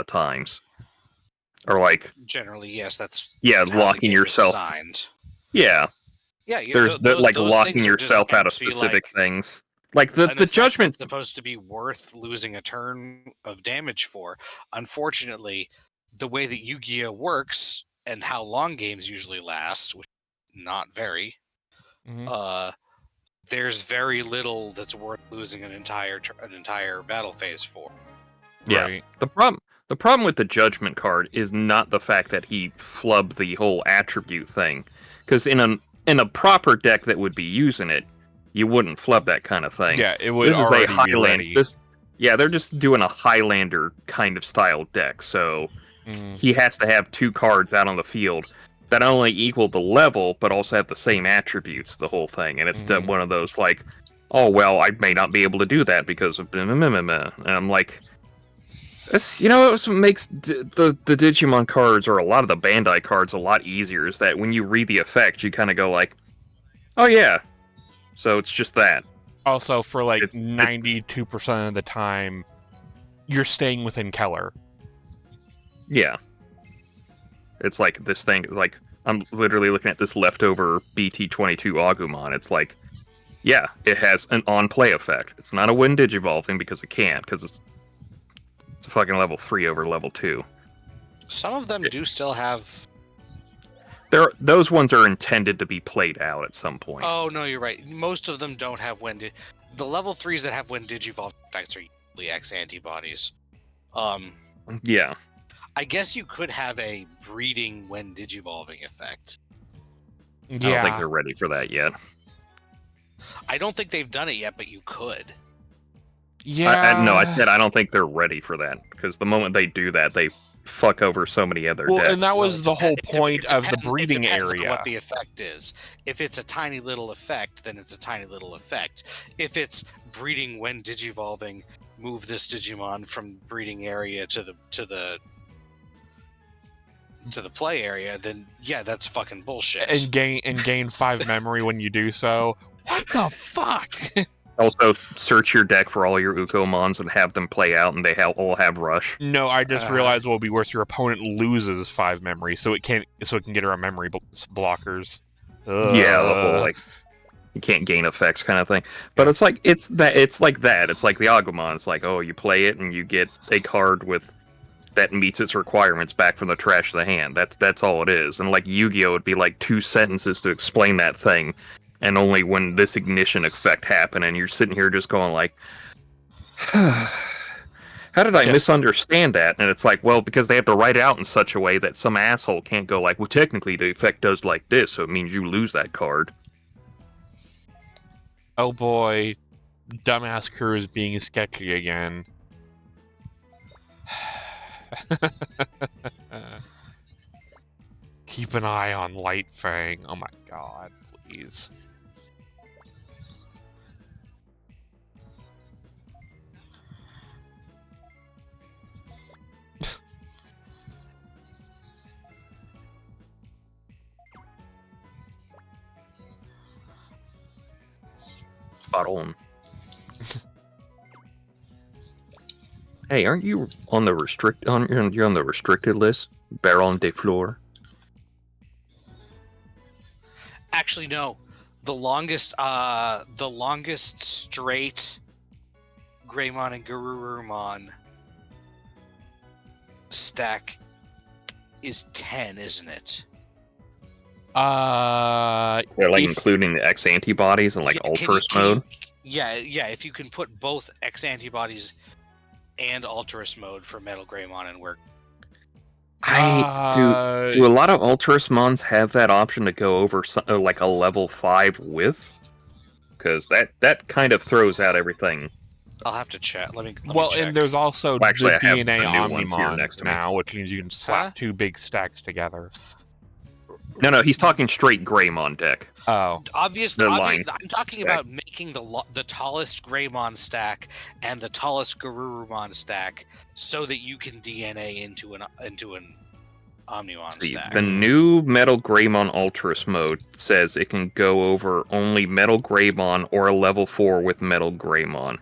of times. Or like... Generally, yes, that's Yeah, how locking the game yourself... is designed. Yeah. Yeah, There's like those locking yourself out of specific things. Like the judgment... that's supposed to be worth losing a turn of damage for. Unfortunately, the way that Yu-Gi-Oh works and how long games usually last, which not very, there's very little that's worth losing an entire battle phase for. Yeah. Right. The problem with the judgment card is not the fact that he flubbed the whole attribute thing, because in a proper deck that would be using it, you wouldn't flub that kind of thing. Yeah, it would already be ready. They're just doing a Highlander kind of style deck, so he has to have 2 cards out on the field that not only equal the level, but also have the same attributes, the whole thing. And it's one of those like, oh, well, I may not be able to do that because of... And I'm like... It's what makes the Digimon cards, or a lot of the Bandai cards, a lot easier, is that when you read the effect, you kind of go like, oh yeah, so it's just that. Also, for like 92% of the time, you're staying within Keller. Yeah. It's like this thing, like, I'm literally looking at this leftover BT-22 Agumon. It's like, yeah, it has an on-play effect. It's not a win Digivolving because it can't, because it's a fucking level 3 over level 2. Some of them do still have... Those ones are intended to be played out at some point. Oh, no, you're right. Most of them don't have when... The level 3s that have when Digivolve effects are usually X-antibodies. Yeah. I guess you could have a breeding when Digivolving effect. I don't think they're ready for that yet. I don't think they've done it yet, but you could. Yeah. No, I said I don't think they're ready for that, because the moment they do that, they fuck over so many other decks. And that was the whole point of the breeding area. On what the effect is. If it's a tiny little effect, then it's a tiny little effect. If it's breeding when Digivolving, move this Digimon from breeding area to the play area, then yeah, that's fucking bullshit. And gain 5 memory when you do so. What the fuck? Also, search your deck for all your Ukomons and have them play out, and they all have Rush. No, I just realized what will be worse. Your opponent loses 5 memory, so it can get around memory blockers. Yeah, the whole like you can't gain effects kind of thing. But it's like it's like that. It's like the Agumon. It's like, oh, you play it and you get a card that meets its requirements back from the trash of the hand. That's all it is. And like Yu-Gi-Oh, would be like 2 sentences to explain that thing. And only when this ignition effect happened, and you're sitting here just going like, how did I misunderstand that? And it's like, well, because they have to write it out in such a way that some asshole can't go like, well, technically the effect does like this, so it means you lose that card. Oh boy, dumbass crew is being sketchy again. Keep an eye on Light Fang. Oh my god, please. Spot on. Hey, aren't you on the you're on the restricted list? Baron de Fleur. Actually, no. The longest straight Greymon and Garurumon stack is 10, isn't it? They're like including the X antibodies and like Ultras mode. Yeah. If you can put both X antibodies and Ultras mode for Metal Greymon and work. Do a lot of Ultras mons have that option to go over like a level 5 with? Because that kind of throws out everything. I'll have to check. Let me check. And there's also the DNA Omnimons now, which means you can slap 2 big stacks together. No, he's talking straight Greymon deck. Oh. Obviously, I'm talking about making the tallest Greymon stack and the tallest Garurumon stack so that you can DNA into an Omnimon stack. The new Metal Greymon Ultras mode says it can go over only Metal Greymon or a level 4 with Metal Greymon,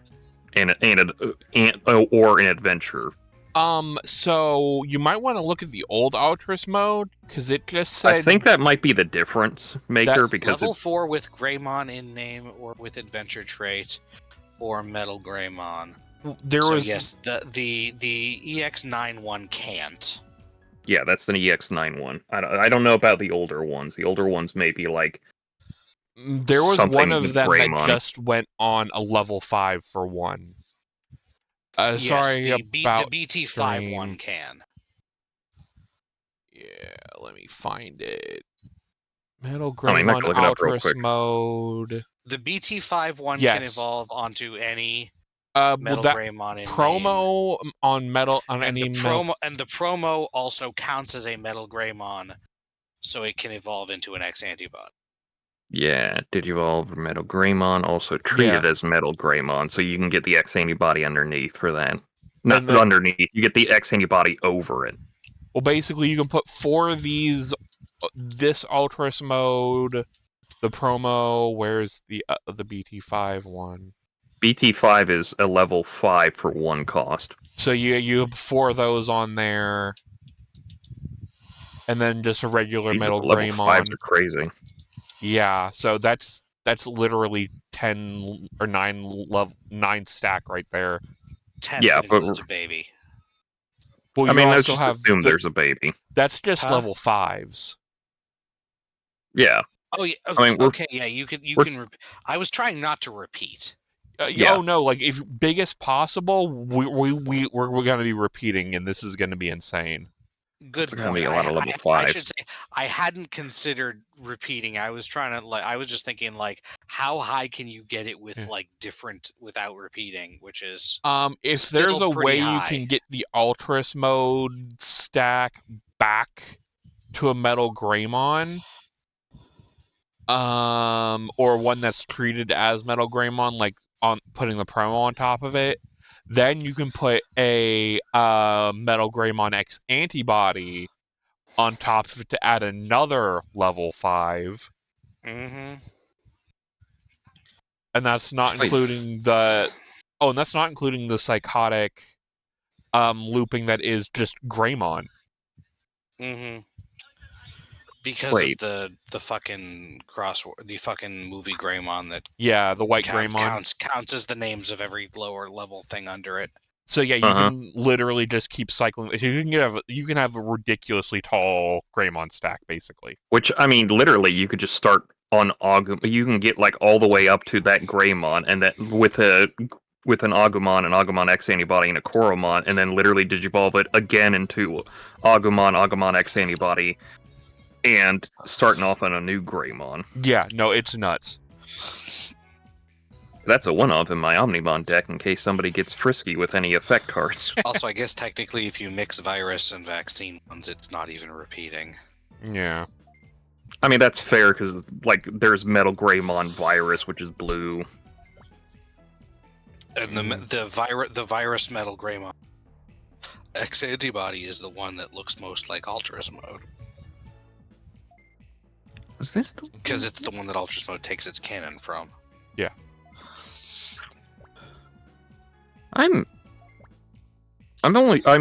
or an adventure So you might want to look at the old Ultras mode, because it just said... I think that might be the difference maker, because level 4 with Greymon in name or with adventure trait or Metal Greymon. Yes, the EX91 can't. Yeah, that's an EX91. I don't know about the older ones. The older ones may be like... There was one of them Greymon that just went on a level 5 for one. Yes, sorry the about BT51 can. Yeah, let me find it. Metal I can Greymon look it up real Ultras quick. mode. The BT51 Yes. can evolve onto any Metal that Greymon in promo name. on metal on And any the promo also counts as a Metal Greymon, so it can evolve into an X antibody. Yeah, Digivolve Metal Greymon, also treated as Metal Greymon, so you can get the X antibody underneath for that. Not underneath, you get the X antibody over it. Well, basically, you can put 4 of these, this Ultras mode, the promo, where's the BT5 one? BT5 is a level 5 for 1 cost. So you have 4 of those on there, and then just a regular Metal Greymon. Level 5s are crazy. Yeah, so that's literally 10 or 9 stack right there. 10 if it includes a baby. Well, I mean, also let's just assume there's a baby. That's just level 5s. Yeah. Oh yeah. Okay, I mean, okay, yeah. You can. I was trying not to repeat. Yeah. Oh no! Like, if biggest possible, we're going to be repeating, and this is going to be insane. Good point. Gonna be a lot of level 5s. I should say I hadn't considered repeating. I was trying to I was just thinking how high can you get it with different without repeating, which is if there's a way high. you can get the Ultras mode stack back to a Metal Greymon, or one that's treated as Metal Greymon, like on putting the promo on top of it, then you can put a Metal Greymon X antibody on top of it to add another level 5. Mm-hmm. And that's not including the psychotic looping that is just Greymon. Mm-hmm. Because of the fucking the fucking movie Greymon that the white Greymon counts as the names of every lower level thing under it. So yeah, you can literally just keep cycling. You can have a ridiculously tall Greymon stack, basically. Which, I mean, literally, you could just start on Agumon. You can get all the way up to that Greymon, and that with an Agumon, an Agumon X antibody, and a Koromon, and then literally digivolve it again into Agumon X antibody, and starting off on a new Greymon. Yeah, no, it's nuts. That's a one-off in my Omnimon deck in case somebody gets frisky with any effect cards. Also, I guess technically if you mix virus and vaccine ones, it's not even repeating. Yeah. I mean, that's fair, because, there's Metal Greymon Virus, which is blue. And the virus Metal Greymon X antibody is the one that looks most like Ultras mode. Was this the... Because it's the one that Ultras mode takes its cannon from. Yeah. I'm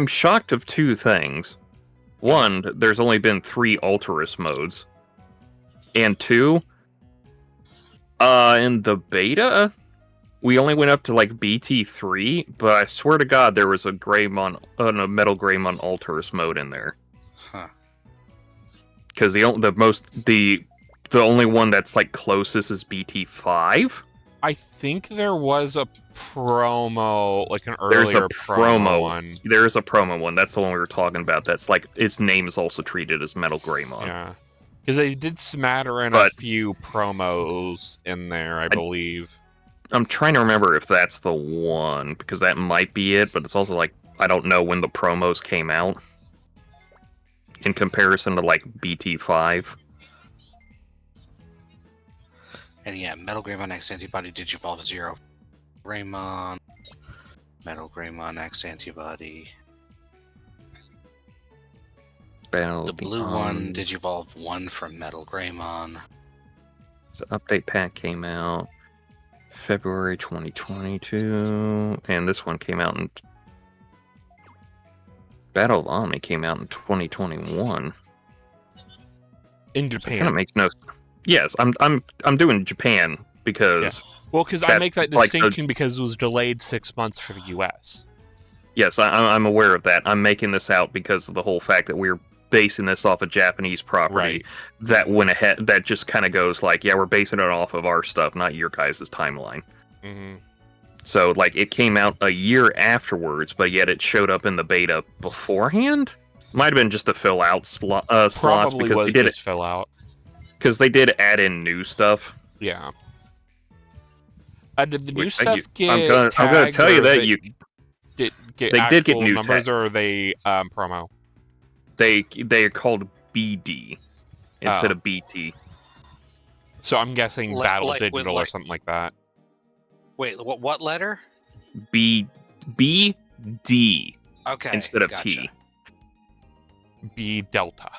shocked of 2 things. 1, there's only been 3 Ultras modes. And 2, in the beta, we only went up to BT3, but I swear to God there was a Metal Greymon Ultras mode in there. Huh. Because the only one that's closest is BT5. I think there was a promo, an earlier promo one. There's a promo one. That's the one we were talking about. That's its name is also treated as Metal Greymon. Yeah. Because they did smatter in a few promos in there, I believe. I'm trying to remember if that's the one, because that might be it, but it's also I don't know when the promos came out in comparison to BT5. And yeah, Metal Greymon X antibody Digivolve 0. Greymon. Metal Greymon X antibody. The blue one, Digivolve 1 from Metal Greymon. So update pack came out February 2022, and this one came out in Battle of Omni came out in 2021. In Kind of Japan. makes no. Yes, I'm doing Japan because Well, because I that's make that like distinction because it was delayed 6 months for the U.S. yes, I'm aware of that. I'm making this out because of the whole fact that we're basing this off a Japanese property Right. that went ahead. That just kind of goes like, yeah, we're basing it off of our stuff, not your guys' timeline. Mm-hmm. So like, it came out a year afterwards, but yet it showed up in the beta beforehand. Might have been just to fill out slots Probably because was they did just fill out. because they did add in new stuff. Yeah. Did the new Which stuff get I'm gonna tagged, tell you or that you did get they actual did get new numbers, or are they promo? they are called BD instead Oh. of BT. So I'm guessing Like- Battle like with, Digital or like- something like that. Wait, what letter? BD Okay. instead of gotcha. T. B Delta.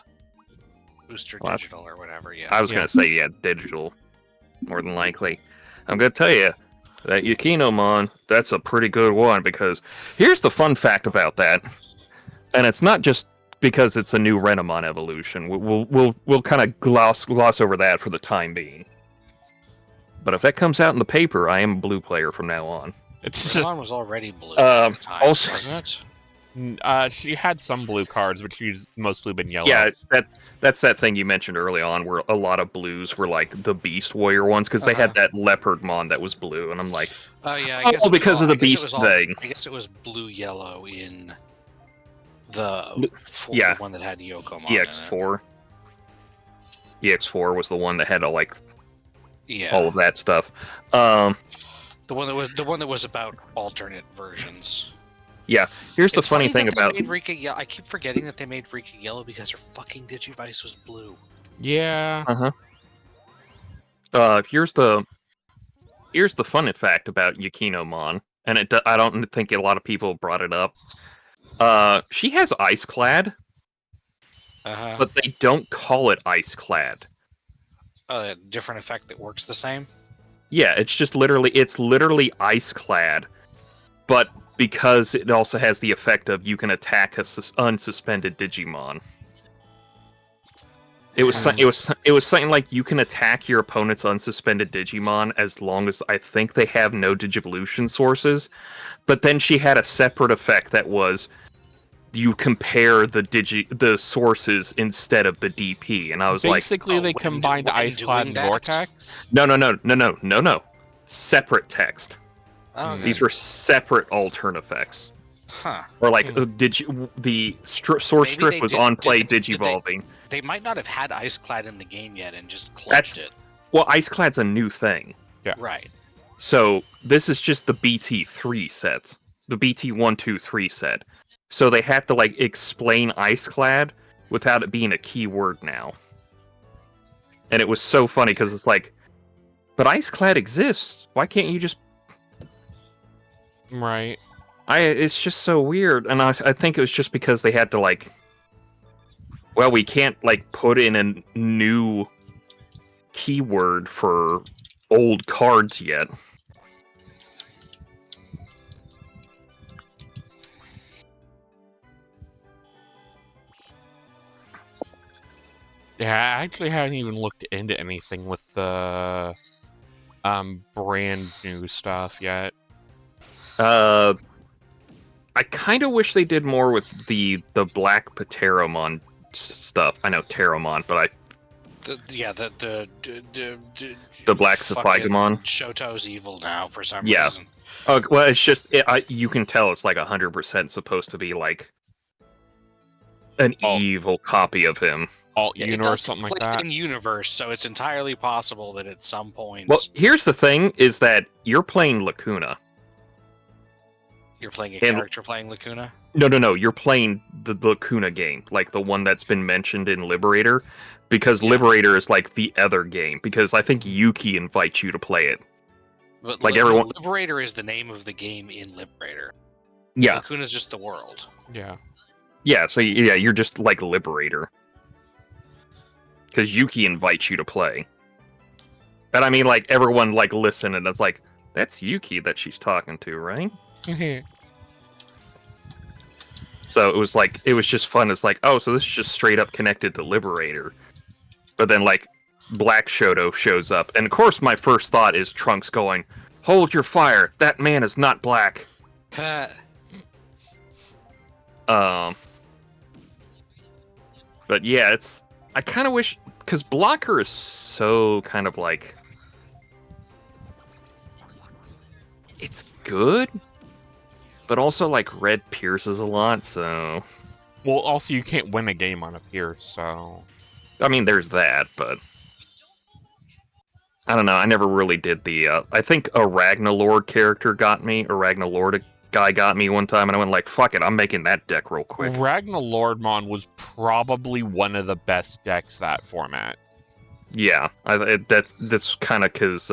Booster Well, Digital or whatever, yeah. I was gonna say digital, more than likely. I'm gonna tell you that Yukinomon, that's a pretty good one because here's the fun fact about that, and it's not just because it's a new Renamon evolution. We'll kind of gloss over that for the time being. But if that comes out in the paper, I am a blue player from now on. It's Renamon was already blue at the time, also- wasn't it? she had some blue cards, but she's mostly been yellow. Yeah, that's that thing you mentioned early on, where a lot of blues were like the Beast Warrior ones, because they had that Leopard Mon that was blue, and I'm like, Oh yeah, I oh, guess it was because all- of the I guess it Beast was all- thing. I guess it was blue-yellow in the yeah. the one that had Yokomon in it. EX4. EX4 was the one that had all Yeah. all of that stuff. The one that was about alternate versions. Yeah, here's the It's funny thing that they about made Rika yellow. I keep forgetting that they made Rika yellow because her fucking Digivice was blue. Yeah. here's the funny fact about Yukinomon, and I don't think a lot of people brought it up. She has Ice Clad, but they don't call it Ice Clad. A different effect that works the same. Yeah, it's literally Ice Clad, but because it also has the effect of you can attack a unsuspended Digimon. It was something like you can attack your opponent's unsuspended Digimon as long as I think they have no Digivolution sources. But then she had a separate effect that was you compare the sources instead of the DP, and I was basically like, they combined Ice Clad and Vortex. No. Separate text. Oh, These were separate alternate effects. Huh. Or the source strip was on play Digivolving. They might not have had Iceclad in the game yet and just clutched it. Well, Iceclad's a new thing. Yeah. Right. So this is just the BT3 sets. The BT 1, 2, 3 set. So they have to explain Iceclad without it being a keyword now. And it was so funny because it's like, but Iceclad exists. Why can't you just... Right. It's just so weird. And I think it was just because they had to well, we can't put in a new keyword for old cards yet. Yeah, I actually haven't even looked into anything with the brand new stuff yet. I kind of wish they did more with the Black Pteromon stuff. I know Terramon, but The Black fucking Saphigamon. Shoto's evil now for some Yeah. reason. Oh, well, it's just you can tell it's 100% supposed to be an evil copy of him. Alt Yeah, it universe, does take something like place that. in universe, so it's entirely possible that at some point Well, here's the thing: is that you're playing Lacuna. you're playing a character playing Lacuna. No. You're playing the Lacuna game, the one that's been mentioned in Liberator, because Liberator is the other game. Because I think Yuki invites you to play it. But everyone. Liberator is the name of the game in Liberator. Yeah. Lacuna's just the world. Yeah. Yeah. So you're just Liberator. Because Yuki invites you to play. And I mean, everyone, listen, and it's that's Yuki that she's talking to, right? So it was just fun. It's like, oh, so this is just straight up connected to Liberator. But then like Black Shoto shows up, and of course my first thought is Trunks going, "Hold your fire! That man is not black." But yeah, I kind of wish, because Blocker is so kind of like, it's good, but also like Red pierces a lot, so. Well, also you can't win a game on a pierce, so. I mean, there's that, but I don't know. I never really did the. I think a Ragnalord character got me. A Ragnalord guy got me one time, and I went like, "Fuck it, I'm making that deck real quick." Ragnalordmon was probably one of the best decks that format. Yeah, that's kind of because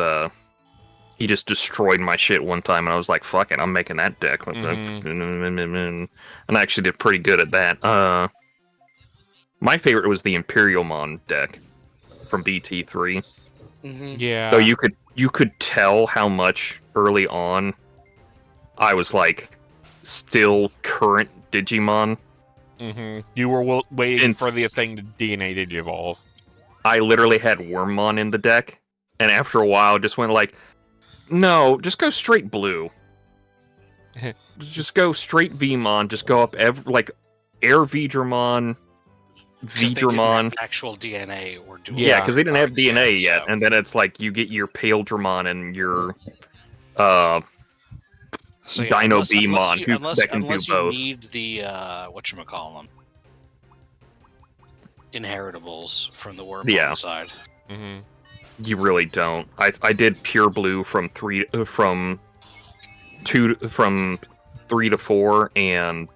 he just destroyed my shit one time, and I was like, "Fuck it, I'm making that deck." And I actually did pretty good at that. My favorite was the Imperialmon deck from BT3. Yeah. So you could tell how much early on I was like still current Digimon. You were waiting for the thing to DNA Digivolve. I literally had Wormmon in the deck, and after a while just went like, no, just go straight blue. Just go straight Vmon, just go up like Air Vidramon, Vidramon. Actual DNA or dual. Yeah, because they didn't have DNA yet, yet, so. and then it's like you get your Pale Dramon and your So, yeah, Dino unless Beamon that can do you both. need the whatchamacallem, inheritables from the Wormmon side. You really don't. I did pure blue from 3 to 4, and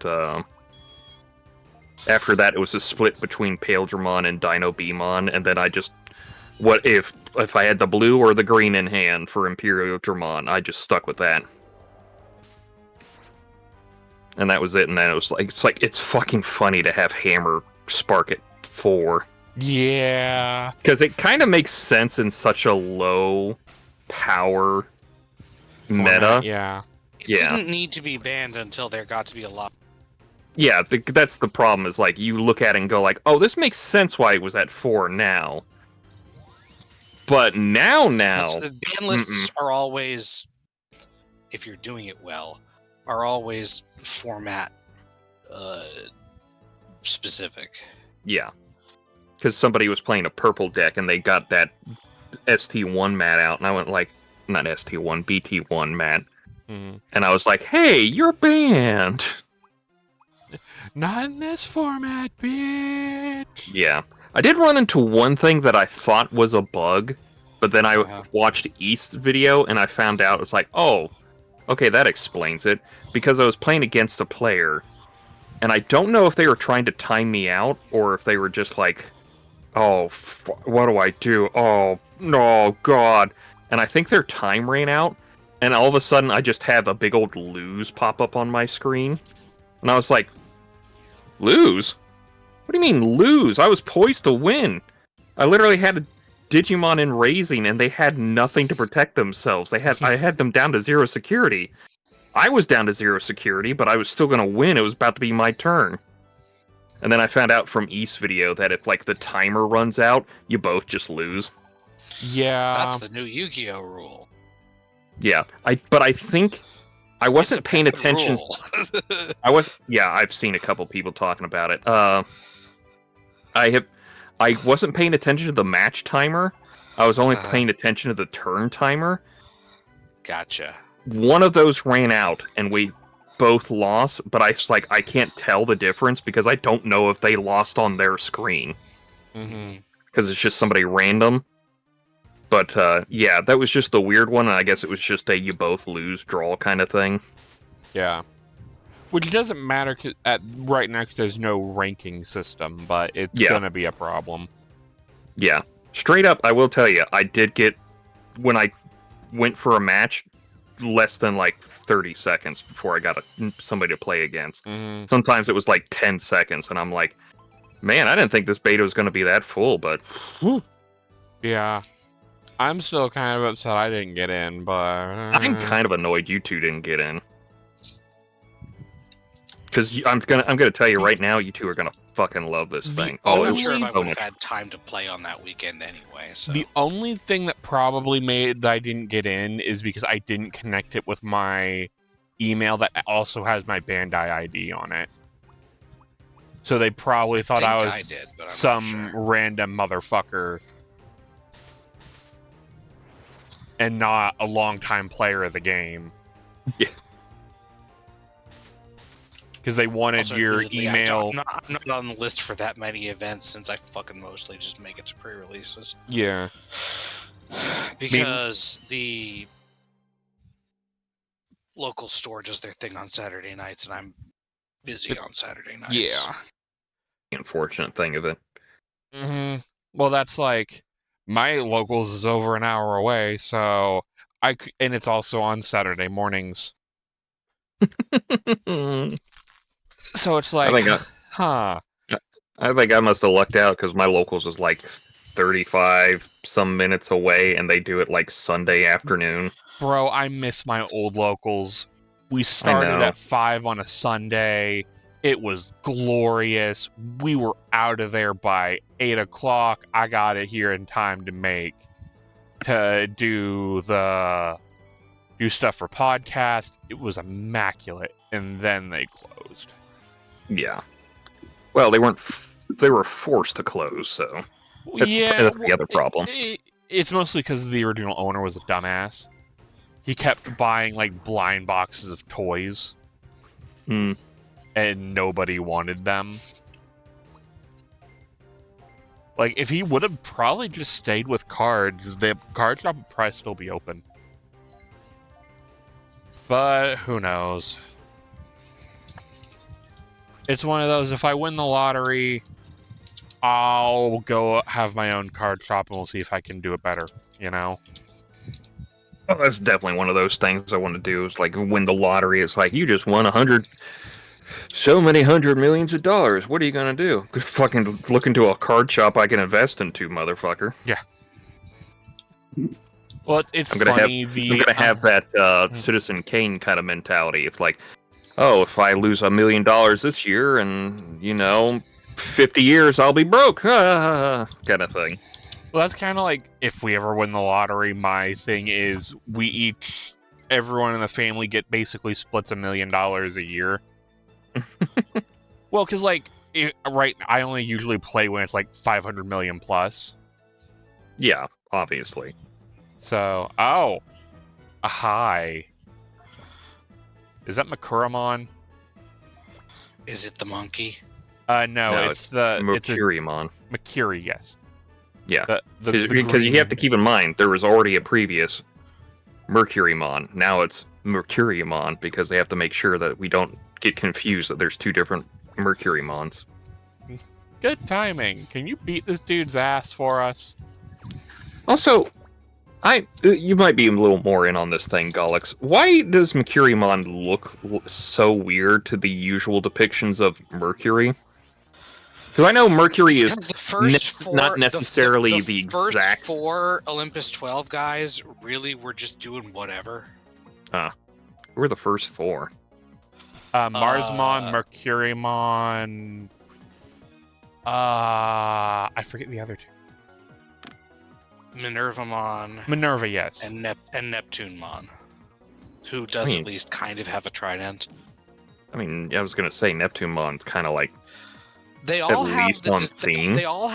after that it was a split between Pale Dramon and Dino Beamon, and then I just if I had the blue or the green in hand for Imperial Dramon, I just stuck with that. And that was it, and then it was like it's fucking funny to have Hammer Spark at 4. Yeah. Because it kind of makes sense in such a low power meta. Yeah. It didn't need to be banned until there got to be a lot. Yeah, that's the problem, is like you look at it and go like, oh, this makes sense why it was at 4 now. But now... The ban lists are always, if you're doing it well, are always format specific. Yeah. Because somebody was playing a purple deck and they got that ST1 mat out, and I went like, not ST1, BT1 mat. And I was like, hey, you're banned! Not in this format, bitch! Yeah. I did run into one thing that I thought was a bug, but then I watched East's video and I found out, it's like, oh, okay, that explains it. Because I was playing against a player, and I don't know if they were trying to time me out, or if they were just like, oh, what do I do? Oh, no, God. And I think their time ran out, and all of a sudden I just have a big old lose pop up on my screen. And I was like, lose? What do you mean lose? I was poised to win. I literally had a Digimon in raising, and they had nothing to protect themselves. I had them down to 0 security. I was down to 0 security, but I was still going to win. It was about to be my turn. And then I found out from East's video that if like the timer runs out, you both just lose. Yeah. That's the new Yu-Gi-Oh rule. Yeah. But I think I wasn't paying attention. I've seen a couple people talking about it. I wasn't paying attention to the match timer. I was only paying attention to the turn timer. Gotcha. One of those ran out, and we both lost, but I can't tell the difference because I don't know if they lost on their screen. Because it's just somebody random. But, yeah, that was just the weird one, and I guess it was just a you both lose draw kind of thing. Yeah. Which doesn't matter right now because there's no ranking system, but it's gonna be a problem. Yeah. Straight up, I will tell you, I did get, when I went for a match, less than like 30 seconds before I got somebody to play against. Sometimes it was like 10 seconds, and I'm like, man, I didn't think this beta was going to be that full, but... Whew. Yeah. I'm still kind of upset I didn't get in, but... I'm kind of annoyed you two didn't get in. Because I'm gonna tell you right now, you two are gonna fucking love this thing. I'm it not was sure if I so would much. have had time to play on that weekend anyway. So. The only thing that probably made that I didn't get in is because I didn't connect it with my email that also has my Bandai ID on it. So they probably thought I was did, but I'm some not sure. random motherfucker and not a longtime player of the game. Yeah. Because they wanted Also, your admittedly, email. I'm not on the list for that many events since I fucking mostly just make it to pre-releases. Yeah. Because the local store does their thing on Saturday nights, and I'm busy on Saturday nights. Yeah. Unfortunate thing of it. Mm-hmm. Well, that's like my locals is over an hour away, so and it's also on Saturday mornings. So it's like, I think I must have lucked out because my locals is like 35 some minutes away, and they do it like Sunday afternoon. Bro, I miss my old locals. We started at 5 on a Sunday. It was glorious. We were out of there by 8 o'clock. I got it here in time to do stuff for podcast. It was immaculate, and then they closed. Yeah. Well, they weren't. They were forced to close, so that's the other problem. It's mostly because the original owner was a dumbass. He kept buying like blind boxes of toys, and nobody wanted them. Like, if he would have probably just stayed with cards, the card shop would probably still be open. But who knows? It's one of those, if I win the lottery, I'll go have my own card shop and we'll see if I can do it better, you know? Well, that's definitely one of those things I want to do. Is like win the lottery. It's like you just won so many hundred millions of dollars. What are you gonna do? Fucking look into a card shop I can invest into, motherfucker. Yeah. Well, it's I'm gonna funny. have that Citizen Kane kind of mentality. It's like, oh, if I lose $1 million this year, and 50 years I'll be broke, kind of thing. Well, that's kind of like if we ever win the lottery. My thing is everyone in the family basically splits $1 million a year. Well, because I only usually play when it's like 500 million plus. Yeah, obviously. So, a hi. Is that Makuramon? Is it the monkey? No, it's the Mercuriumon. Makiri, yes. Yeah, because you have to keep in mind there was already a previous Mercurymon. Now it's Mercuriumon because they have to make sure that we don't get confused that there's two different Mercurymons. Good timing. Can you beat this dude's ass for us? Also, you might be a little more in on this thing, Golux. Why does Mercurymon look so weird to the usual depictions of Mercury? Because I know Mercury is not necessarily the exact... first 4 Olympus 12 guys really were just doing whatever. Who were the first 4? Marsmon, Mercurymon... I forget the other 2. Minervamon. Minerva, yes. And Neptunemon. Who does at least kind of have a trident. I mean, I was going to say Neptunemon's kind of like... They all have They all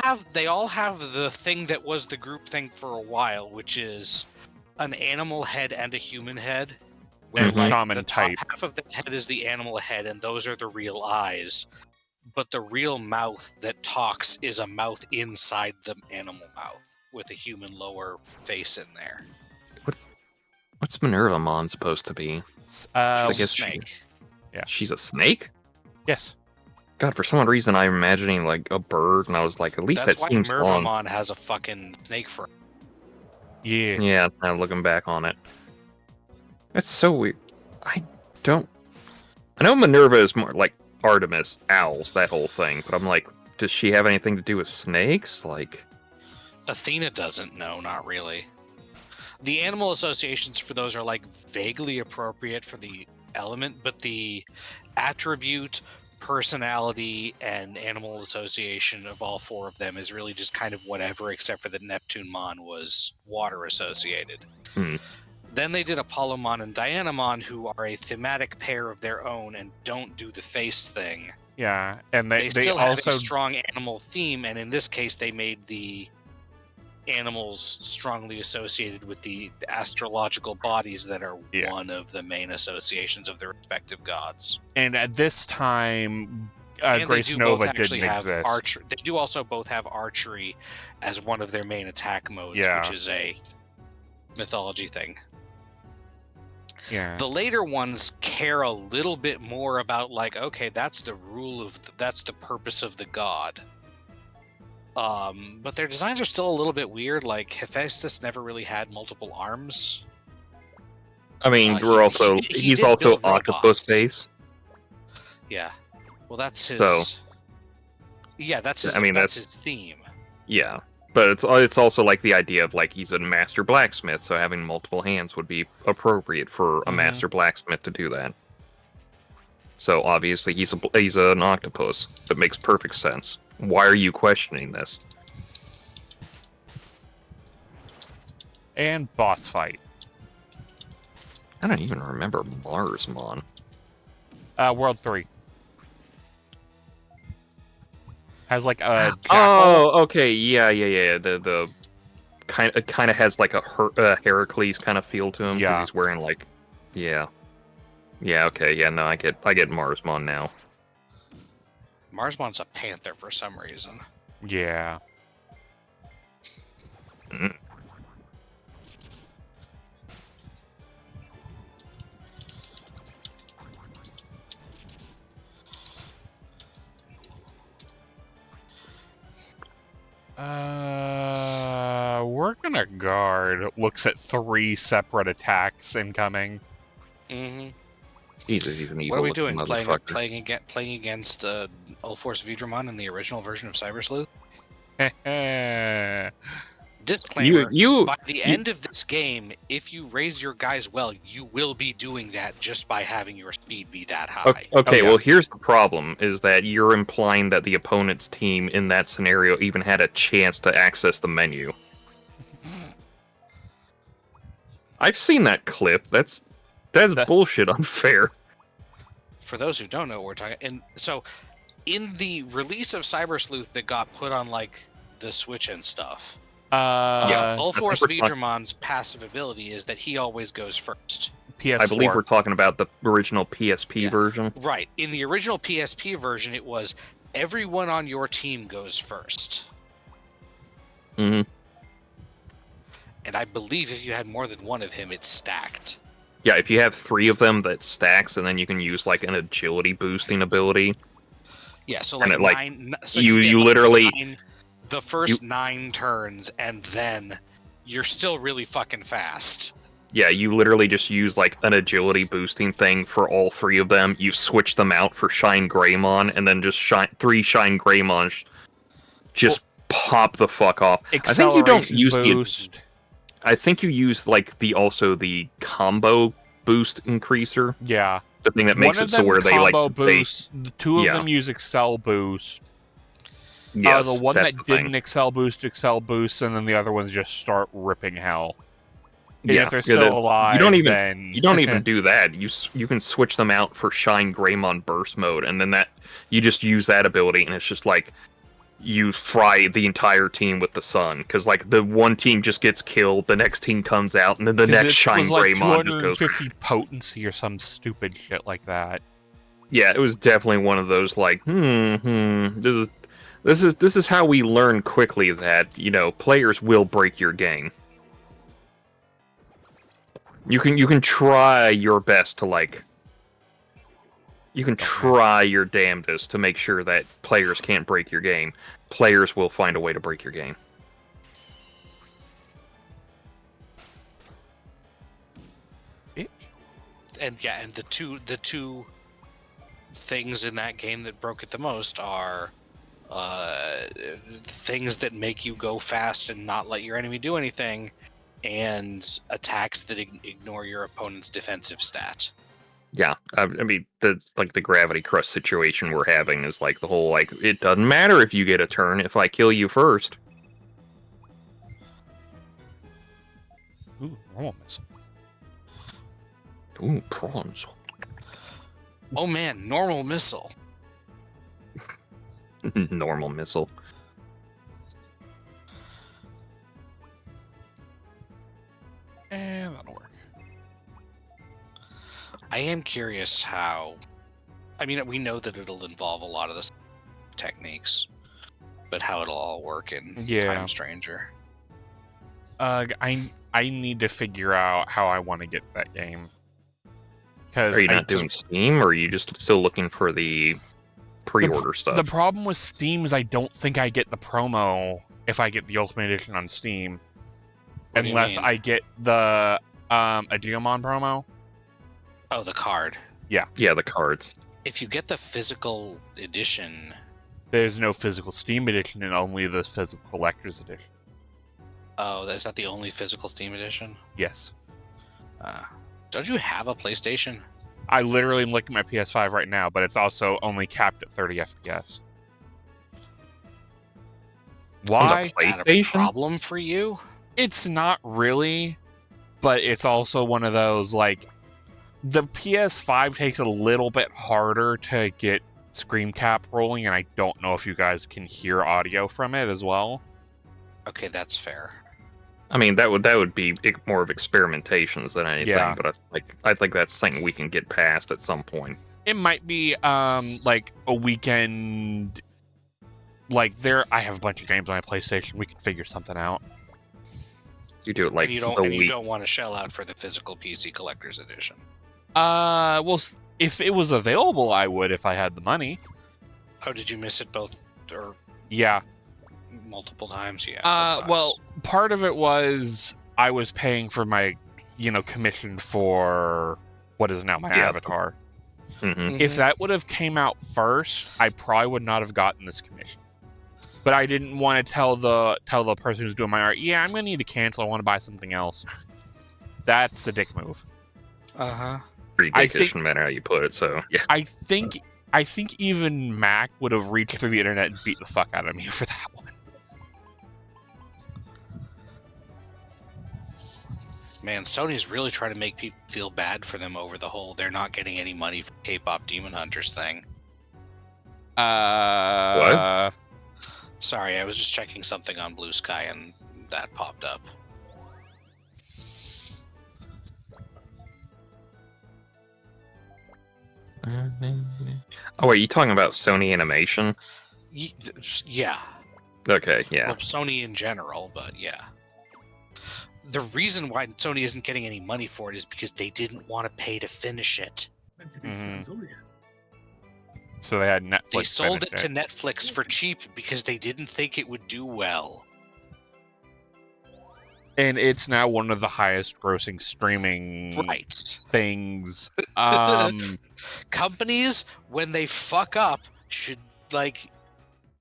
have the thing that was the group thing for a while, which is an animal head and a human head. Where shaman the type. top half of the head is the animal head, and those are the real eyes. But the real mouth that talks is a mouth inside the animal mouth with a human lower face in there. What's Minervamon supposed to be? I guess snake. She's a snake? Yes. God, for some reason I'm imagining like a bird, and I was like, at least that seems long. Minervamon has a fucking snake fur. Yeah. Yeah, I'm looking back on it. That's so weird. I know Minerva is more like Artemis, owls, that whole thing, but I'm like, does she have anything to do with snakes? Like, Athena doesn't know, not really. The animal associations for those are like vaguely appropriate for the element, but the attribute, personality, and animal association of all 4 of them is really just kind of whatever, except for the Neptunemon was water associated. Hmm. Then they did Apollomon and Dianamon, who are a thematic pair of their own and don't do the face thing. Yeah, and they still also have a strong animal theme, and in this case, they made the animals strongly associated with the astrological bodies that are one of the main associations of their respective gods. And at this time, And Grace they do Nova both actually didn't have exist. They do also both have archery as one of their main attack modes, Yeah. which is a mythology thing. Yeah. The later ones care a little bit more about, like, okay, that's the that's the purpose of the god. But their designs are still a little bit weird. Like, Hephaestus never really had multiple arms. I mean, he's also octopus face. Yeah. Well, that's his. So, yeah, that's his. That's his theme. Yeah, but it's also like the idea of like he's a master blacksmith, so having multiple hands would be appropriate for a master blacksmith to do that. So obviously he's an octopus. That makes perfect sense. Why are you questioning this? And boss fight. I don't even remember Marsmon. World 3. Has like a jackal. Oh, okay, yeah. The kind of has like a Heracles kind of feel to him because he's wearing like, yeah, okay, yeah. No, I get Marsmon now. Marsmon's a panther for some reason. Yeah. Mm. Working a guard looks at 3 separate attacks incoming. Mm-hmm. Jesus, he's an evil. What are we doing? Playing against Ulforce Vidramon in the original version of Cyber Sleuth? Disclaimer: by the end of this game, if you raise your guys well, you will be doing that just by having your speed be that high. Okay, well, here's the problem, is that you're implying that the opponent's team in that scenario even had a chance to access the menu. I've seen that clip. That's bullshit unfair. For those who don't know what we're talking... And so, in the release of Cyber Sleuth that got put on, like, the Switch and stuff... Ulforce Vidramon's passive ability is that he always goes first. PS4. I believe we're talking about the original PSP version. Right. In the original PSP version, it was everyone on your team goes first. Mm-hmm. And I believe if you had more than one of him, it's stacked. Yeah, if you have 3 of them, that stacks, and then you can use like an agility boosting ability. Yeah, so like, and you literally... The first 9 turns, and then you're still really fucking fast. Yeah, you literally just use like an agility boosting thing for all 3 of them. You switch them out for Shine Greymon, and then just 3 Shine Greymon just pop the fuck off. I think you don't use boost. I think you use like the combo boost increaser. Yeah, the thing that makes it so where they like boost. The 2 of them use Excel boost. Yes, the one that didn't Excel boost, and then the other ones just start ripping hell. And if they're still alive, you don't even then... do that. You can switch them out for Shine Greymon burst mode, and then you just use that ability, and it's just like you fry the entire team with the sun, because like the one team just gets killed, the next team comes out, and then the next Shine Greymon just goes 250 potency or some stupid shit like that. Yeah, it was definitely one of those like This is how we learn quickly that, players will break your game. You can try your best to you can try your damnedest to make sure that players can't break your game. Players will find a way to break your game. And the two things in that game that broke it the most are things that make you go fast and not let your enemy do anything, and attacks that ignore your opponent's defensive stat. Yeah, I mean the gravity crush situation we're having is like the whole like it doesn't matter if you get a turn if I kill you first. Ooh, normal missile. Ooh, prawns. Oh man, normal missile. Normal missile. And that'll work. I am curious how. I mean, we know that it'll involve a lot of the techniques, but how it'll all work in Time Stranger. I need to figure out how I want to get that game. Are you not doing Steam, or are you just still looking for the pre-order stuff? The problem with Steam is I don't think I get the promo if I get the Ultimate Edition on Steam, unless I get the a Digimon promo. Oh, the card. Yeah, the cards. If you get the physical edition, there's no physical Steam edition and only the physical collector's edition. Oh, is that the only physical Steam edition? Yes. Don't you have a PlayStation? I literally am looking at my PS5 right now, but it's also only capped at 30 FPS. Why? Is that a problem for you? It's not really, but it's also one of those, like, the PS5 takes a little bit harder to get screen cap rolling, and I don't know if you guys can hear audio from it as well. Okay, that's fair. I mean, that would be more of experimentations than anything, but I think that's something we can get past at some point. It might be like a weekend. Like I have a bunch of games on my PlayStation. We can figure something out. You do it like you don't want to shell out for the physical PC collector's edition. Well, if it was available, I would if I had the money. Oh, did you miss it both? Or yeah, multiple times. Yeah. Well, part of it was I was paying for my, commission for what is now my avatar. Mm-hmm. If that would have came out first, I probably would not have gotten this commission. But I didn't want to tell the person who's doing my art, yeah, I'm gonna need to cancel. I want to buy something else. That's a dick move. Pretty dickish no matter how you put it. So yeah. I think even Mac would have reached through the internet and beat the fuck out of me for that one. Man, Sony's really trying to make people feel bad for them over the whole they're not getting any money for K-pop Demon Hunters thing. What? Sorry, I was just checking something on Blue Sky and that popped up. Oh, are you talking about Sony Animation? Yeah. Okay, yeah. Well, Sony in general, but yeah. The reason why Sony isn't getting any money for it is because they didn't want to pay to finish it. Mm-hmm. So they had Netflix. They sold it to Netflix for cheap because they didn't think it would do well. And it's now one of the highest grossing streaming things. Companies, when they fuck up, should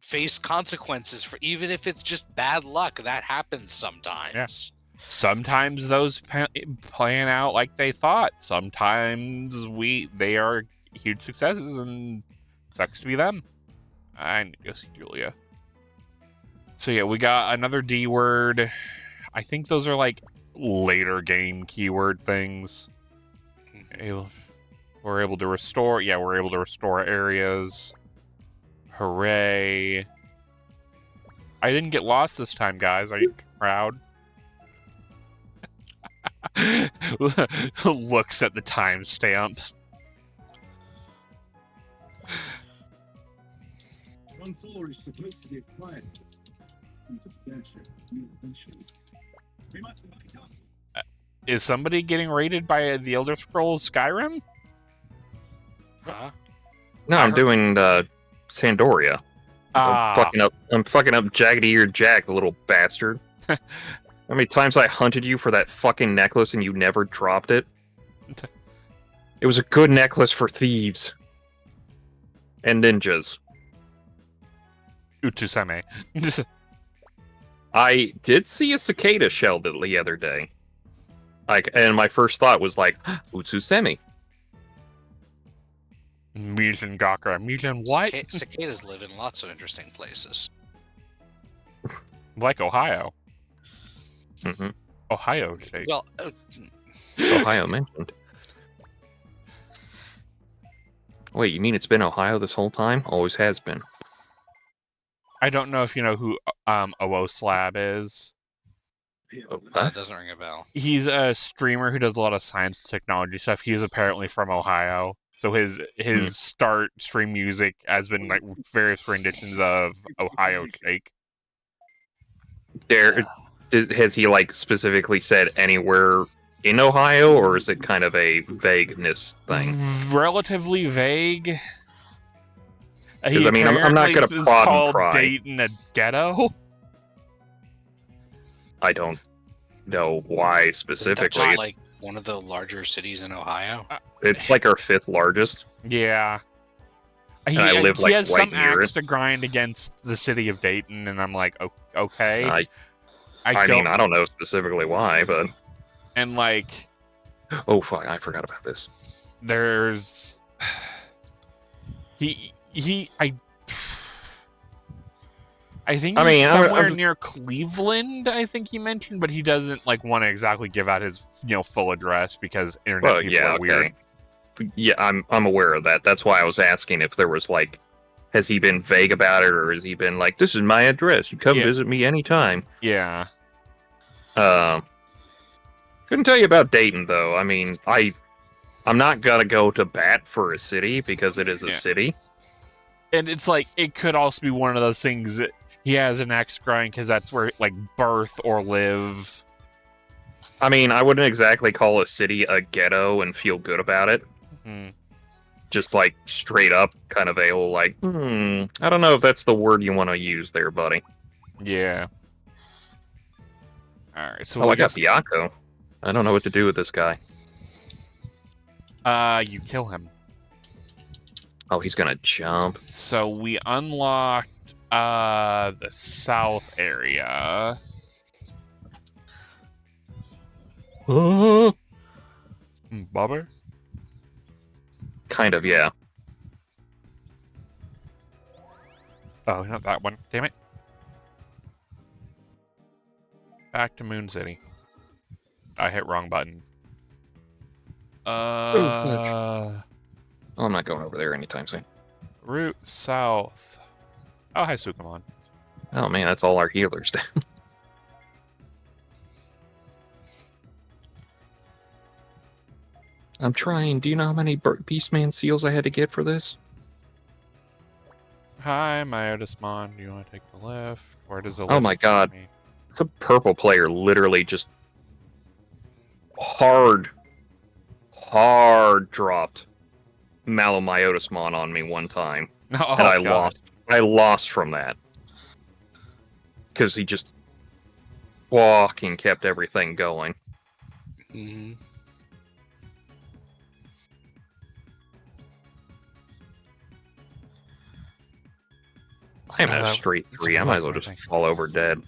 face consequences for even if it's just bad luck. That happens sometimes. Yeah. Sometimes those plan out like they thought. Sometimes they are huge successes and sucks to be them. I need to go see Julia. So yeah, we got another D word. I think those are like later game keyword things. We're able to restore. Yeah, we're able to restore areas. Hooray. I didn't get lost this time, guys. Are you proud? Looks at the timestamps. One floor is supposed to be quiet. Is somebody getting raided by the Elder Scrolls Skyrim? Huh? No, I'm doing Sandoria. I'm fucking up Jagged-Eared Jack, the little bastard. How many times I hunted you for that fucking necklace and you never dropped it? It was a good necklace for thieves. And ninjas. Utsusame. I did see a cicada shell the other day. And my first thought was like, Utsusemi. Mugen Gakra. Mugen what? Cicadas live in lots of interesting places. Like Ohio. Hmm. Ohio state. Well, Ohio mentioned. Wait, you mean it's been Ohio this whole time? Always has been. I don't know if you know who Slab is. Oh, huh? doesn't ring a bell. He's a streamer who does a lot of science technology stuff. He's apparently from Ohio. So his start stream music has been like various renditions of Ohio Shake. Has he like specifically said anywhere in Ohio, or is it kind of a vagueness thing? Relatively vague. Because I mean, I'm not going to prod and pry. Dayton a ghetto. I don't know why specifically. Isn't that just like one of the larger cities in Ohio? It's like our 5th largest. Yeah. I live like he has right some near axe to grind against the city of Dayton, and I'm like, okay. I mean, I don't know specifically why, but and like, oh fuck, I forgot about this. There's I think he's somewhere near Cleveland, I think he mentioned, but he doesn't like want to exactly give out his full address because internet people are weird. Yeah, I'm aware of that. That's why I was asking if there was like, has he been vague about it, or has he been like, this is my address, you come visit me anytime. Yeah. Couldn't tell you about Dayton though. I mean, I'm not gonna go to bat for a city because it is a city. And it's like, it could also be one of those things that he has an axe grind because that's where like birth or live. I mean, I wouldn't exactly call a city a ghetto and feel good about it. Mm-hmm. Just like straight up kind of a whole like, I don't know if that's the word you want to use there, buddy. Yeah. Alright, so I got Biako. I don't know what to do with this guy. You kill him. Oh, he's gonna jump. So we unlocked the south area. Bobber? Kind of, yeah. Oh, not that one. Damn it. Back to Moon City. I hit wrong button. Oh, I'm not going over there anytime soon. Route south. Oh, hi, Sukamon. Oh man, that's all our healers down. I'm trying. Do you know how many Beastman seals I had to get for this? Hi, Myotismon. Do you want to take the lift? Where does the lift Oh my god. The purple player literally just hard dropped Malomyotismon on me one time. Oh, and I god. lost. I lost from that. Because he just fucking kept everything going. Mm-hmm. I am at a straight 3. I might as well just fall over dead.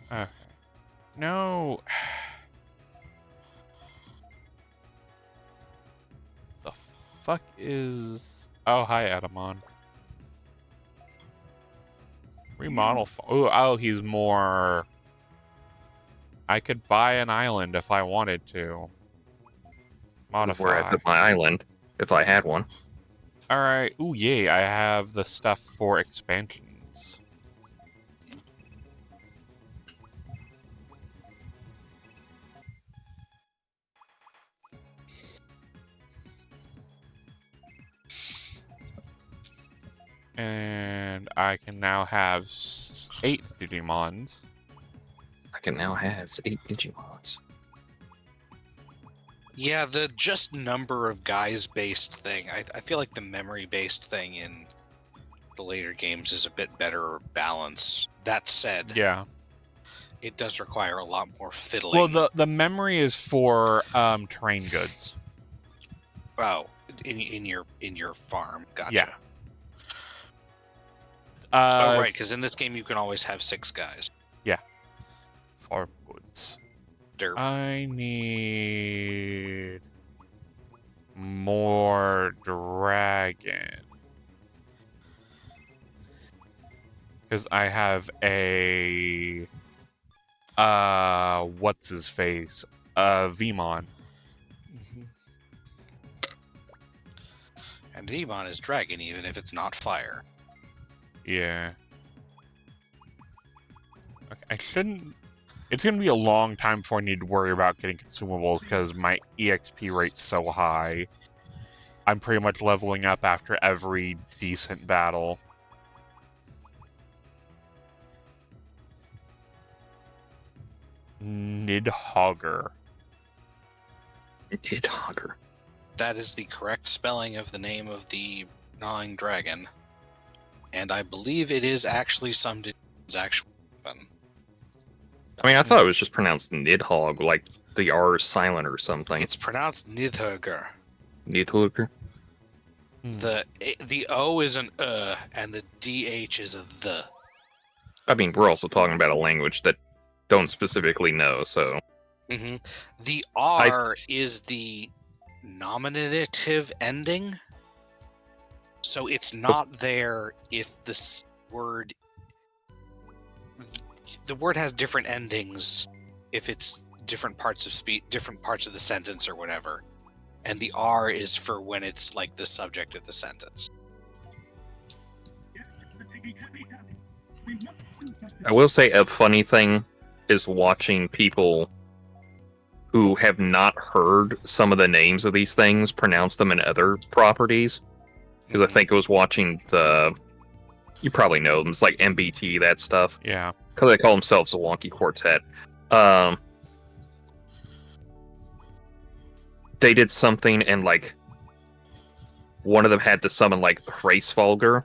Okay. No. The fuck is... Oh, hi, Adamon. Remodel... Oh, he's more... I could buy an island if I wanted to. Modify. Where I put my island, if I had one. Alright. Ooh, yay. I have the stuff for expansions. And I can now have 8 Digimons. I can now have 8 Digimons. Yeah, the just number of guys based thing. I feel like the memory based thing in the later games is a bit better balance. That said, Yeah. It does require a lot more fiddling. Well, the memory is for terrain goods. Oh, in your farm. Gotcha. Yeah. Oh, right, because in this game you can always have 6 guys. Farm goods. Derp. I need more dragon. Because I have a what's his face? Vmon. And Digimon is dragon, even if it's not fire. Yeah. Okay, I shouldn't. It's gonna be a long time before I need to worry about getting consumables because my EXP rate's so high. I'm pretty much leveling up after every decent battle. Nidhogger. Nidhogger. That is the correct spelling of the name of the gnawing dragon. And I believe it is actually summed into actual weapon. I mean, I thought it was just pronounced Nidhogg, like the R is silent or something. It's pronounced Nidhogger. Nidhogger? The O is an and the DH is a the. I mean, we're also talking about a language that don't specifically know, so... Mm-hmm. The R is the nominative ending. So it's not there if the word... The word has different endings if it's different parts of speech, different parts of the sentence or whatever. And the R is for when it's like the subject of the sentence. I will say a funny thing is watching people who have not heard some of the names of these things pronounce them in other properties. Because I think I was watching the... You probably know them. It's like MBT, that stuff. Yeah. Because they call themselves the Wonky Quartet. They did something and, like, one of them had to summon, like, Racefolger.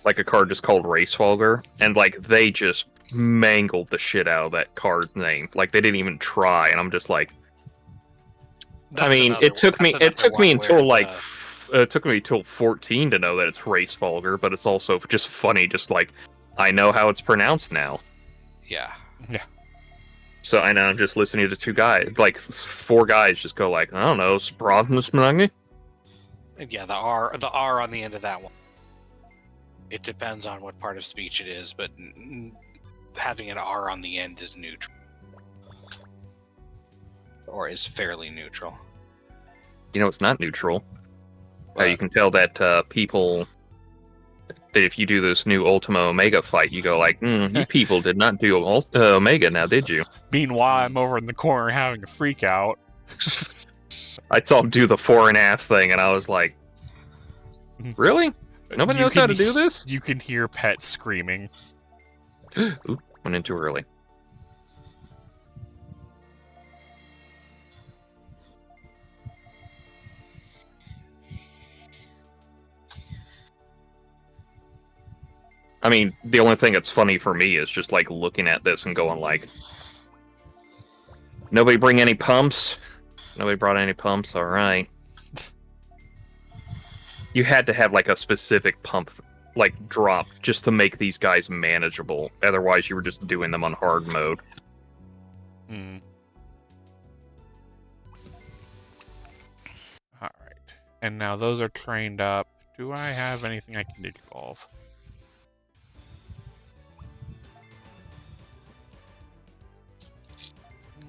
Like a card just called Racefolger. And, like, they just mangled the shit out of that card's name. Like, they didn't even try. And I'm just like... That's I mean, it took me until, like... It took me till 14 to know that it's Racefolger, but it's also just funny, just like, I know how it's pronounced now. Yeah. Yeah. So I know I'm just listening to 2 guys, like 4 guys just go like, I don't know, Sprothnusmnagi? Yeah, the R on the end of that one. It depends on what part of speech it is, but having an R on the end is neutral. Or is fairly neutral. You know, it's not neutral. You can tell that people, that if you do this new Ultima Omega fight, you go like, you people did not do Omega now, did you? Meanwhile, I'm over in the corner having a freak out. I saw him do the 4.5 thing, and I was like, really? Nobody knows how to do this? You can hear Pet screaming. Oop, went in too early. I mean, the only thing that's funny for me is just, like, looking at this and going, like... Nobody bring any pumps? Nobody brought any pumps? Alright. You had to have, like, a specific pump, like, drop just to make these guys manageable. Otherwise, you were just doing them on hard mode. Hmm. Alright. And now those are trained up. Do I have anything I can digivolve?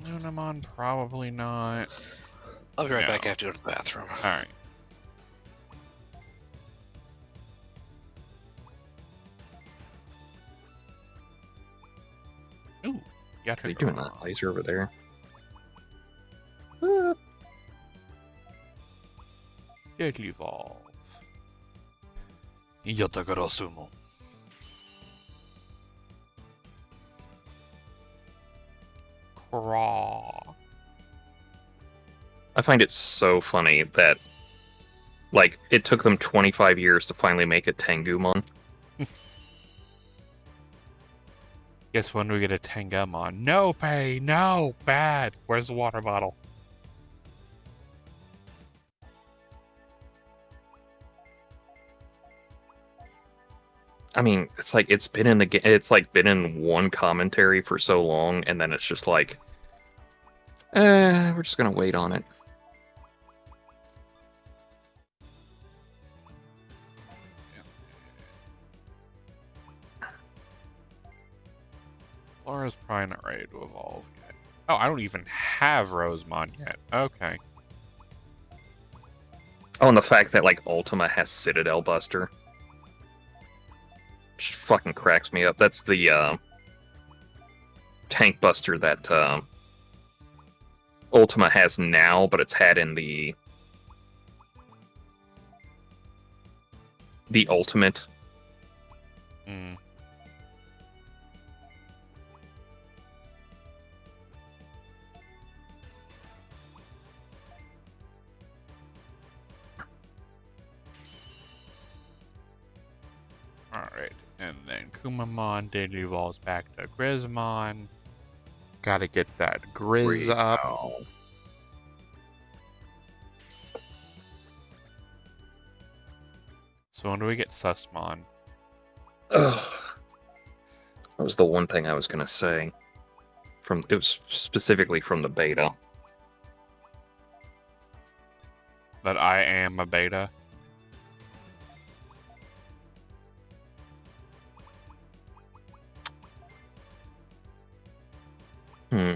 Lunamon, probably not. I'll be right No. back. I have to go to the bathroom. Alright. Ooh, yeah, What are you doing that laser over there? Digivolve. Yatagarasumo. Craw. I find it so funny that, like, it took them 25 years to finally make a Tengumon. Guess when we get a Tengamon? No pay, no bad. Where's the water bottle? I mean, it's like it's been in the it's like been in one commentary for so long, and then it's just like, we're just gonna wait on it. Laura's probably not ready to evolve yet. Oh, I don't even have Rosemon yet. Okay. Oh, and the fact that like Ultima has Citadel Buster, just fucking cracks me up. That's the tank buster that Ultima has now, but it's had in the Ultimate. Mm. Alright, and then Kumamon did evolves back to Grizzmon. Gotta get that Grizz up. So when do we get Sussmon? Ugh. That was the one thing I was gonna say. It was specifically from the beta. That I am a beta. Hmm.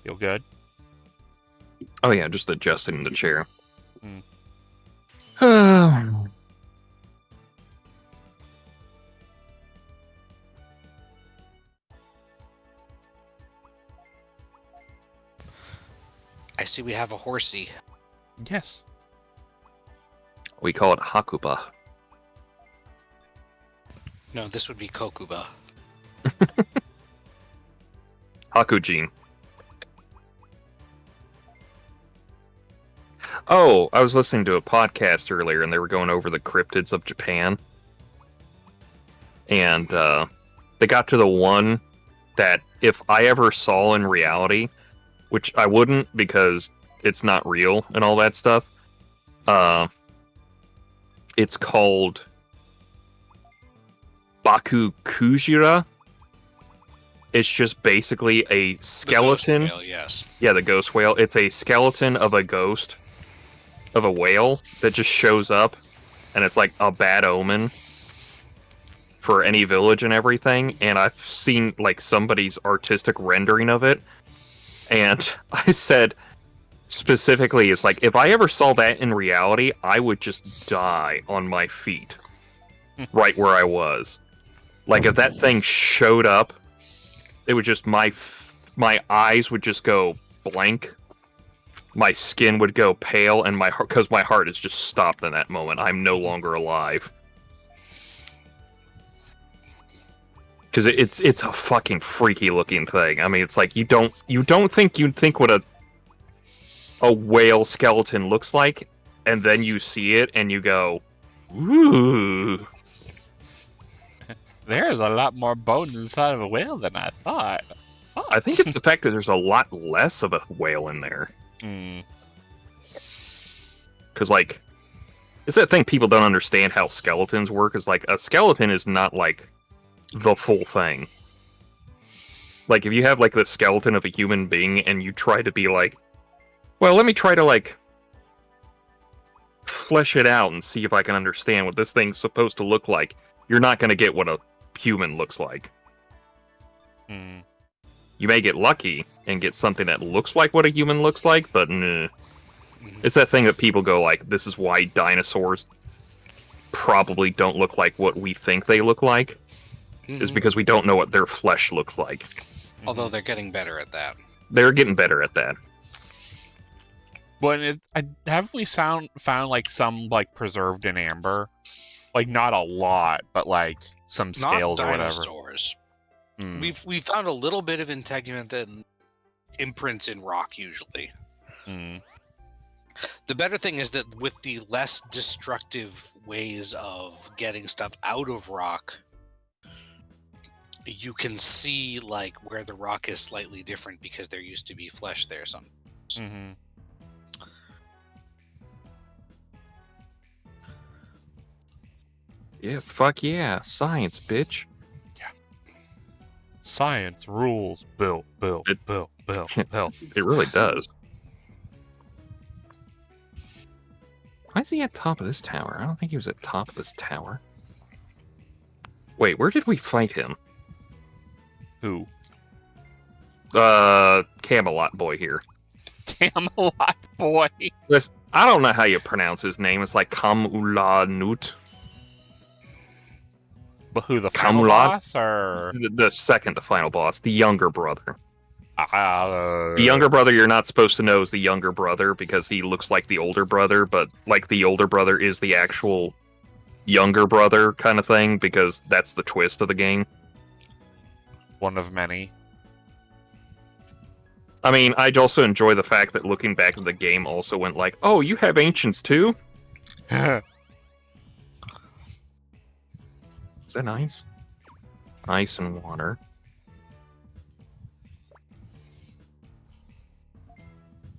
Feel good? Oh yeah, just adjusting the chair. Hmm. I see we have a horsey. Yes. We call it Hakuba. No, this would be Kokuba. Hakujin. Oh, I was listening to a podcast earlier, and they were going over the cryptids of Japan. And they got to the one that if I ever saw in reality, which I wouldn't because it's not real and all that stuff, it's called Baku Kujira. It's just basically a skeleton. The ghost whale, yes. Yeah, the ghost whale. It's a skeleton of a ghost of a whale that just shows up, and it's like a bad omen for any village and everything. And I've seen like somebody's artistic rendering of it, and I said specifically, it's like if I ever saw that in reality, I would just die on my feet, right where I was. Like if that thing showed up, it would just my eyes would just go blank. My skin would go pale, and because my heart is just stopped in that moment. I'm no longer alive. Because it's a fucking freaky looking thing. I mean, it's like you don't think you'd think what a whale skeleton looks like, and then you see it and you go, ooh. There's a lot more bones inside of a whale than I thought. Fuck. I think it's the fact that there's a lot less of a whale in there. Because, like, it's that thing people don't understand how skeletons work. Is like, a skeleton is not, like, the full thing. Like, if you have, like, the skeleton of a human being and you try to be like, well, let me try to, like, flesh it out and see if I can understand what this thing's supposed to look like, you're not going to get what a human looks like. You may get lucky and get something that looks like what a human looks like, but nah. It's that thing that people go like, this is why dinosaurs probably don't look like what we think they look like, is because we don't know what their flesh looks like. Although they're getting better at that. They're getting better at that. But haven't we found like some like preserved in amber? Like not a lot, but like some scales or whatever. Dinosaurs. We've found a little bit of integument and imprints in rock usually. The better thing is that with the less destructive ways of getting stuff out of rock, you can see like where the rock is slightly different because there used to be flesh there. Mm-hmm. Yeah, fuck yeah, science, bitch. Science rules. Bill. It Bill. really does. Why is he at top of this tower? I don't think he was at top of this tower. Wait, where did we fight him? Who? Camelot boy here. Camelot boy. Listen, I don't know how you pronounce his name. It's like Kamulanut. But who, the final Camelot? boss, or The second to final boss, the younger brother. the The younger brother you're not supposed to know is the younger brother because he looks like the older brother, but like the older brother is the actual younger brother kind of thing because that's the twist of the game. one of many? I mean, I also enjoy the fact that looking back at the game also went like, oh, you have ancients too? Is that nice? Ice and water.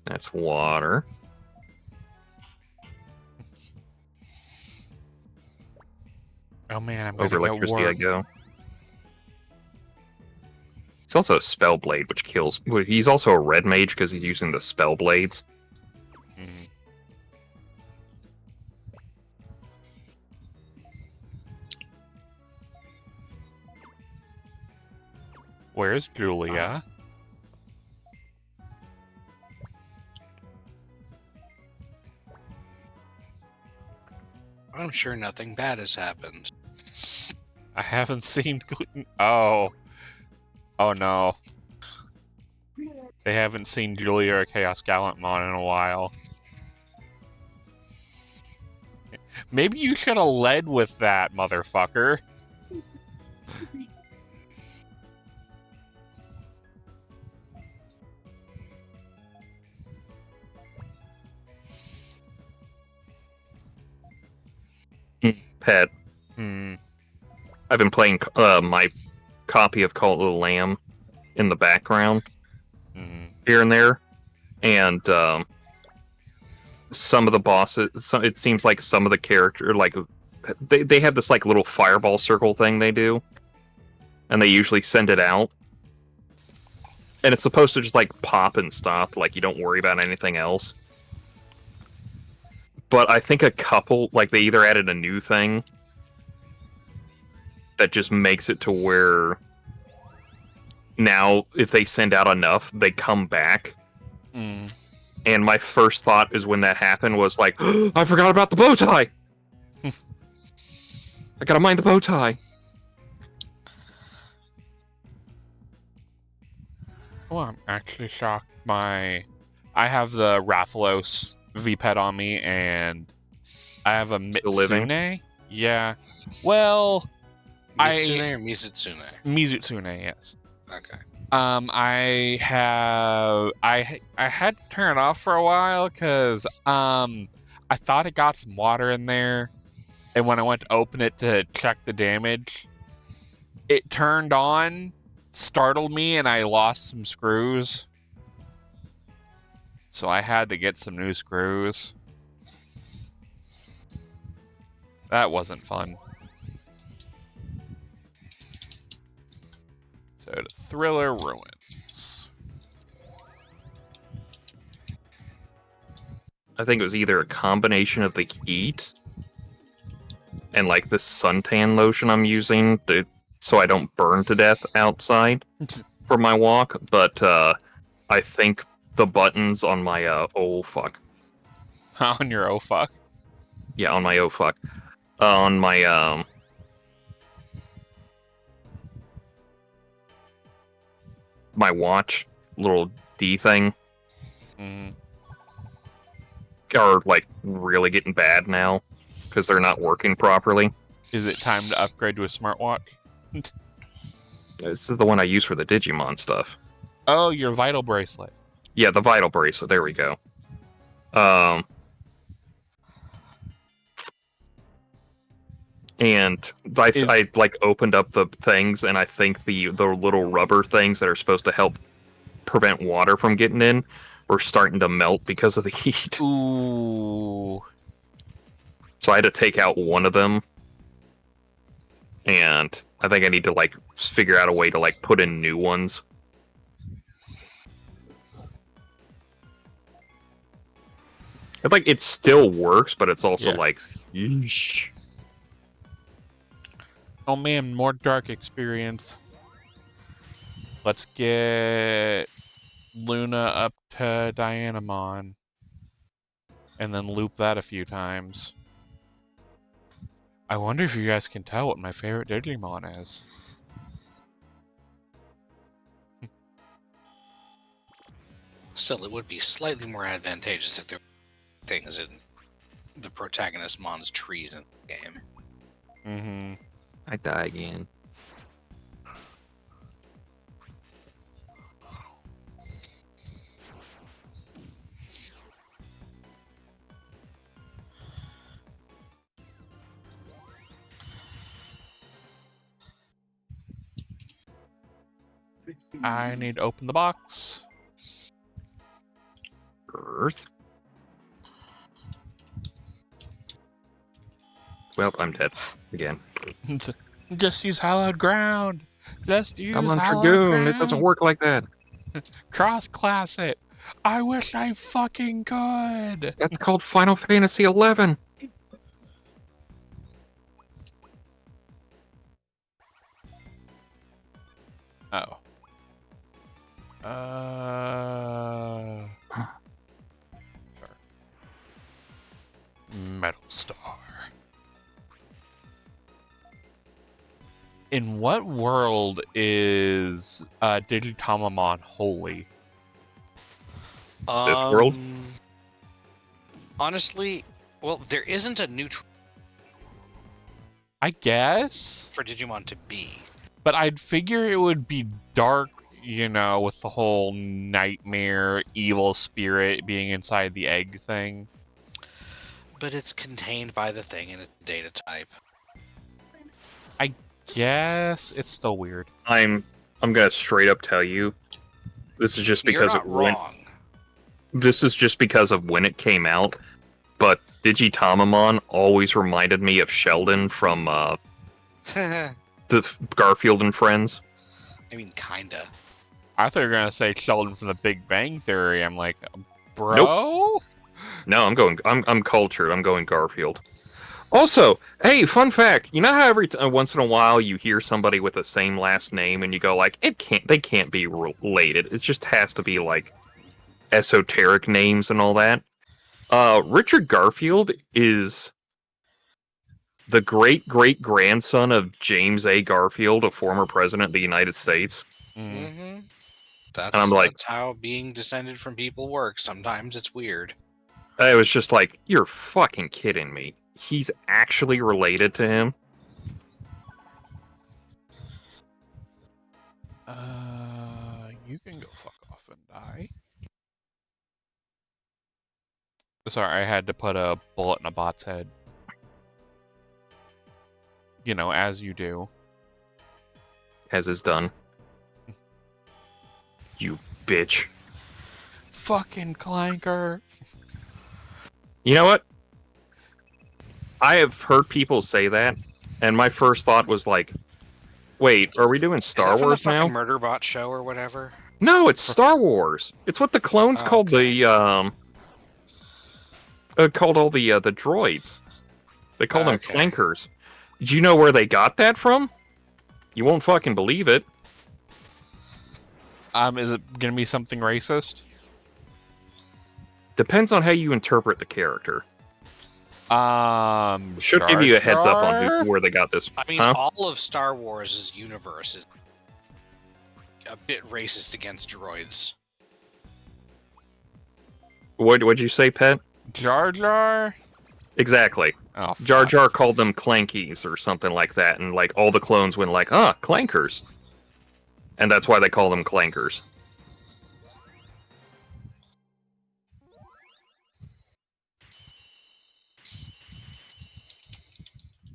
That's water. Oh man, I'm Over gonna get electricity I warm. go. He's also a spell blade, which kills. Well, he's also a red mage because he's using the spell blades. Mhm. Where's Julia? I'm sure nothing bad has happened. I haven't seen. Oh. Oh no. They haven't seen Julia or Chaos Gallantmon in a while. Maybe you should have led with that, motherfucker. Pet. Hmm. I've been playing my copy of Cult of the Lamb in the background Hmm. here and there, and some of the bosses. It seems like some of the character, like they have this like little fireball circle thing they do, and they usually send it out, and it's supposed to just like pop and stop, like you don't worry about anything else. But I think a couple, like they either added a new thing that just makes it to where now if they send out enough, they come back. Mm. And my first thought is when that happened was like, oh, I forgot about the bow tie. I gotta mind the bow tie. Oh, I'm actually shocked. I have the Rathalos V-Pet on me, and I have a Still living? Mitsune. Yeah. Well, Mitsune or Mizutsune? Mizutsune, yes. Okay. I had to turn it off for a while because I thought it got some water in there, and when I went to open it to check the damage, it turned on, startled me, and I lost some screws. So I had to get some new screws. That wasn't fun. So to Thriller Ruins. I think it was either a combination of the heat and like the suntan lotion I'm using so I don't burn to death outside for my walk, but I think the buttons on my oh fuck. On your oh fuck. Yeah, on my oh fuck. On my my watch little D thing Mm. are like really getting bad now because they're not working properly. Is it time to upgrade to a smartwatch? This is the one I use for the Digimon stuff. Oh, your vital bracelet. Yeah, the vital bracelet. There we go. and I like opened up the things, and I think the little rubber things that are supposed to help prevent water from getting in were starting to melt because of the heat. Ooh. So I had to take out one of them, and I think I need to like figure out a way to like put in new ones. Like it still works, but it's also like, yeesh. Oh man, more dark experience. Let's get Luna up to Dianamon. And then loop that a few times. I wonder if you guys can tell what my favorite Digimon is. Still, it would be slightly more advantageous if there were things in the protagonist Mon's trees in the game. Mm-hmm. I die again. I need to open the box. Earth. Well, I'm dead again. Just use hallowed ground. Just use I'm on hallowed Dragoon. ground. It doesn't work like that. Cross-class it. I wish I fucking could. That's called Final Fantasy XI. Oh. Sure. Metal Star. In what world is Digitamamon holy? This world? Honestly, well, there isn't a neutral I guess, for Digimon to be. but I'd figure it would be dark, you know, with the whole nightmare, evil spirit being inside the egg thing. But it's contained by the thing and it's data type. Guess it's still weird. I'm gonna straight up tell you, this is just You're because not of when. wrong. This is just because of when it came out. But Digitamamon always reminded me of Sheldon from the Garfield and Friends. I mean, kinda. I thought you were gonna say Sheldon from The Big Bang Theory. I'm like, bro. No, I'm cultured. I'm going Garfield. Also, hey, fun fact. You know how every once in a while you hear somebody with the same last name and you go like, they can't be related. It just has to be like esoteric names and all that. Richard Garfield is the great-great-grandson of James A. Garfield, a former president of the United States. Mm-hmm. I'm like- That's how being descended from people works. Sometimes it's weird. I was just like, you're fucking kidding me. He's actually related to him? You can go fuck off and die. Sorry, I had to put a bullet in a bot's head. You know, as you do. As is done. You bitch. Fucking clanker. You know what? I have heard people say that, and my first thought was like, wait, are we doing Star Is that Wars from the now? fucking Murderbot show or whatever? No, it's Star Wars. It's what the clones called Okay. called all the droids. They call them Okay. clankers. Did you know where they got that from? You won't fucking believe it. Is it gonna be something racist? Depends on how you interpret the character. Should Jar give you a heads up on Jar? where they got this. I mean, Huh? all of Star Wars' universe is a bit racist against droids. What'd you say, Pet? Jar Jar? Exactly. Oh, Jar fuck. Jar called them clankies or something like that, and like all the clones went like, clankers. And that's why they call them clankers.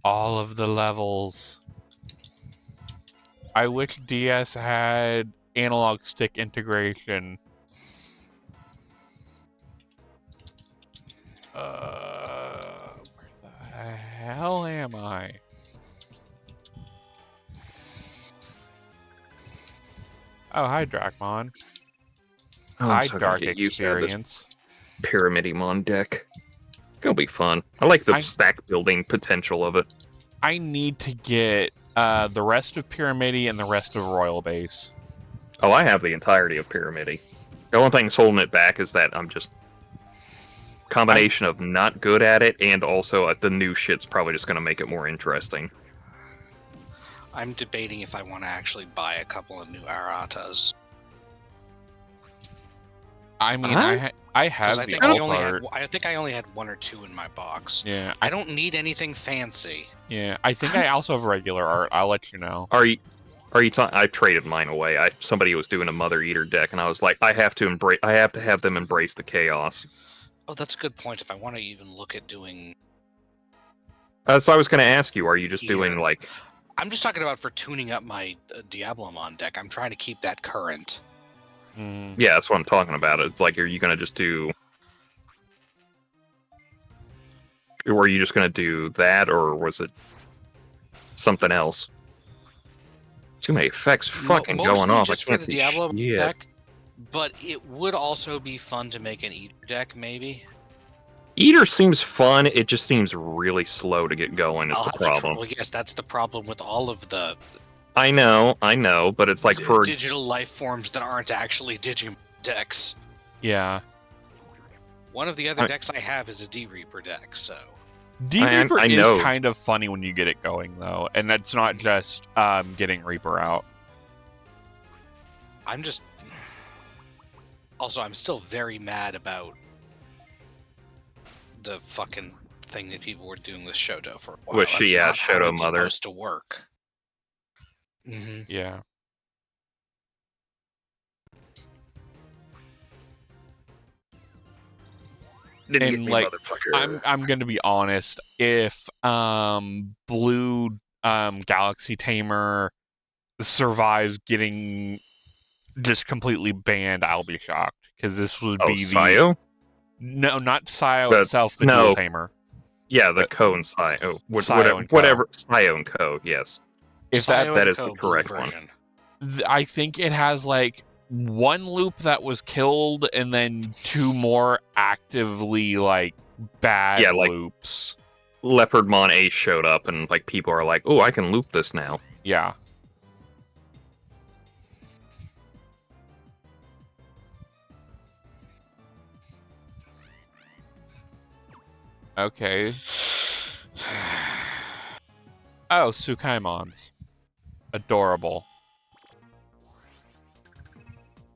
All of the levels. I wish DS had analog stick integration. Where the hell am I? Oh, hi, Drakmon. Oh, Hi, I'm so gonna Dark get used to this Experience. Pyramidimon deck. It'll be fun. I like the I- stack building potential of it. I need to get the rest of Pyramidi and the rest of Royal Base. Oh, I have the entirety of Pyramidi. The only thing that's holding it back is that I'm just combination of not good at it, and also the new shit's probably just going to make it more interesting. I'm debating if I want to actually buy a couple of new Aratas. I mean, Huh? I 'Cause have I the think I alt only had, art. I think I only had 1 or 2 in my box. Yeah, I don't need anything fancy. yeah. I think I also have regular art. I'll let you know. Are you I traded mine away. Somebody was doing a Mother Eater deck, and I was like, I have to have them embrace the chaos. Oh, that's a good point. If I want to even look at doing, So I was going to ask you, are you just doing Here. like? I'm just talking about for tuning up my Diablomon deck. I'm trying to keep that current. Mm. Yeah, that's what I'm talking about. It's like, are you going to just do? Or are you just going to do that, or was it something else? Too many effects fucking Mostly going off. just I for can't the see Diablo shit. deck, but it would also be fun to make an Eater deck, maybe. Eater seems fun. It just seems really slow to get going. Is I'll the have to try- problem? well, yes, that's the problem with all of the I know, but it's like for digital life forms that aren't actually Digimon decks. Yeah. One of the other decks I have is a D-Reaper deck, so... D-Reaper I is know. kind of funny when you get it going, though. And that's not just getting Reaper out. I'm just... Also, I'm still very mad about the fucking thing that people were doing with Shoto for a while. Was she, That's not how Shoto it's Mother? supposed to work. Mm-hmm. Yeah. Didn't And, get me, like, motherfucker. I'm gonna be honest. If Blue Galaxy Tamer survives getting just completely banned, I'll be shocked, because this would be the Sayo? no, not Sayo The- itself, the no. Dual Tamer. Yeah, the but- Ko and Sayo. Sayo and Ko. Whatever. Sayo and Ko. Yes. If that that is the correct one. I think it has like one loop that was killed and then 2 more actively like bad Yeah, like- loops. Leopardmon Ace showed up, and like people are like, "Oh, I can loop this now." Yeah. Okay. Oh, Sukaimons. Adorable.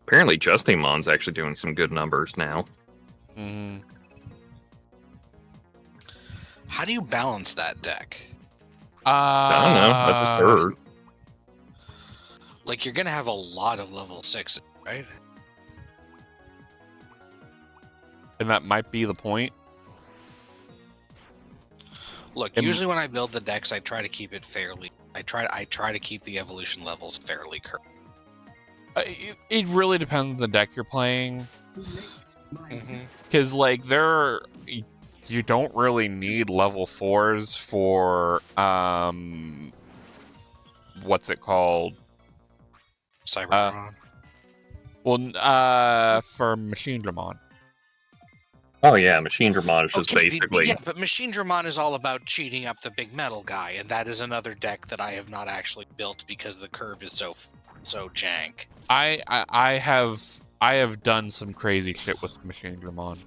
Apparently, Justimon's actually doing some good numbers now. Mm. How do you balance that deck? I don't know. I just heard. Like, you're gonna have a lot of level 6, right? And that might be the point. Look, Am- usually when I build the decks, I try to keep it fairly. I try to keep the evolution levels fairly current. It really depends on the deck you're playing. Mm-hmm. Because, like, you don't really need level 4s for, what's it called? Cybertron. Well, for Machine Dramon. Oh yeah, Machine Dramon is just Okay, basically. yeah, but Machine Dramon is all about cheating up the big metal guy, and that is another deck that I have not actually built because the curve is so jank. I have done some crazy shit with Machine Dramon.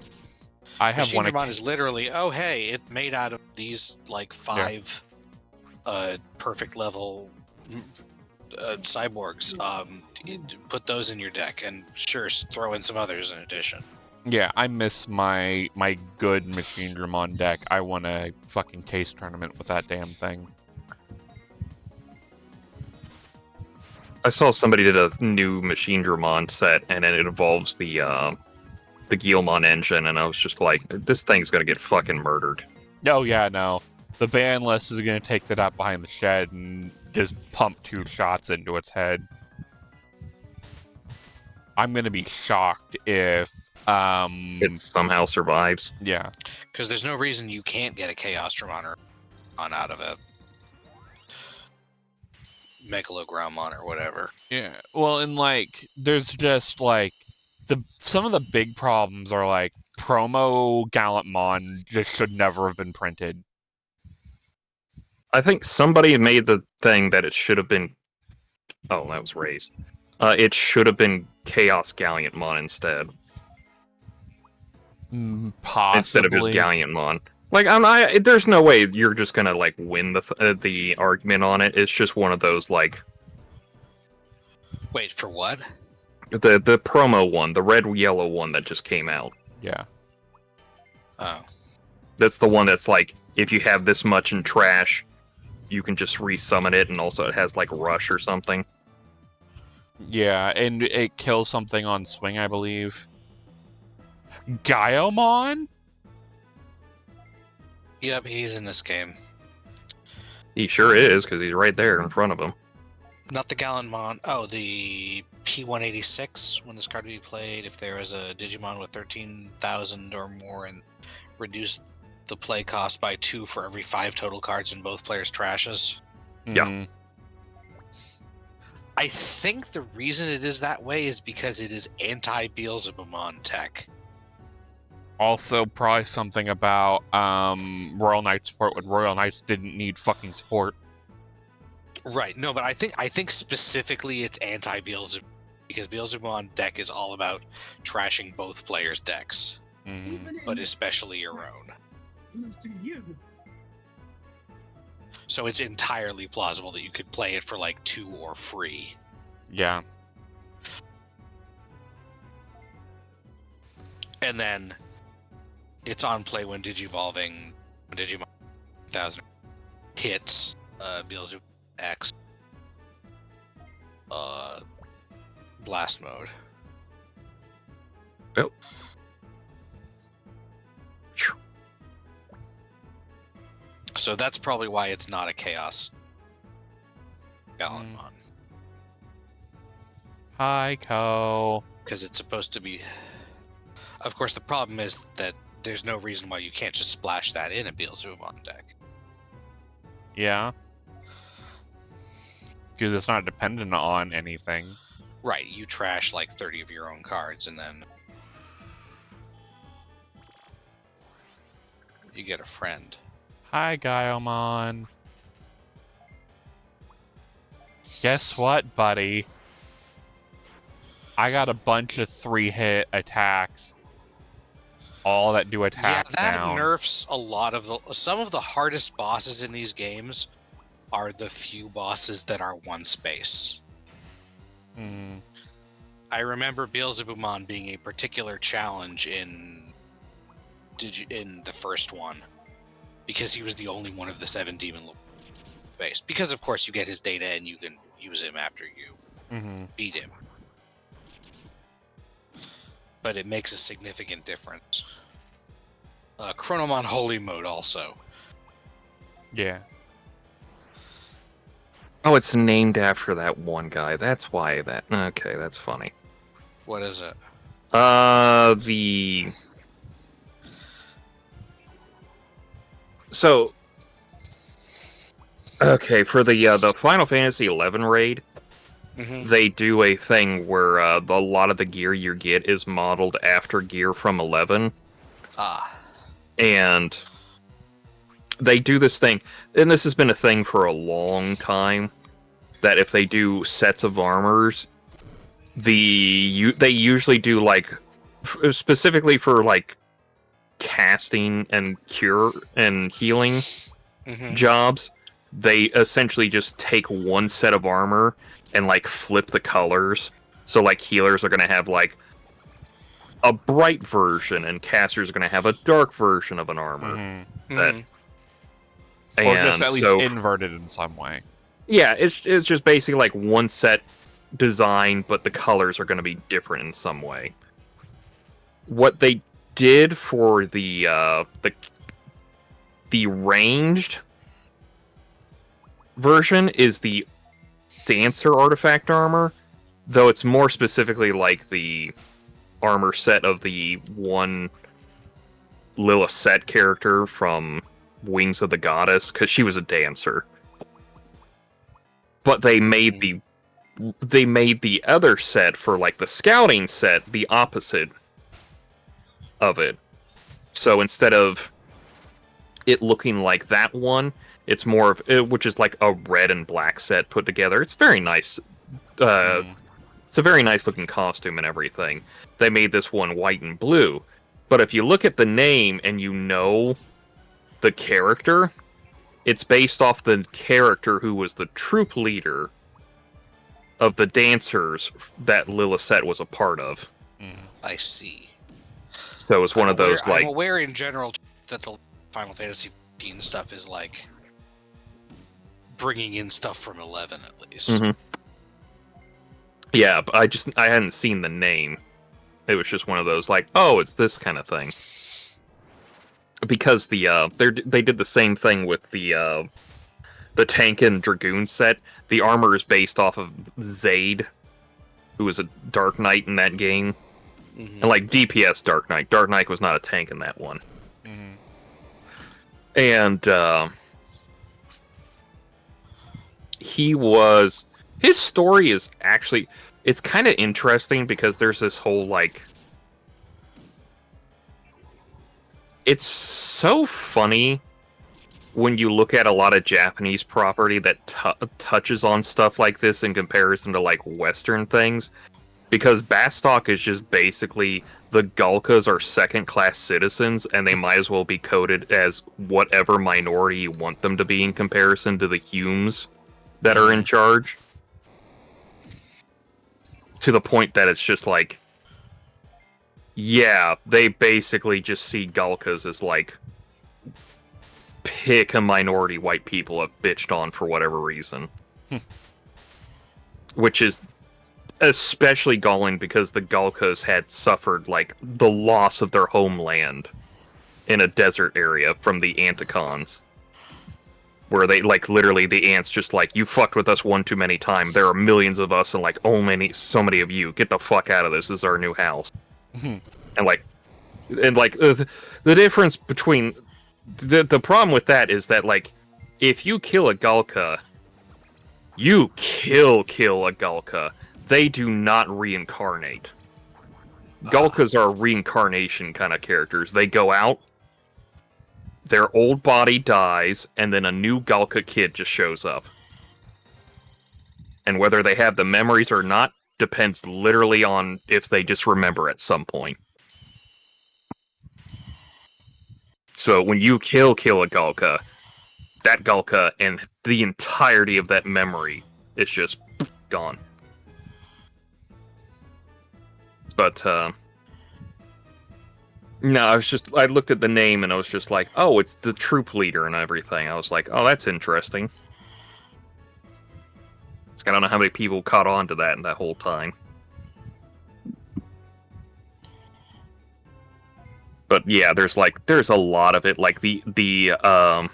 I have Machine one. Dramon is literally, oh hey, it's made out of these like 5 perfect level cyborgs. Put those in your deck, and sure, throw in some others in addition. Yeah, I miss my good Machine Dramon deck. I won a fucking case tournament with that damn thing. I saw somebody did a new Machine Dramon set, and it involves the Guilmon engine, and I was just like, this thing's gonna get fucking murdered. Oh yeah, no. The Bandless is going to take that up behind the shed and just pump 2 shots into its head. I'm going to be shocked if It somehow survives. yeah. Because there's no reason you can't get a Chaos Dramon on out of a Megalogramon or whatever. Yeah. Well, and like there's just like some of the big problems are like promo Gallantmon just should never have been printed. I think somebody made the thing that it should have been. Oh, that was raised. It should have been Chaos Galliantmon instead. Possibly. Instead of just Galliantmon. Like, there's no way you're just gonna like win the argument on it. It's just one of those like Wait, for what? the promo one, the red yellow one that just came out. Yeah. Oh. That's the one that's like, if you have this much in trash, you can just resummon it, and also it has like rush or something. Yeah, and it kills something on swing, I believe. Gaiomon? Yep, he's in this game. He sure is, because he's right there in front of him. Not the Gallantmon. Oh, the P186. When this card would be played, if there is a Digimon with 13,000 or more, and reduce the play cost by 2 for every 5 total cards in both players' trashes. Yeah. Mhm. I think the reason it is that way is because it is anti-Beelzebumon tech. Also, probably something about Royal Knight support when Royal Knights didn't need fucking support. Right. No, but I think specifically it's anti-Beelzebub, because Beelzebumon deck is all about trashing both players' decks, but especially your own. So it's entirely plausible that you could play it for like 2 or free. Yeah. And then it's on play when Digivolving, when Digimon 1000 hits Beelzebub X blast mode. Yep. So that's probably why it's not a Chaos Gallantmon. Hi, Ko. Because it's supposed to be... Of course, the problem is that there's no reason why you can't just splash that in a Beelzebumon deck. Yeah. Because it's not dependent on anything. Right, you trash like 30 of your own cards, and then you get a friend. Hi, Gaiomon. Guess what, buddy? I got a bunch of 3-hit attacks. All that do attack that down. nerfs a lot of some of the hardest bosses in these games are the few bosses that are 1 space. I remember Beelzebumon being a particular challenge in the first one, because he was the only one of the 7 demon space. Because of course you get his data and you can use him after you beat him. But it makes a significant difference. Chronomon Holy Mode also. Yeah. Oh, it's named after that one guy. That's why that... Okay, that's funny. What is it? So... Okay, for the Final Fantasy XI raid, they do a thing where a lot of the gear you get is modeled after gear from 11. And they do this thing, and this has been a thing for a long time, that if they do sets of armors, they usually do, like, specifically for, like, casting and cure and healing jobs, they essentially just take one set of armor and, like, flip the colors. So, like, healers are going to have, like, a bright version, and casters are going to have a dark version of an armor. Or just at least inverted in some way. Yeah, it's just basically like one set design, but the colors are going to be different in some way. What they did for the the ranged version is the Dancer artifact armor, though it's more specifically like the armor set of the one Lilith character from Wings of the Goddess, because she was a dancer. But they made the other set for like the scouting set the opposite of it. So instead of it looking like that one, it's more of it, which is like a red and black set put together. It's very nice. It's a very nice looking costume and everything. They made this one white and blue. But if you look at the name and you know the character, it's based off the character who was the troop leader of the dancers that Lilith was a part of. I see. So it was one of those I'm aware in general that the Final Fantasy 15 stuff is like bringing in stuff from 11 at least. Mm-hmm. Yeah, but I hadn't seen the name. It was just one of those like, oh, it's this kind of thing. Because they did the same thing with the tank and dragoon set. The armor is based off of Zaid, who was a Dark Knight in that game. And like DPS Dark Knight. Dark Knight was not a tank in that one. And his story is actually, it's kind of interesting because there's this whole like, it's so funny when you look at a lot of Japanese property that touches on stuff like this in comparison to like Western things, because Bastok is just basically the Golkas are second-class citizens and they might as well be coded as whatever minority you want them to be in comparison to the Humes that are in charge. To the point that it's just like, yeah, they basically just see Golkas as like, pick a minority white people have bitched on for whatever reason. Which is especially galling because the Golkas had suffered like the loss of their homeland in a desert area from the Anticons. Where they, like, literally the ants just like, you fucked with us one too many times. There are millions of us and like, so many of you. Get the fuck out of this. This is our new house. And the difference between the problem with that is that like, if you kill a Golka, you kill a Golka. They do not reincarnate. Golkas are reincarnation kind of characters. They go out, their old body dies, and then a new Golka kid just shows up. And whether they have the memories or not depends literally on if they just remember at some point. So when you kill a Golka, that Golka and the entirety of that memory is just gone. But, no, I looked at the name and I was just like, oh, it's the troop leader and everything. I was like, oh, that's interesting. I don't know how many people caught on to that in that whole time. But yeah, there's a lot of it. Like I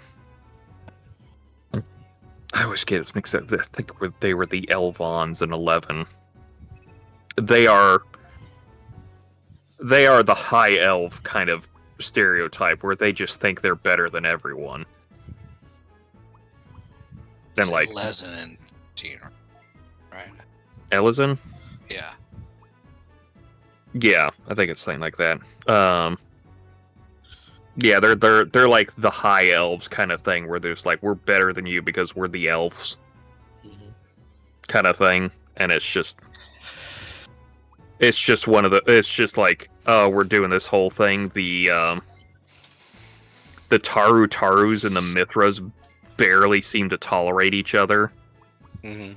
always get this mixed up. I think they were the Elvons in 11. They are the high elf kind of stereotype where they just think they're better than everyone. And like Elezen and Teen, right? Elezen? Yeah. Yeah, I think it's something like that. Yeah, they're like the high elves kind of thing where there's like, we're better than you because we're the elves kind of thing. And it's just it's just like, oh, we're doing this whole thing. The Tarus and the Mithras barely seem to tolerate each other. And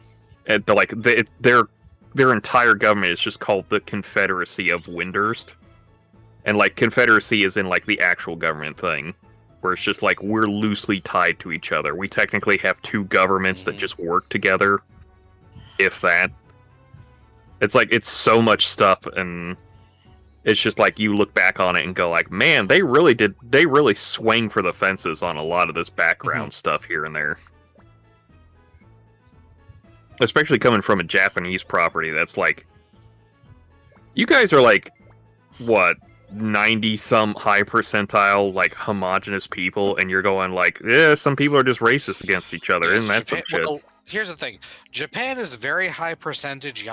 their entire government is just called the Confederacy of Windurst. And like Confederacy is in like the actual government thing, where it's just like we're loosely tied to each other. We technically have two governments that just work together, if that. It's like it's so much stuff, and It's just like you look back on it and go like, man, they really swing for the fences on a lot of this background stuff here and there. Especially coming from a Japanese property that's like, you guys are like, what, 90-some high percentile, like, homogenous people, and you're going like, yeah, some people are just racist against each other, Yes, and that's some shit. Well, here's the thing. Japan is very high percentage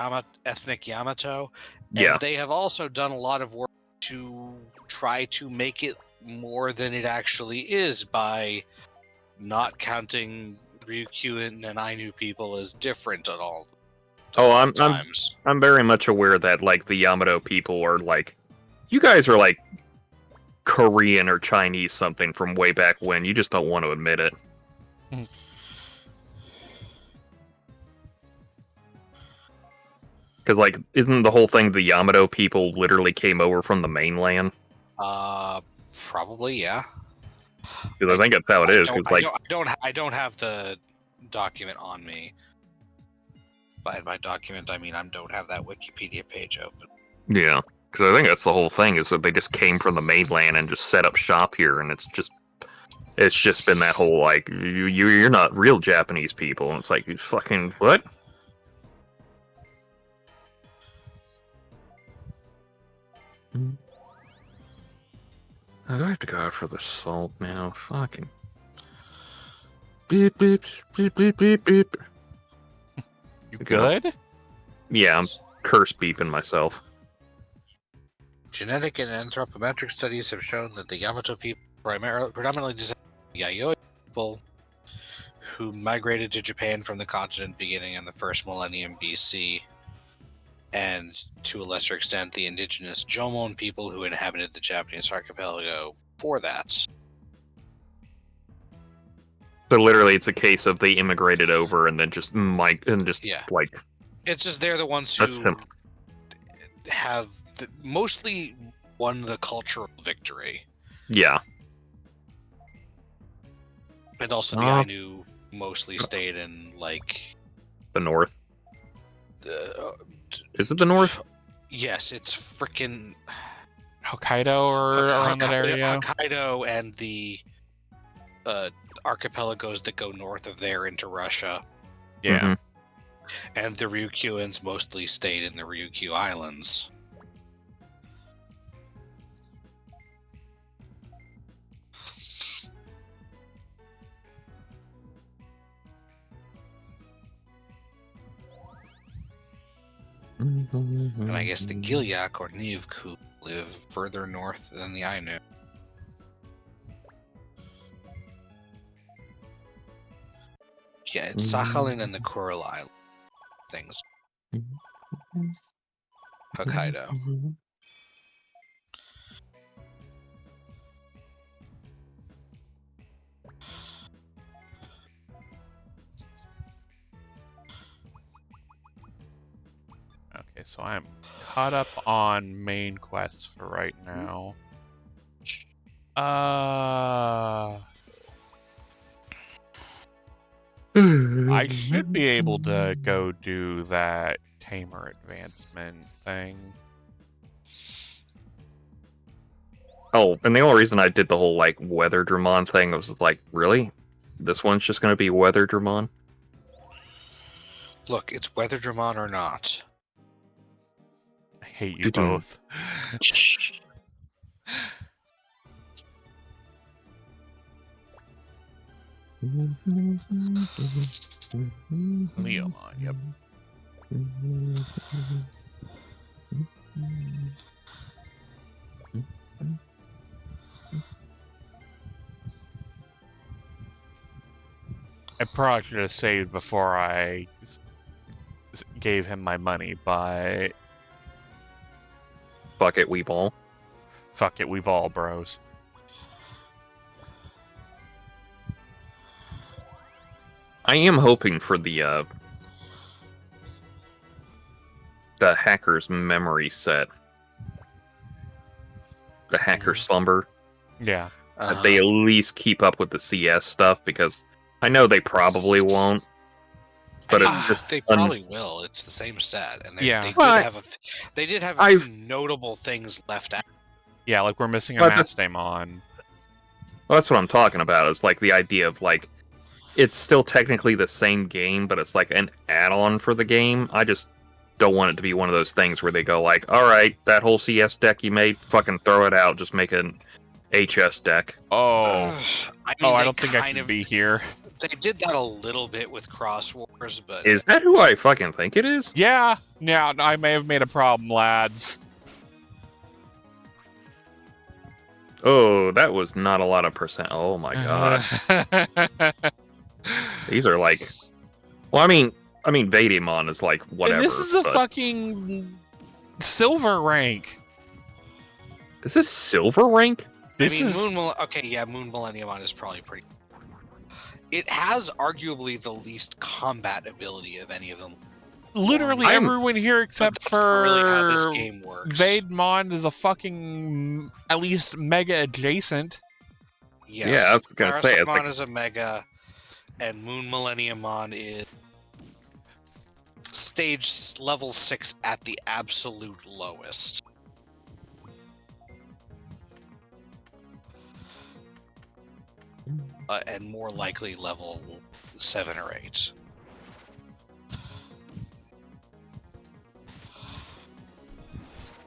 ethnic Yamato, and Yeah. they have also done a lot of work to try to make it more than it actually is by not counting Ryukyuan and Ainu people as different at all. I'm very much aware that like the Yamato people are like, you guys are like Korean or Chinese something from way back when. You just don't want to admit it. Because like, isn't the whole thing the Yamato people literally came over from the mainland? Probably, yeah. Because I think that's how it is. Because like, I don't have the document on me. By document, I mean I don't have that Wikipedia page open. yeah, because I think that's the whole thing is that they just came from the mainland and just set up shop here, and it's just been that whole like you're not real Japanese people, and it's like you fucking what? Oh, do I have to go out for the salt now? Fucking beep beep beep beep beep beep. You good? Yeah, I'm curse beeping myself. Genetic and anthropometric studies have shown that the Yamato people predominantly descend from Yayoi people who migrated to Japan from the continent beginning in the first millennium BC, and to a lesser extent the indigenous Jomon people who inhabited the Japanese archipelago before that. So literally, it's a case of they immigrated over and then just like It's just they're the ones who have mostly won the cultural victory. Yeah. And also the Ainu mostly stayed in like the north. Is it the north? Yes, it's freaking Hokkaido or around that area. Hokkaido and the archipelagos that go north of there into Russia. Yeah. Mm-hmm. And the Ryukyuans mostly stayed in the Ryukyu Islands. And I guess the Gilyak or Nivku live further north than the Ainu. Yeah, it's Sakhalin and the Kuril Island things. Hokkaido. Okay, so I'm caught up on main quests for right now. I should be able to go do that Tamer advancement thing. Oh, and the only reason I did the whole like Weather Dramon thing was like, really? This one's just gonna be Weather Dramon? Look, it's Weather Dramon or not. I hate you both. Leomon, yep. I probably should have saved before I gave him my money, but Fuck it, we ball. fuck it, we ball, bros. I am hoping for the Hacker's Memory set. The Hacker's Slumber. Yeah. That they at least keep up with the CS stuff, because I know they probably won't. but I it's mean, just they probably will. It's the same set, and Yeah. they did have a few notable things left out. Yeah, like we're missing a But match Daemon. Well, that's what I'm talking about. Is like the idea of like it's still technically the same game, but it's like an add-on for the game. I just don't want it to be one of those things where they go like, "All right, that whole CS deck you made, fucking throw it out. Just make an HS deck." Oh. I mean, I don't think I should be here. They did that a little bit with Cross Wars, but Is that who I fucking think it is? Yeah, I may have made a problem, lads. Oh, that was not a lot of percent. Oh my god. These are like, well, I mean, Vaidemon is like whatever. And this is a but- fucking silver rank. Is this silver rank? This is Moon Millenniumon is probably pretty. It has arguably the least combat ability of any of them. literally I'm- everyone here except That's not really how this for game works. Vaidemon is a fucking at least mega adjacent. Yes. Yeah, I was gonna say, it's Parasamon like- is a mega, and Moon Millenniumon is stage level 6 at the absolute lowest. And more likely level 7 or 8.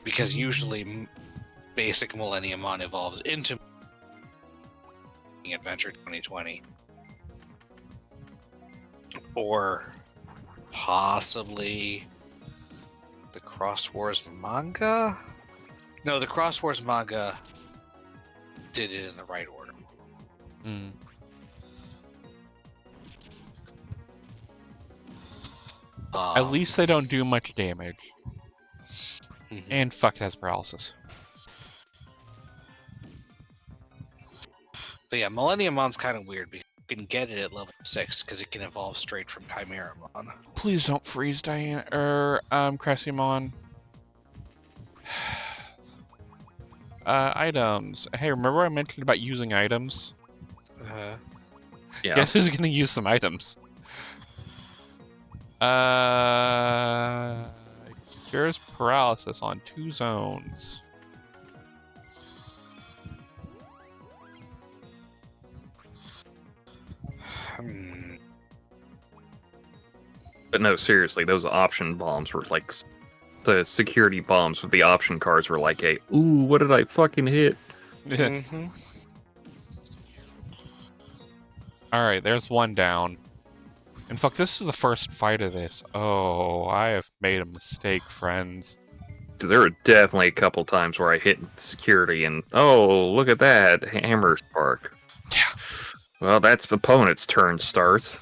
Because usually basic Millenniumon evolves into Adventure 2020. Or possibly the Cross Wars manga? No, the Cross Wars manga did it in the right order. Mm. At least they don't do much damage. Mhm. And fuck, it has paralysis. But yeah, Millenniumon's kind of weird because you can get it at level 6 because it can evolve straight from Chimeramon. Please don't freeze Diana Cressimon. Items. Hey, remember I mentioned about using items? Yeah. Guess who's gonna use some items? Cures paralysis on 2 zones. But no, seriously, those option bombs were like the security bombs with the option cards were like a ooh, what did I fucking hit? Mm-hmm. Alright, there's one down. And fuck, this is the first fight of this. Oh, I have made a mistake, friends. 'Cause there were definitely a couple times where I hit security and oh, look at that hammer spark. Yeah. Well, that's the opponent's turn starts.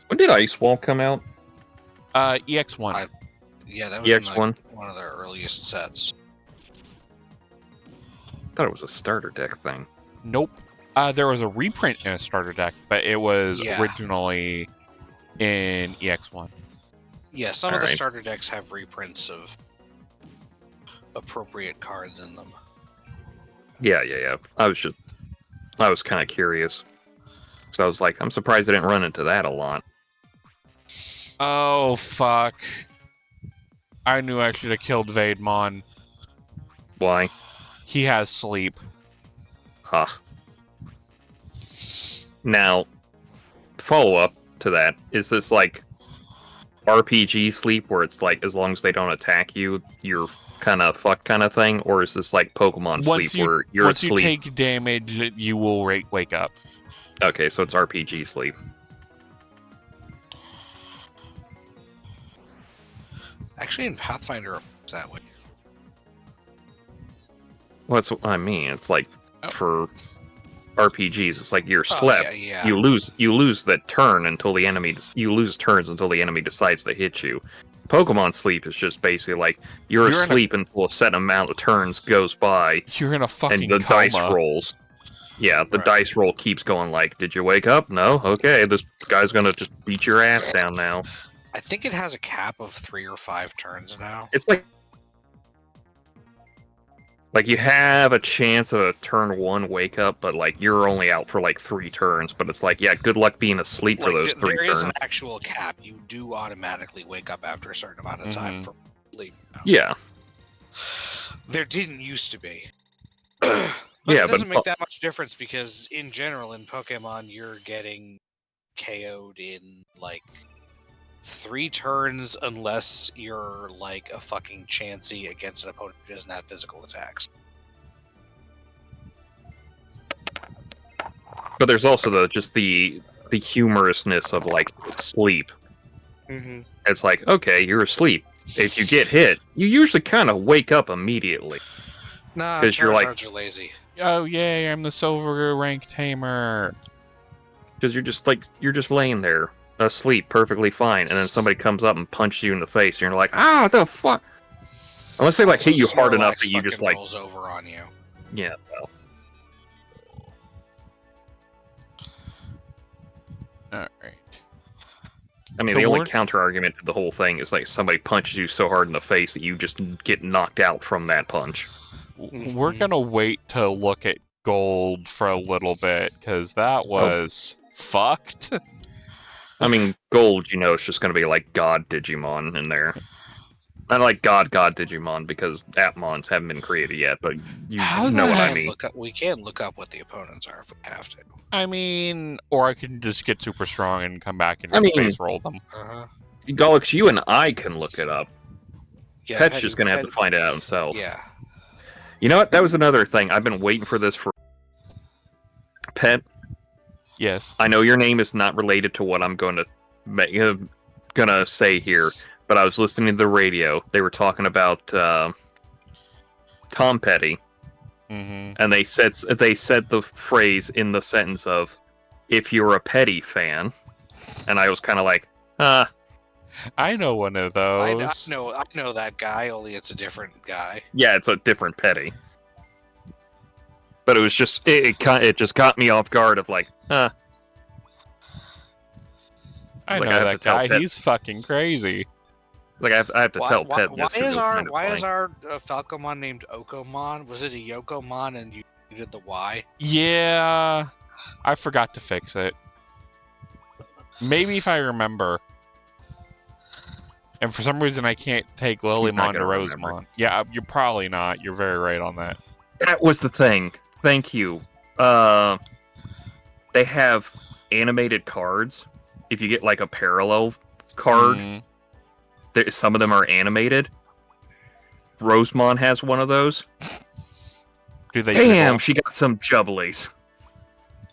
When did Ice Wall come out? EX1. Yeah, that was in, like, EX1? one of their earliest sets. I thought it was a starter deck thing. Nope. There was a reprint in a starter deck, but it was Yeah. originally in EX1. Yeah, some of the Alright. starter decks have reprints of appropriate cards in them. Yeah. I was kind of curious. So I was like, I'm surprised I didn't run into that a lot. Oh, fuck. I knew I should have killed Vaidemon. Why? He has sleep. Huh. Now, follow up to that. Is this like RPG sleep where it's like as long as they don't attack you, you're kind of fucked kind of thing? Or is this like Pokemon sleep where you're once asleep? you take damage, you will wake up. Okay, so it's RPG sleep. Actually, in Pathfinder, it's that way. Well, that's what I mean. It's like Oh. for RPGs, it's like you're Oh, slept. yeah, yeah. You lose the turn until the enemy. You lose turns until the enemy decides to hit you, Pokemon sleep is just basically like you're asleep until a set amount of turns goes by, You're in a fucking and the coma. dice rolls. Yeah, the Right. dice roll keeps going like, did you wake up? No? Okay, this guy's gonna just beat your ass down now. I think it has a cap of 3 or 5 turns now. It's like you have a chance of a turn 1 wake up, but like you're only out for like 3 turns. But it's like, yeah, good luck being asleep for those 3 there turns. is an actual cap. You do automatically wake up after a certain amount of time for sleep. Now. Yeah. There didn't used to be. Yeah, it doesn't but- make that much difference because in general in Pokemon you're getting KO'd in like 3 turns unless you're like a fucking Chansey against an opponent who doesn't have physical attacks. But there's also the humorousness of like sleep. Mm-hmm. It's like, okay, you're asleep. If you get hit, you usually kind of wake up immediately. Nah, 'Cause you're like- Charizards are lazy. Oh yay! I'm the silver rank tamer. Because you're just laying there asleep, perfectly fine, and then somebody comes up and punches you in the face, and you're like, ah, the fuck. Unless they like hit you hard enough that you just like, rolls over on you. yeah, well, All right. I mean, So the only we're- counter argument to the whole thing is like somebody punches you so hard in the face that you just get knocked out from that punch. We're gonna wait to look at gold for a little bit because that was fucked. I mean, gold, you know, it's just going to be like God Digimon in there. Not like God Digimon because Atmons haven't been created yet, but you How know the what I heck- mean. We can look up what the opponents are if we have to. I mean, or I can just get super strong and come back and I mean- face roll them. Uh-huh. Golux, you and I can look it up. Yeah, Pet's just going to have to find it out himself. Yeah. You know what? That was another thing. I've been waiting for this for... Pet, Yes. I know your name is not related to what I'm going to say here, but I was listening to the radio. They were talking about Tom Petty, Mm-hmm. and they said the phrase in the sentence of, "If you're a Petty fan," and I was kind of like, I know one of I those. know that guy, only it's a different guy. yeah, it's a different Petty. But it was just it just got me off guard of like, I like, know I have that to tell guy. Pet- He's fucking crazy. Like I have to tell Pet why this 'cause it is was our kind of funny. Falcomon named Okomon? Was it a Yokomon and you did the Y? Yeah, I forgot to fix it. Maybe if I remember. And for some reason, I can't take Lilymon to gonna remember. Rosemon. Yeah, you're probably not. You're very right on that. That was the thing. Thank you. They have animated cards. If you get like a parallel card, Mm, some of them are animated. Rosemon has one of those. do they? Damn, she got some jubblies.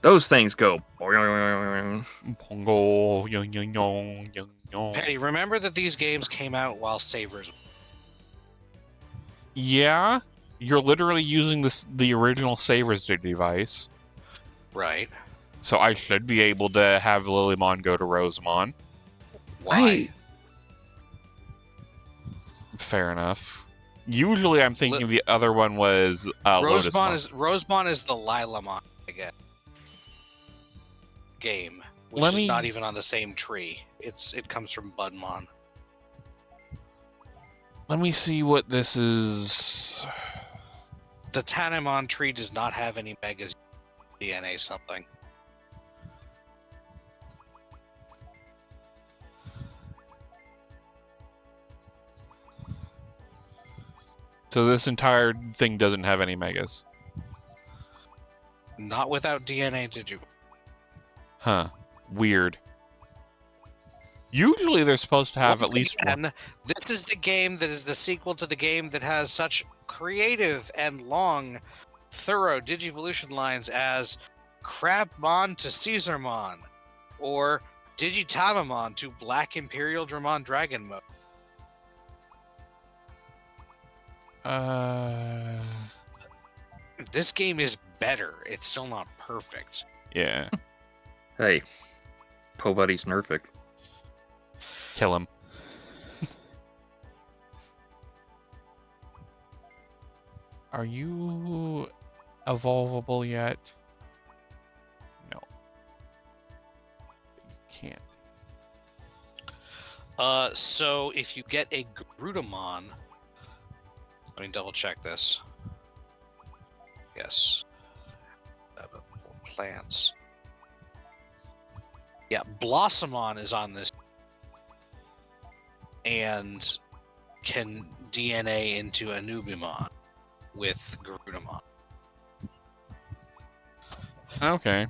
Those things go. boing. Pongo, yong, yong, yong, yong, yong. Petty, remember that these games came out while Savers. Yeah, you're literally using the original Savers device. Right. So I should be able to have Lilymon go to Rosemon. Why? Fair enough. Usually I'm thinking the other one was Rosemon Lotusmon. Rosemon is the Lilamon, I guess. Game, which Let is me- not even on the same tree. It comes from Budmon. Let me see what this is. The Tanimon tree does not have any megas DNA something. So this entire thing doesn't have any megas. Not without DNA, did you? Huh. Weird. Usually they're supposed to have Once at least one. again, this is the game that is the sequel to the game that has such creative and long, thorough Digivolution lines as Crabmon to Caesarmon, or Digitamamon to Black Imperial Dramon Dragon Mode. This game is better. It's still not perfect. Yeah. Hey, Po Buddy's nerfed. Kill him. Are you evolvable yet? No. You can't. So if you get a Garudamon, let me double check this. Yes. Plants. Yeah, Blossomon is on this and can DNA into a Nubimon with Garudamon. Okay.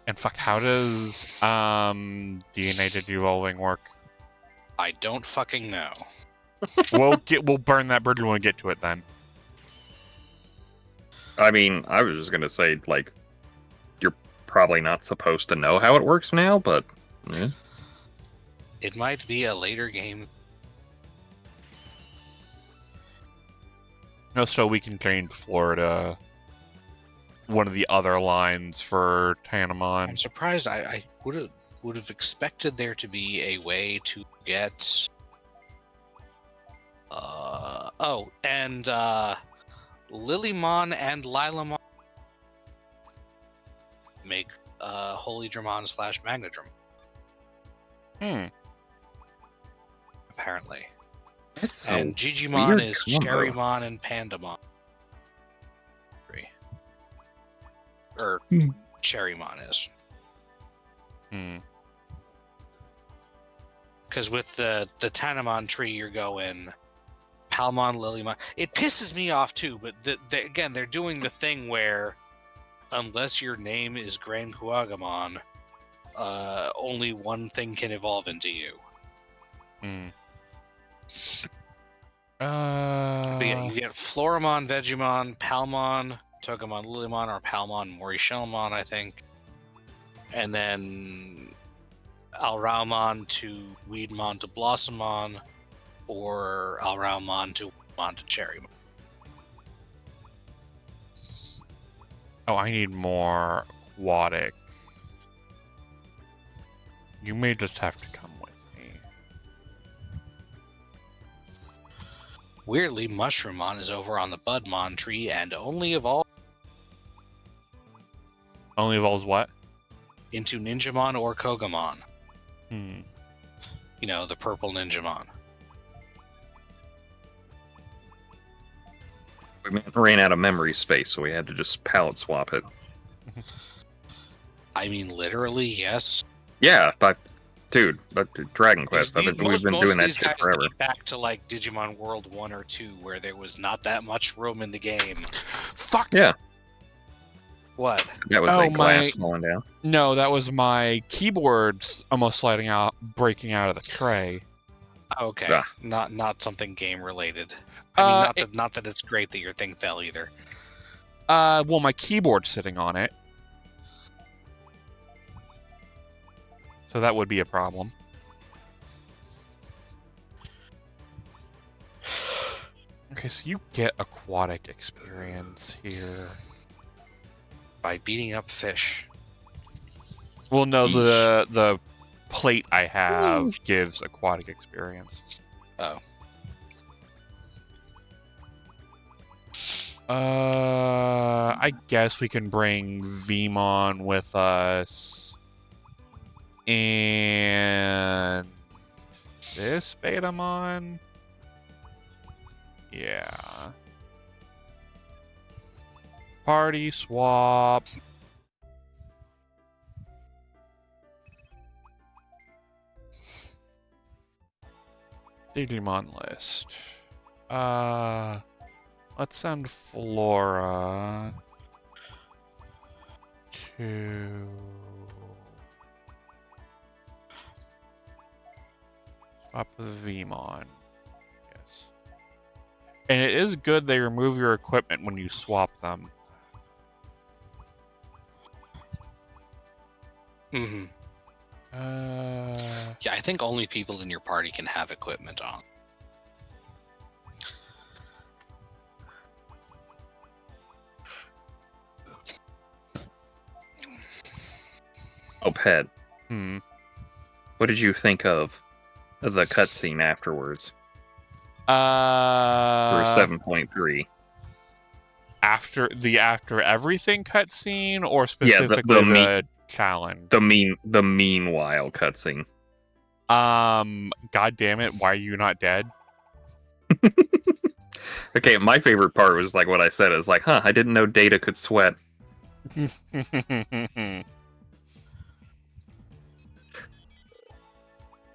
And fuck, how does DNA Digivolving work? I don't fucking know. We'll burn that bridge when we get to it then. I mean, I was just gonna say, like, you're probably not supposed to know how it works now, but yeah. It might be a later game. No, so we can change Florida. One of the other lines for Tanamon. I'm surprised. I would have expected there to be a way to get. Lilymon and Lilamon make Holy Dramon / Magnadram. Apparently. It's And Digimon is Cherrymon and Pandamon. Or Cherrymon is. Because with the Tanamon tree, you're going Palmon, Lilymon. It pisses me off too, but again, they're doing the thing where unless your name is Grand Kuagamon, only one thing can evolve into you. But yeah, you get Floramon, Vegemon, Palmon, Togemon, Lilymon, or Palmon, Morishelmon, I think. And then Alraumon to Weedmon to Blossomon, or Alraumon to Weedmon to Cherrymon. Oh, I need more aquatic. You may just have to come with me. Weirdly, Mushroomon is over on the Budmon tree and only evolves what? into Ninjamon or Kogamon. You know, the purple Ninjamon. We ran out of memory space, so we had to just palette swap it. I mean, literally, yes. Yeah, but dude, Dragon Quest. We've been most doing of that these shit guys forever. date back to like Digimon World 1 or 2, where there was not that much room in the game. Fuck! Yeah. What? That was like glass falling down. No, that was my keyboards almost sliding out, breaking out of the tray. Okay, Ah. not something game related. I mean, not that it's great that your thing fell either. Well, my keyboard's sitting on it, so that would be a problem. Okay, so you get aquatic experience here By beating up fish. Well, no, Yeesh. the plate I have gives aquatic experience. Oh. I guess we can bring Vmon with us. And this Betamon? Yeah. Party swap. Digimon list. Let's send Flora to swap with Vmon. Yes. And it is good they remove your equipment when you swap them. Mm-hmm. Yeah, I think only people in your party can have equipment on. Oh, Pet. What did you think of The cutscene afterwards for Uh, 7.3. after everything cutscene, or Yeah, specifically the challenge? The meanwhile cutscene. God damn it! Why are you not dead? Okay, my favorite part was like what I said is like, I didn't know Data could sweat.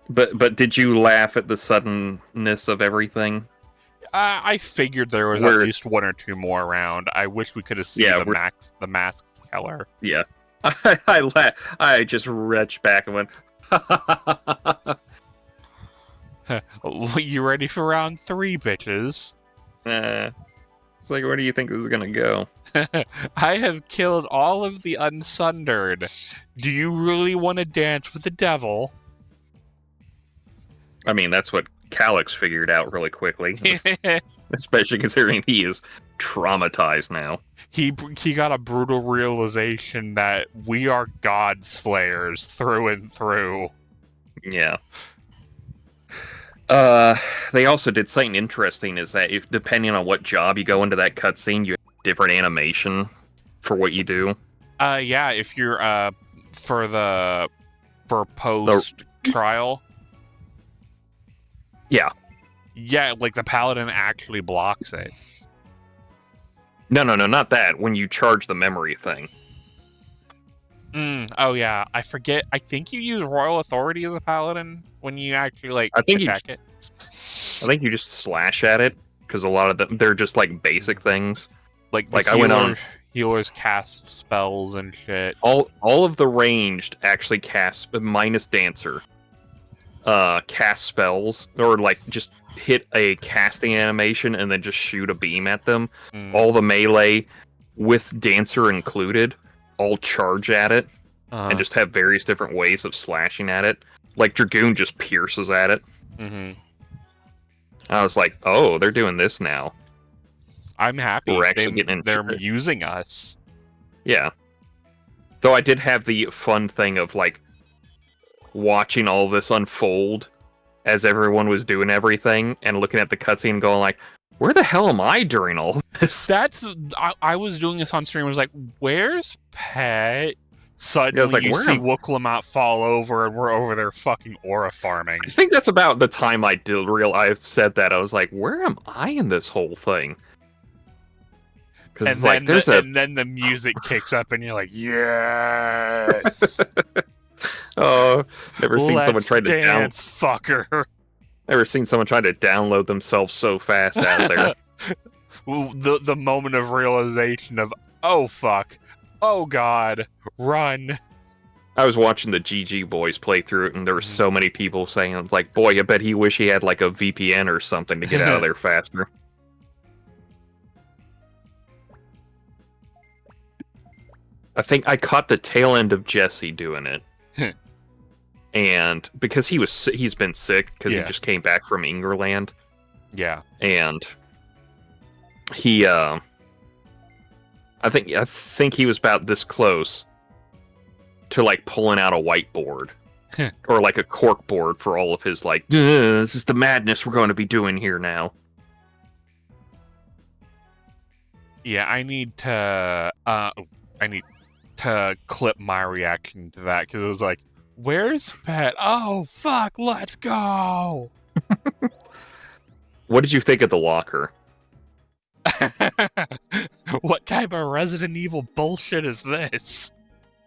But did you laugh at the suddenness of everything? I figured there was at least one or two more around. I wish we could have seen the mask killer. Yeah. I just retched back and went, You ready for round 3, bitches? It's like, where do you think this is gonna go? I have killed all of the unsundered. Do you really want to dance with the devil? I mean, that's what Golux figured out really quickly. Especially considering he is traumatized now. He got a brutal realization that we are god slayers through and through. Yeah. They also did something interesting, is that if depending on what job you go into that cutscene, you have different animation for what you do. Yeah, if you're for post trial. Yeah. Yeah, like the paladin actually blocks it. No, not that. When you charge the memory thing. Oh yeah, I forget. I think you use Royal Authority as a paladin when you actually attack it. I think you just slash at it, because a lot of them, they're just like basic things. Like I went on. Healers cast spells and shit. All of the ranged actually cast, minus Dancer, cast spells, or like just hit a casting animation and then just shoot a beam at them. All the melee, with Dancer included, all charge at it and just have various different ways of slashing at it. Like Dragoon just pierces at it. I was like, oh, they're doing this now. I'm happy. We're actually getting into they're it. using us. Yeah. Though I did have the fun thing of like watching all this unfold as everyone was doing everything and looking at the cutscene and going like, where the hell am I during all this? I was doing this on stream. I was like, where's Pet? Suddenly like, you see Wooklamot fall over and we're over there fucking aura farming. I think that's about the time I said that. I was like, where am I in this whole thing? Because and then the music kicks up and you're like, yes. Oh, never seen someone try to dance, fucker. Never seen someone try to download themselves so fast out there. the moment of realization of, oh fuck, oh god, run. I was watching the GG boys play through it, and there were so many people saying, like, boy, I bet he wish he had like a VPN or something to get out of there faster. I think I caught the tail end of Jesse doing it. And because he's been sick because he just came back from Ingerland. Yeah. And he I think he was about this close to like pulling out a whiteboard or like a cork board for all of his like, this is the madness we're going to be doing here now. Yeah, I need to clip my reaction to that because it was like, where's Pet? Oh fuck, let's go. What did you think of the locker? What type of Resident Evil bullshit is this?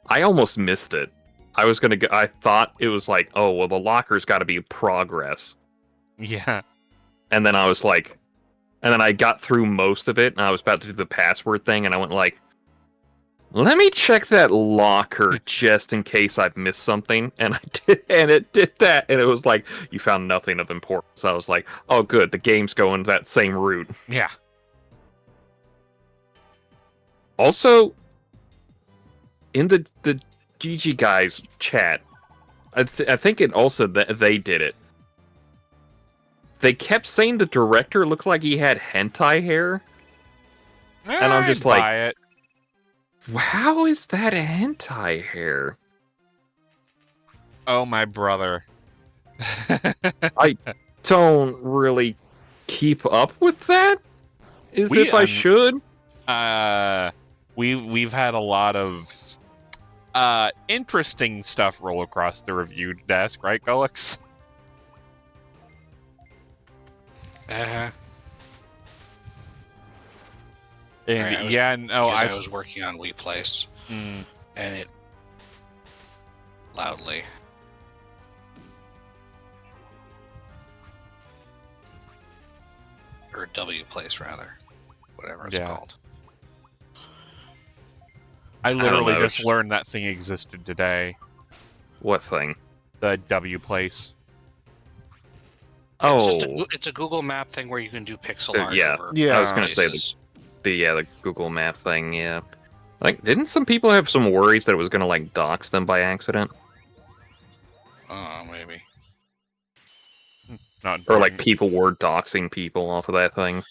I almost missed it. I thought it was like, oh well, the locker's got to be progress. Yeah. And then I was like, and then I got through most of it, and I was about to do the password thing, and I went like, let me check that locker just in case I've missed something. And I did, and it did that, and it was like, you found nothing of importance. I was like, oh good, the game's going that same route. Yeah. Also, in the GG guys chat, I think it also they did it. They kept saying the director looked like he had hentai hair, and I'm just like, buy it. How is that a hentai hair? Oh my brother. I don't really keep up with that as We- if I should. We've had a lot of interesting stuff roll across the review desk, right, Golux? Uh-huh. And Right, I was- yeah, no, Because I was working on We Place, Mm, and it loudly. Or W Place, rather. Whatever it's Yeah. called. I literally know, just it's- learned that thing existed today. What thing? The W place. It's, just Oh, it's a Google Map thing where you can do pixel Uh, art yeah. over Yeah. I was gonna say places. the Google Map thing. Yeah, like didn't some people have some worries that it was gonna like dox them by accident, Oh, maybe. Not or like important. people were doxing people off of that thing?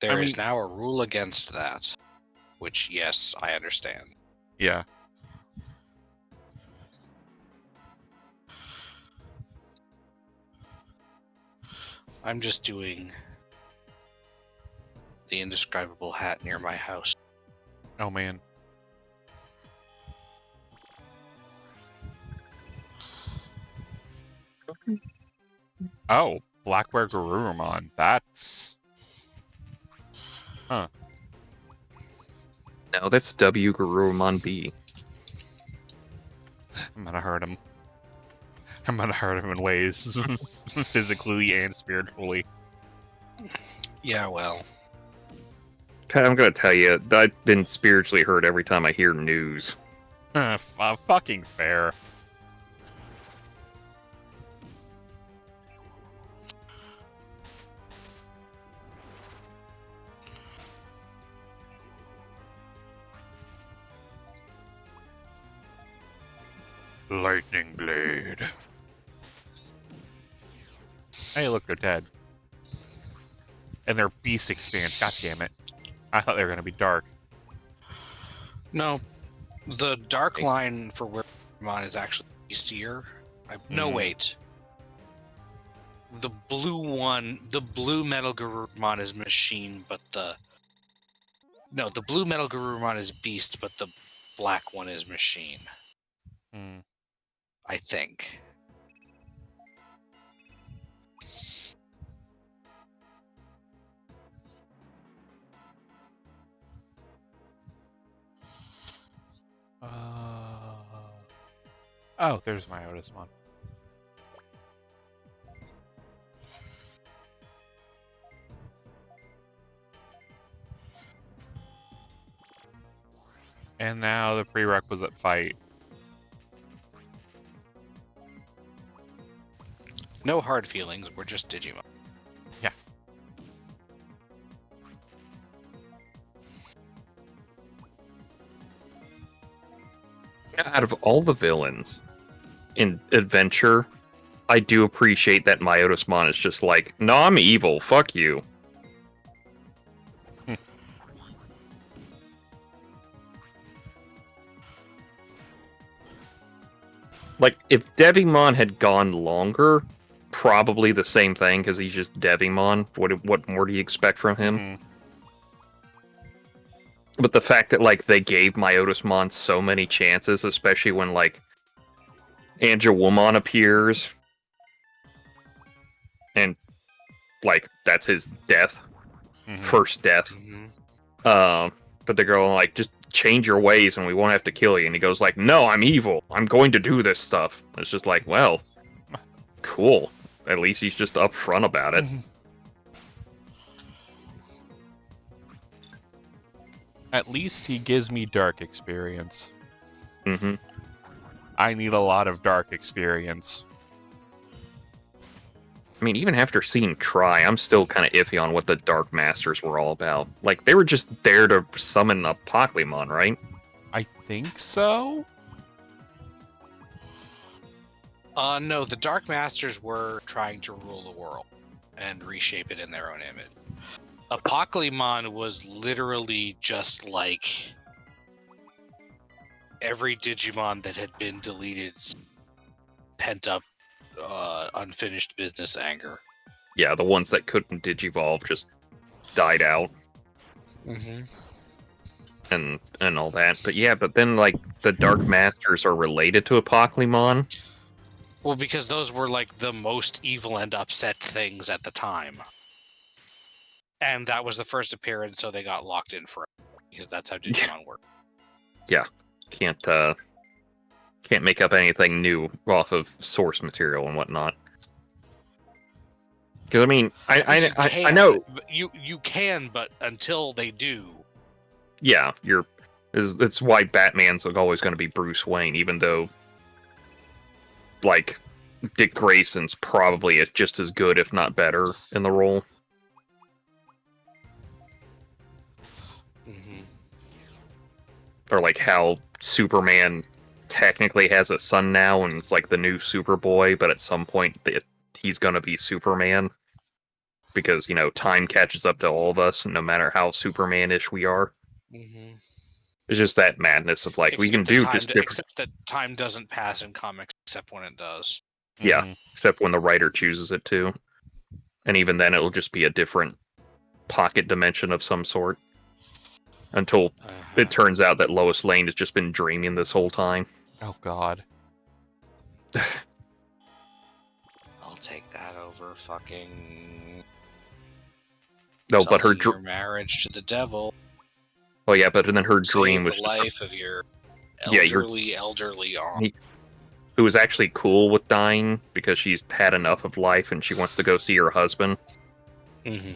There is mean- now a rule against that. Which, yes, I understand. Yeah. I'm just doing the indescribable hat near my house. Oh man. Oh, Blackware Garurumon. That's No, that's W Garurumon B. I'm gonna hurt him. I'm gonna hurt him in ways physically and spiritually. Yeah, well, I'm gonna tell you, I've been spiritually hurt every time I hear news. Fucking fair. Lightning Blade. Hey, look, they're dead. And they're beast expands, god damn it. I thought they were gonna be dark. no. The dark line for where Pokemon is actually beastier. No, Mm. wait. The blue one, the blue Metal Garurumon is machine, but the blue Metal Garurumon is beast, but the black one is machine. Hmm. I think. Oh, there's my Otismon. And now the prerequisite fight. No hard feelings. We're just Digimon. Out of all the villains in Adventure, I do appreciate that Myotismon is just like, no, I'm evil, fuck you. Like, if Devimon had gone longer, probably the same thing, because he's just Devimon. What more do you expect from him? Mhm. But the fact that, like, they gave Myotismon so many chances, especially when, like, Angewomon appears, and, like, that's his death, Mhm. first death. But they're going, like, just change your ways and we won't have to kill you. And he goes, like, no, I'm evil. I'm going to do this stuff. It's just like, well, cool. At least he's just upfront about it. At least he gives me dark experience. hmm I need a lot of dark experience. I mean, even after seeing Try, I'm still kind of iffy on what the Dark Masters were all about. Like, they were just there to summon a Pokemon, right? I think so? No, the Dark Masters were trying to rule the world and reshape it in their own image. Apocalymon was literally just like every Digimon that had been deleted, pent up unfinished business anger. Yeah, the ones that couldn't digivolve just died out Mm-hmm. and all that. But yeah, but then like the Dark Masters are related to Apoclymon. Well, because those were like the most evil and upset things at the time. And that was the first appearance, so they got locked in forever. Because that's how Digimon work. Can't make up anything new off of source material and whatnot. Because I mean, I know You can, but until they do. Yeah, it's why Batman's always going to be Bruce Wayne, even though like Dick Grayson's probably just as good, if not better, in the role. Mm-hmm. Or like how Superman technically has a son now, and it's like the new Superboy, but at some point he's going to be Superman. Because, time catches up to all of us, no matter how Superman-ish we are. Mm-hmm. It's just that madness of like, we can do just different... Except that time doesn't pass in comics, except when it does. Yeah, except when the writer chooses it to. And even then, it'll just be a different pocket dimension of some sort. Until it turns out that Lois Lane has just been dreaming this whole time. Oh, God. I'll take that over fucking... No, but her your marriage to the devil. Oh yeah, but then her dream was the life of your elderly aunt. Who was actually cool with dying because she's had enough of life and she wants to go see her husband. Mm-hmm.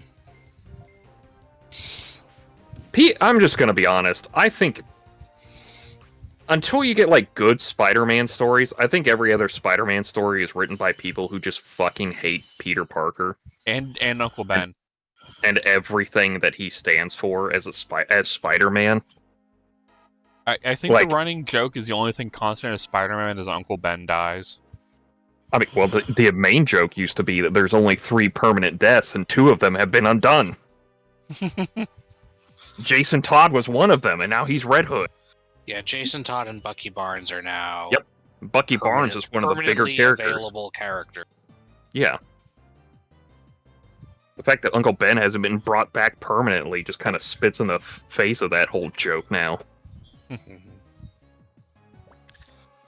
Pete, I'm just gonna be honest. I think until you get like good Spider-Man stories, I think every other Spider-Man story is written by people who just fucking hate Peter Parker and Uncle Ben. And everything that he stands for as as Spider-Man. I think the running joke is the only thing constant as Spider-Man is Uncle Ben dies. I mean, well, the main joke used to be that there's only 3 permanent deaths, and 2 of them have been undone. Jason Todd was one of them, and now he's Red Hood. Yeah, Jason Todd and Bucky Barnes are now... Yep, Bucky Barnes is one of the bigger characters. Available character. Yeah. The fact that Uncle Ben hasn't been brought back permanently just kind of spits in the face of that whole joke now.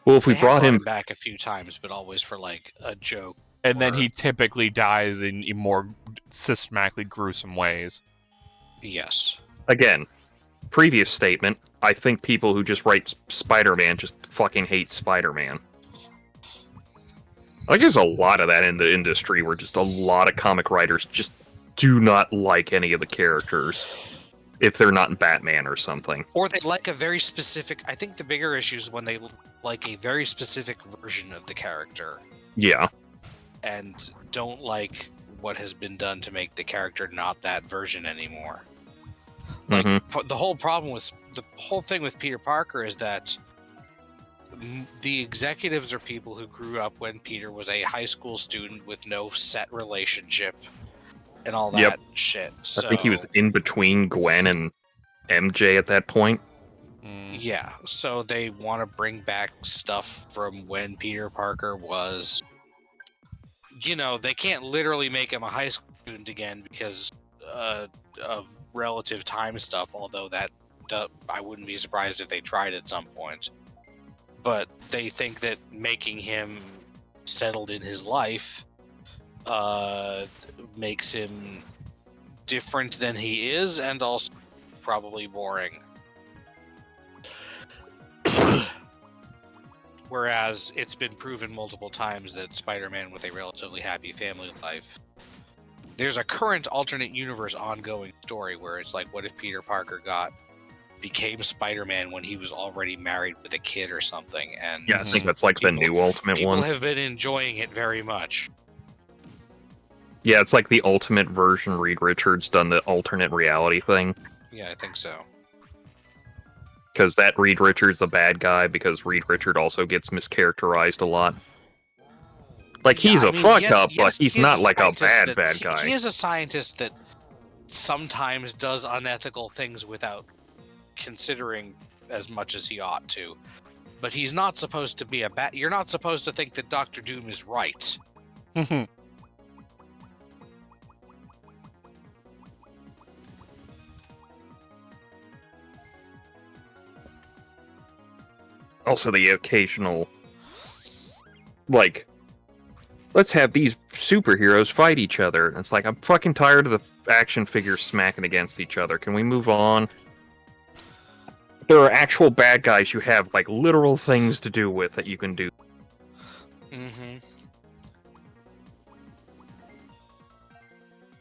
Well, if we brought him back a few times, but always for like a joke. And then he typically dies in more systematically gruesome ways. Yes. Again, previous statement, I think people who just write Spider-Man just fucking hate Spider-Man. I think there's a lot of that in the industry where just a lot of comic writers just do not like any of the characters if they're not in Batman or something. Or they like a very specific... I think the bigger issue is when they like a very specific version of the character. Yeah. And don't like what has been done to make the character not that version anymore. Like, the whole problem with... The whole thing with Peter Parker is that the executives are people who grew up when Peter was a high school student with no set relationship and all that shit. So, I think he was in between Gwen and MJ at that point. Yeah, so they want to bring back stuff from when Peter Parker was... they can't literally make him a high school student again because of relative time stuff, although that I wouldn't be surprised if they tried at some point. But they think that making him settled in his life makes him different than he is, and also probably boring. Whereas it's been proven multiple times that Spider-Man with a relatively happy family life... There's a current alternate universe ongoing story where it's like, what if Peter Parker became Spider-Man when he was already married with a kid or something? And yeah, I think that's like the new Ultimate one. People have been enjoying it very much. Yeah, it's like the Ultimate version Reed Richards done the alternate reality thing. Yeah, I think so. Because that Reed Richards a bad guy, because Reed Richard also gets mischaracterized a lot. Like, he's fucked up, but he's not like a bad guy. He is a scientist that sometimes does unethical things without considering as much as he ought to. But he's not supposed to be a bad. You're not supposed to think that Doctor Doom is right. Also, the occasional, like, let's have these superheroes fight each other. It's like, I'm fucking tired of the action figures smacking against each other. Can we move on? There are actual bad guys you have, like, literal things to do with that you can do. Mm-hmm.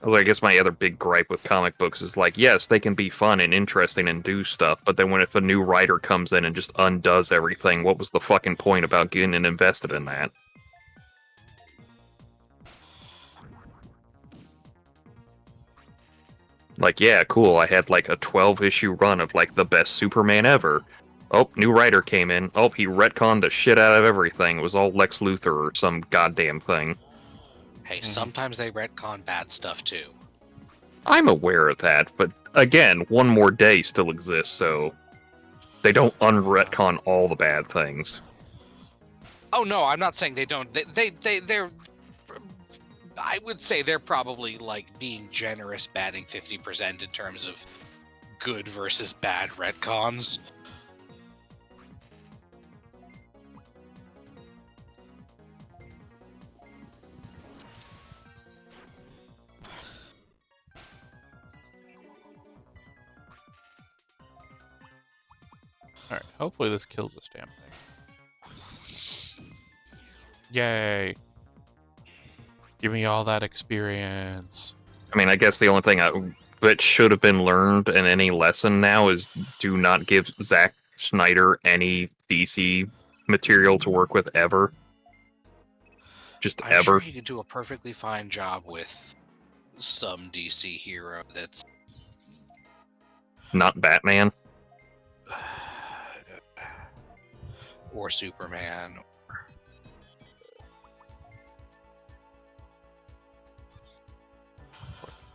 I guess my other big gripe with comic books is, like, yes, they can be fun and interesting and do stuff, but then if a new writer comes in and just undoes everything, what was the fucking point about getting invested in that? Like, yeah, cool, I had, like, a 12-issue run of, like, the best Superman ever. Oh, new writer came in. Oh, he retconned the shit out of everything. It was all Lex Luthor or some goddamn thing. Hey, sometimes they retcon bad stuff too. I'm aware of that, but again, One More Day still exists, so they don't unretcon all the bad things. Oh no, I'm not saying they don't. They're. I would say they're probably like being generous, batting 50% in terms of good versus bad retcons. Alright, hopefully this kills this damn thing. Yay! Give me all that experience. I mean, I guess the only thing that should have been learned in any lesson now is do not give Zack Snyder any DC material to work with ever. Just I'm ever. sure he could do a perfectly fine job with some DC hero that's Not Batman. or Superman.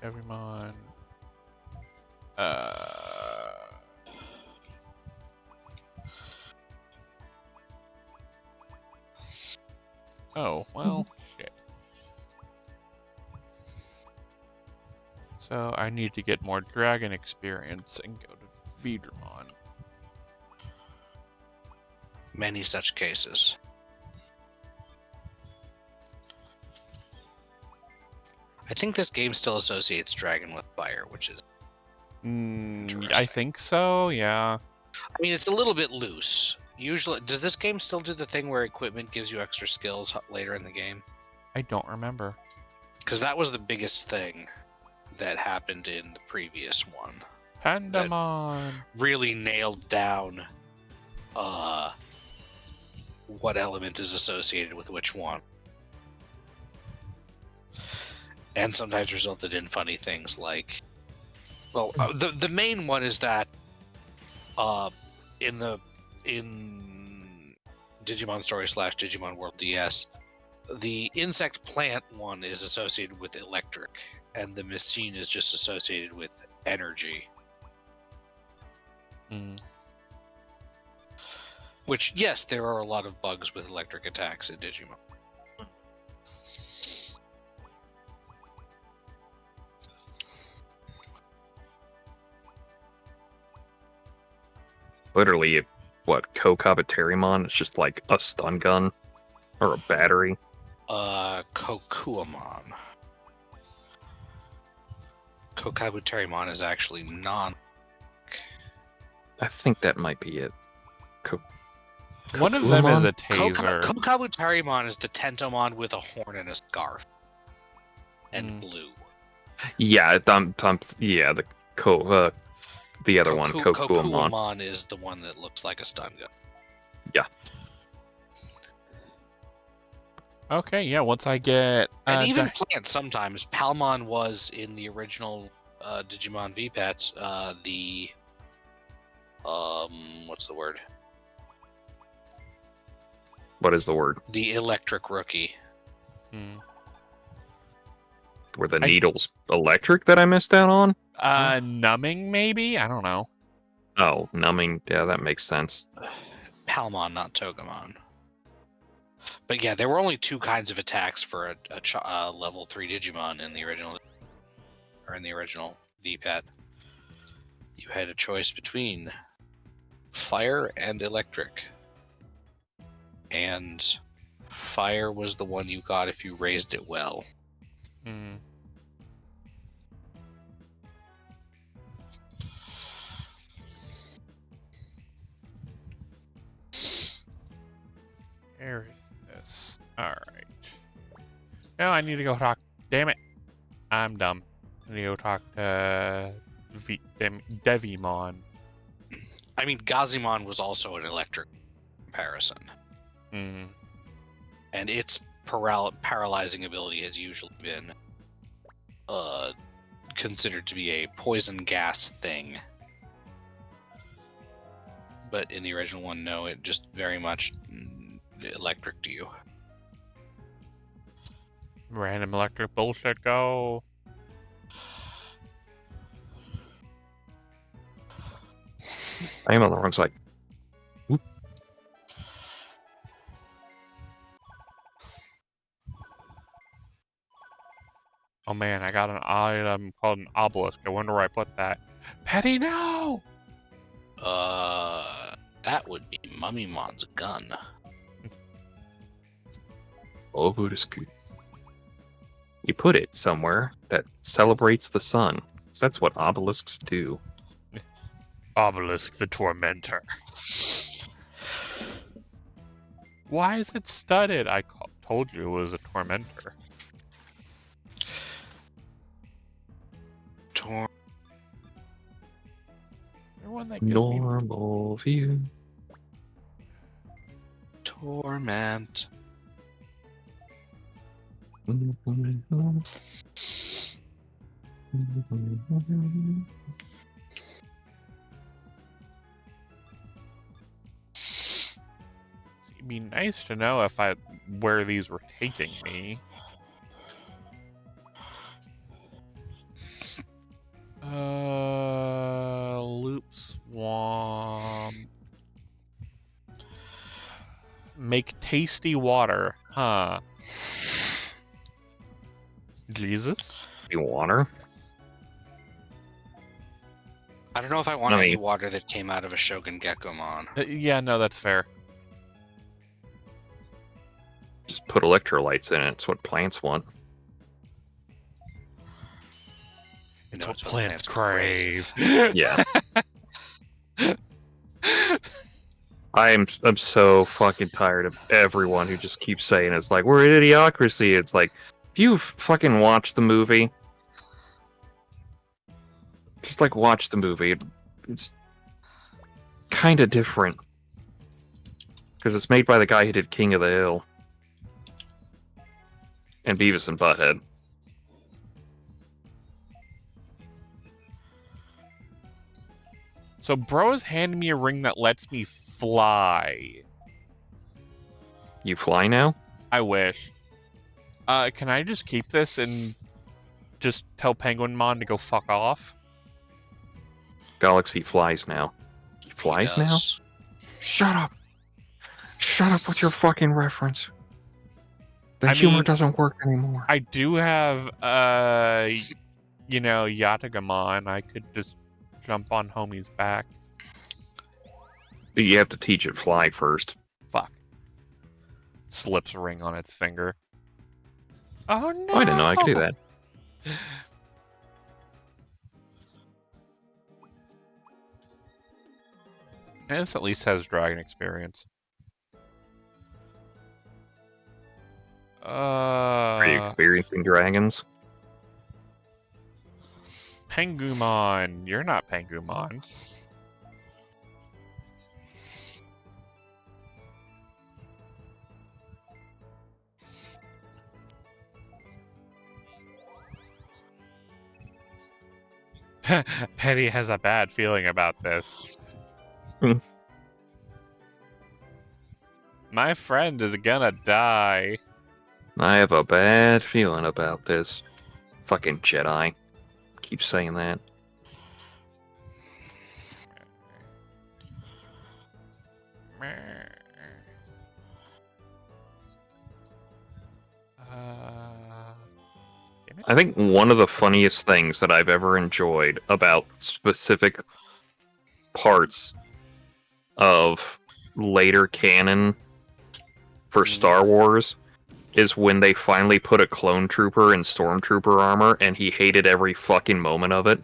Everyone. Oh, well, shit. So I need to get more dragon experience and go to Vidramon. Many such cases. I think this game still associates dragon with fire, which is I interesting. think so, yeah. I mean, it's a little bit loose. Usually, does this game still do the thing where equipment gives you extra skills later in the game? I don't remember. Because that was the biggest thing that happened in the previous one. Pandamon! Really nailed down what element is associated with which one. And sometimes resulted in funny things like... Well, the main one is that in Digimon Story / Digimon World DS, the insect plant one is associated with electric, and the machine is just associated with energy. Which, yes, there are a lot of bugs with electric attacks in Digimon. Literally, what, Kokabuterimon? It's just like a stun gun or a battery. Kokuamon. Kokabuterimon is actually non. I think that might be it. One of them is a Kokuamon? taser. Kokabuterimon is the Tentomon with a horn and a scarf. And blue. Yeah, yeah, the other one, Kokuamon. Kokuamon is the one that looks like a stun gun. Yeah. Okay, yeah, once I get... And even plants sometimes. Palmon was in the original Digimon V-Pets, what's the word? What is the word? The electric rookie. Were the needles electric that I missed out on? Numbing, maybe? I don't know. Oh, numbing. Yeah, that makes sense. Palmon, not Togemon. But yeah, there were only 2 kinds of attacks for a level 3 Digimon in the original V-Pad. You had a choice between fire and electric. And fire was the one you got if you raised it well. Hmm. Where is this? Alright. No, I need to go talk. Damn it. I'm dumb. I need to go talk to Devimon. I mean, Gazimon was also an electric comparison. Hmm. And its paralyzing ability has usually been considered to be a poison gas thing. But in the original one, no, it just very much electric to you. Random electric bullshit go. I am on the wrong side. Whoop. Oh man, I got an item called an obelisk. I wonder where I put that. Petty, no! That would be Mummymon's gun. Obelisk. You put it somewhere that celebrates the sun. So that's what obelisks do. Obelisk the Tormentor. Why is it studded? I told you it was a Tormentor. One that gives me Normal view. Torment. It'd be nice to know where these were taking me. Loop Swamp. Make tasty water, huh? Jesus? You want her? I don't know if I want I mean- any water that came out of a Shogun Gekkomon. Yeah, no, that's fair. Just put electrolytes in it. It's what plants want. It's No, what it's what plants plants crave. Yeah. I'm so fucking tired of everyone who just keeps saying it's like, we're an idiocracy. It's like, if you fucking watch the movie, just like watch the movie. It's kind of different. Because it's made by the guy who did King of the Hill. And Beavis and Butthead. So bro has handed me a ring that lets me fly. You fly now? I wish. Can I just keep this and just tell Penguinmon to go fuck off? Golux, he flies now. He flies now? Does. Shut up! Shut up with your fucking reference. The I humor mean- doesn't work anymore. I do have, Yatagamon. I could just jump on homie's back. But you have to teach it fly first. Fuck. Slips a ring on its finger. Oh no! Oh, I didn't know I could do that. And this at least has dragon experience. Are you experiencing dragons? Pengumon. You're not Pengumon. Petty has a bad feeling about this. Hmm. My friend is gonna die. I have a bad feeling about this. Fucking Jedi. Keep saying that. Meh. I think one of the funniest things that I've ever enjoyed about specific parts of later canon for Star Wars is when they finally put a clone trooper in stormtrooper armor and he hated every fucking moment of it.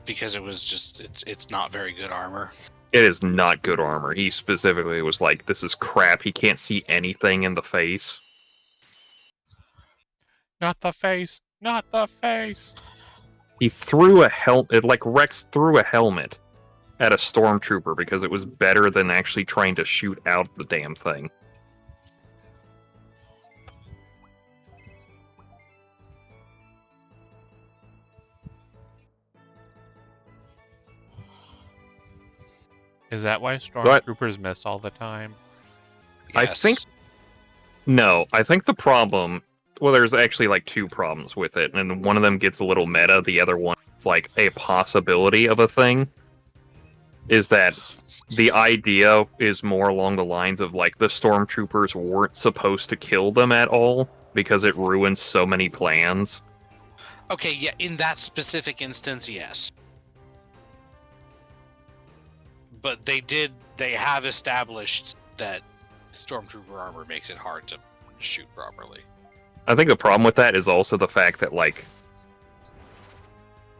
Because it was just it's not very good armor. It is not good armor. He specifically was like, this is crap. He can't see anything in the face. Not the face. Not the face. He threw a helmet, like Rex threw a helmet at a stormtrooper because it was better than actually trying to shoot out the damn thing. Is that why stormtroopers miss all the time? I Yes. think... No, I think the problem... Well, there's actually, like, two problems with it, and one of them gets a little meta, the other one, like, a possibility of a thing, is that the idea is more along the lines of, like, the stormtroopers weren't supposed to kill them at all, because it ruins so many plans. Okay, yeah, in that specific instance, yes. But they have established that stormtrooper armor makes it hard to shoot properly. I think the problem with that is also the fact that, like,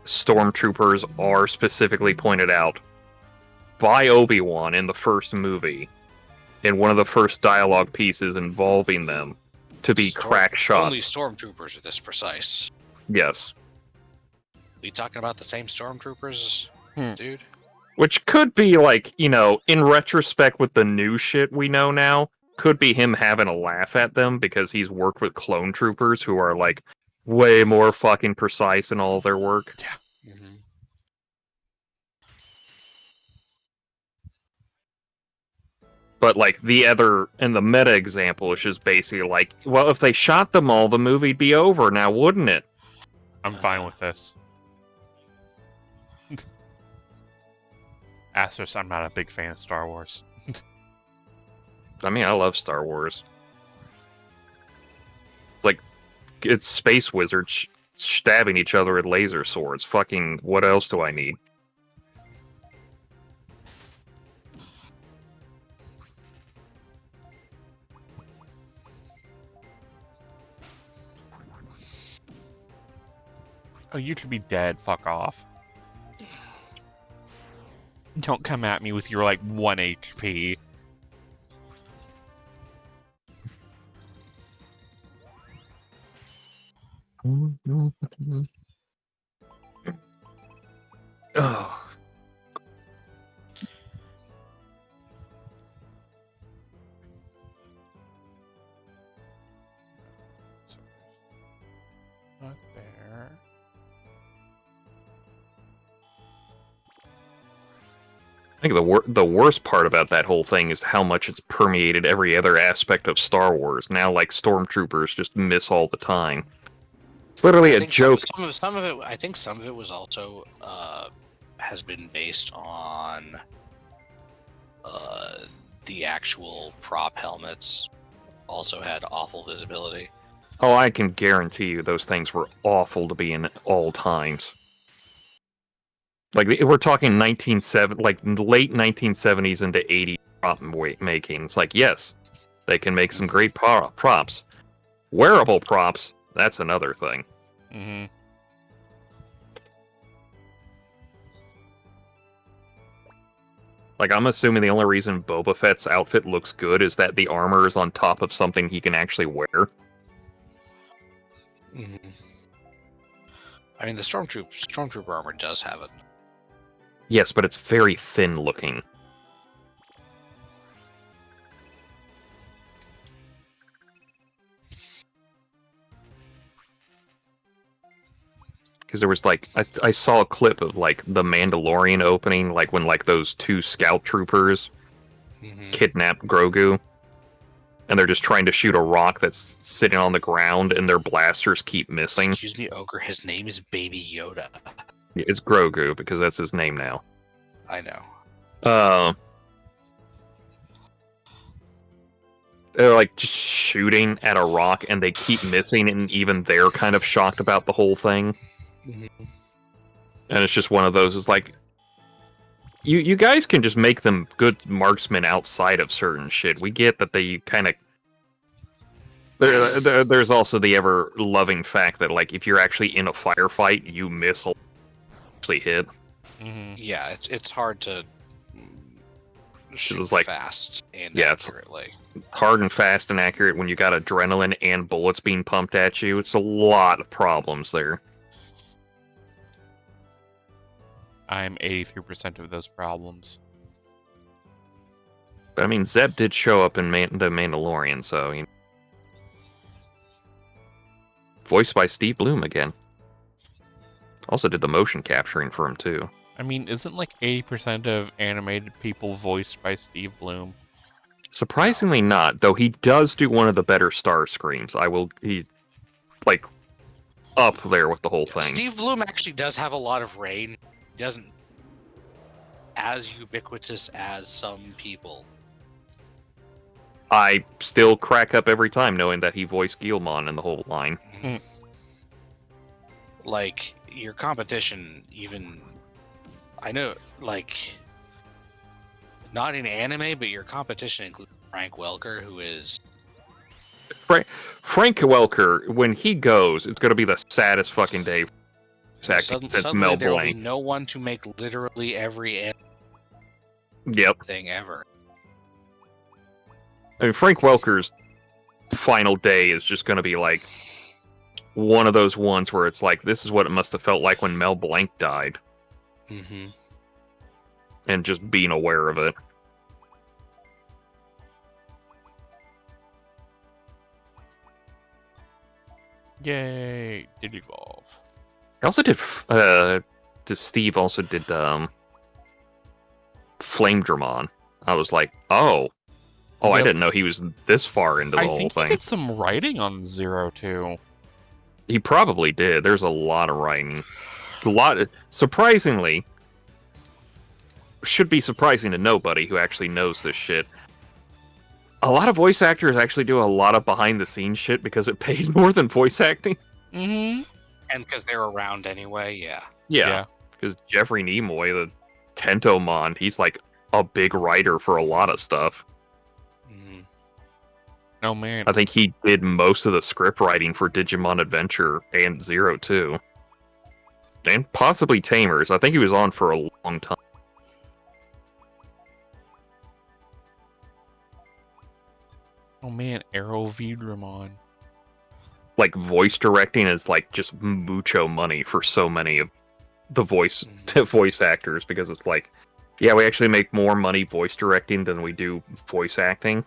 stormtroopers are specifically pointed out by Obi-Wan in the first movie, in one of the first dialogue pieces involving them, to be crack shots. Only stormtroopers are this precise. Yes. We talking about the same stormtroopers, dude? Which could be, like, you know, in retrospect with the new shit we know now, could be him having a laugh at them because he's worked with clone troopers who are, like, way more fucking precise in all their work. Yeah. Mm-hmm. But, like, the other, and the meta example is just basically like, well, if they shot them all, the movie'd be over now, wouldn't it? I'm fine with this. Asterisk, I'm not a big fan of Star Wars. I mean, I love Star Wars. It's like, it's space wizards stabbing each other with laser swords. Fucking, what else do I need? Oh, you could be dead. Fuck off. Don't come at me with your, like, 1 HP. Oh. Not there. I think the worst part about that whole thing is how much it's permeated every other aspect of Star Wars. Now, like, stormtroopers just miss all the time. It's literally a joke. Some of it, I think some of it was also has been based on the actual prop helmets also had awful visibility. Oh, I can guarantee you those things were awful to be in at all times. Like, we're talking late 1970s into 80s prop making. It's like, yes, they can make some great props. Wearable props, that's another thing. Mm-hmm. Like, I'm assuming the only reason Boba Fett's outfit looks good is that the armor is on top of something he can actually wear. Mm-hmm. I mean, the stormtrooper armor does have it. Yes, but it's very thin looking. Because there was, like, I saw a clip of, like, the Mandalorian opening, like, when, like, those two scout troopers kidnap Grogu. And they're just trying to shoot a rock that's sitting on the ground, and their blasters keep missing. Excuse me, Ogre, his name is Baby Yoda. It's Grogu, because that's his name now. I know. they're like just shooting at a rock and they keep missing, and even they're kind of shocked about the whole thing. Mhm. And it's just one of those. It's like you guys can just make them good marksmen outside of certain shit. We get that they kind of. There's also the ever loving fact that like if you're actually in a firefight, you miss actually hit. Yeah, it's hard to shoot It's like- fast and yeah, it's- accurately. Hard and fast and accurate when you got adrenaline and bullets being pumped at you. It's a lot of problems there. I'm 83% of those problems. But I mean, Zeb did show up in The Mandalorian, so you know. Voiced by Steve Bloom again. Also did the motion capturing for him too. I mean, isn't like 80% of animated people voiced by Steve Bloom? Surprisingly not, though he does do one of the better Star Screams. He's like up there with the whole thing. Steve Bloom actually does have a lot of range. He doesn't as ubiquitous as some people. I still crack up every time knowing that he voiced Guilmon in the whole line. Mm. Like your competition, even I know, like not in anime, but your competition includes Frank Welker, who is Frank Welker, when he goes, it's going to be the saddest fucking day since suddenly Mel there will be Blanc. no one to make literally every Yep. thing ever. I mean, Frank Welker's final day is just going to be like one of those ones where it's like, this is what it must have felt like when Mel Blanc died, Mm-hmm. and just being aware of it. Yay! Did evolve. I also did. Steve also did Flame Dramon. I was like, oh, I Yep. didn't know he was this far into the I whole think thing. he did some writing on Zero too. He probably did. There's a lot of writing. Surprisingly, should be surprising to nobody who actually knows this shit. A lot of voice actors actually do a lot of behind-the-scenes shit because it paid more than voice acting. Mm-hmm. And because they're around anyway, yeah. Yeah, because Jeffrey Nimoy, the Tentomon, he's like a big writer for a lot of stuff. Mm-hmm. Oh man. I think he did most of the script writing for Digimon Adventure and Zero too. And possibly Tamers. I think he was on for a long time. Oh man, Arrow Vidramon. Like, voice directing is like just mucho money for so many of the voice actors, because it's like, yeah, we actually make more money voice directing than we do voice acting.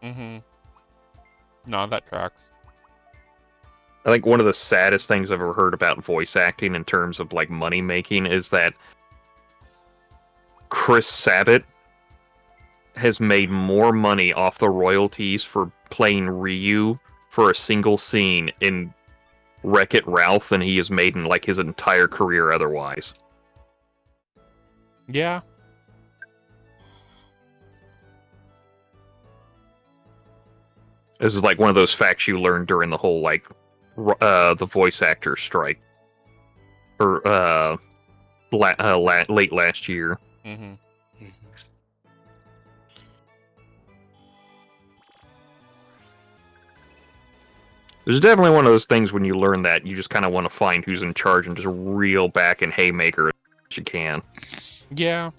Mm-hmm. No, that tracks. I think one of the saddest things I've ever heard about voice acting in terms of like money making is that Chris Sabat has made more money off the royalties for playing Ryu for a single scene in Wreck-It Ralph than he has made in like his entire career otherwise. Yeah. This is like one of those facts you learned during the whole like the voice actor strike, or late last year. Mm-hmm. There's definitely one of those things when you learn that you just kind of want to find who's in charge and just reel back and haymaker as you can. Yeah.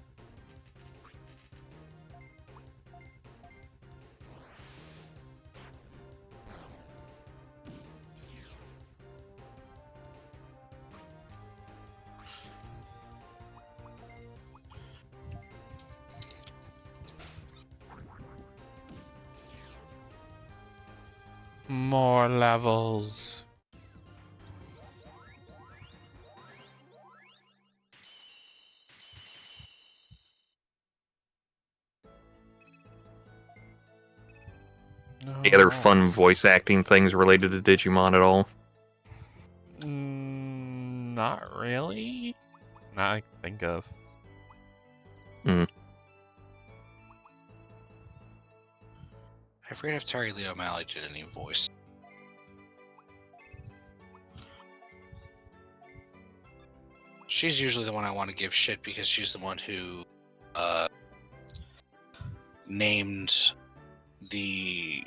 More levels. Any other fun voice acting things related to Digimon at all? Not really. Not I can think of. I forget if Terry Lee O'Malley did any voice. She's usually the one I want to give shit because she's the one who named the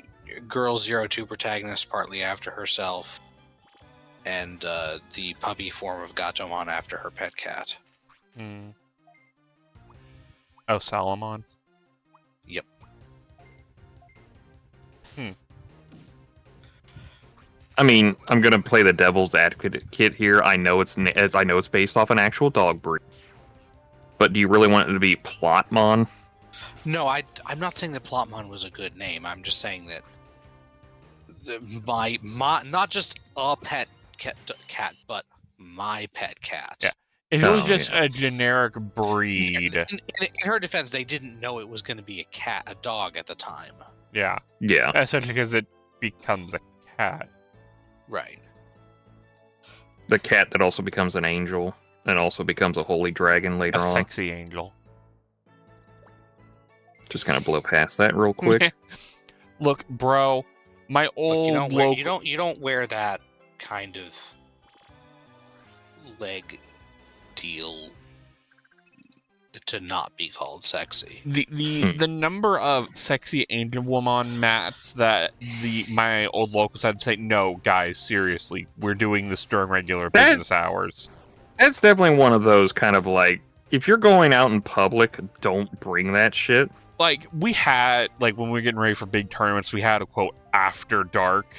Girl 02 protagonist partly after herself, and the puppy form of Gatomon after her pet cat. Mm. Oh, Salomon? Yep. I mean, I'm gonna play the devil's advocate here. I know it's based off an actual dog breed, but do you really want it to be Plotmon? No, I'm not saying that Plotmon was a good name. I'm just saying that my not just a pet cat, but my pet cat. Yeah. If it was just a generic breed. In her defense, they didn't know it was going to be a dog at the time. Yeah. Yeah. Essentially because it becomes a cat. Right. The cat that also becomes an angel and also becomes a holy dragon later A on. sexy angel. Just kind of blow past that real quick. Look, bro, my old you don't wear that kind of leg deal to not be called sexy. The number of sexy angel woman mats that my old locals had to say, no, guys, seriously, we're doing this during regular business hours. That's definitely one of those kind of like, if you're going out in public, don't bring that shit. Like, we had, like, when we were getting ready for big tournaments, we had a, quote, after dark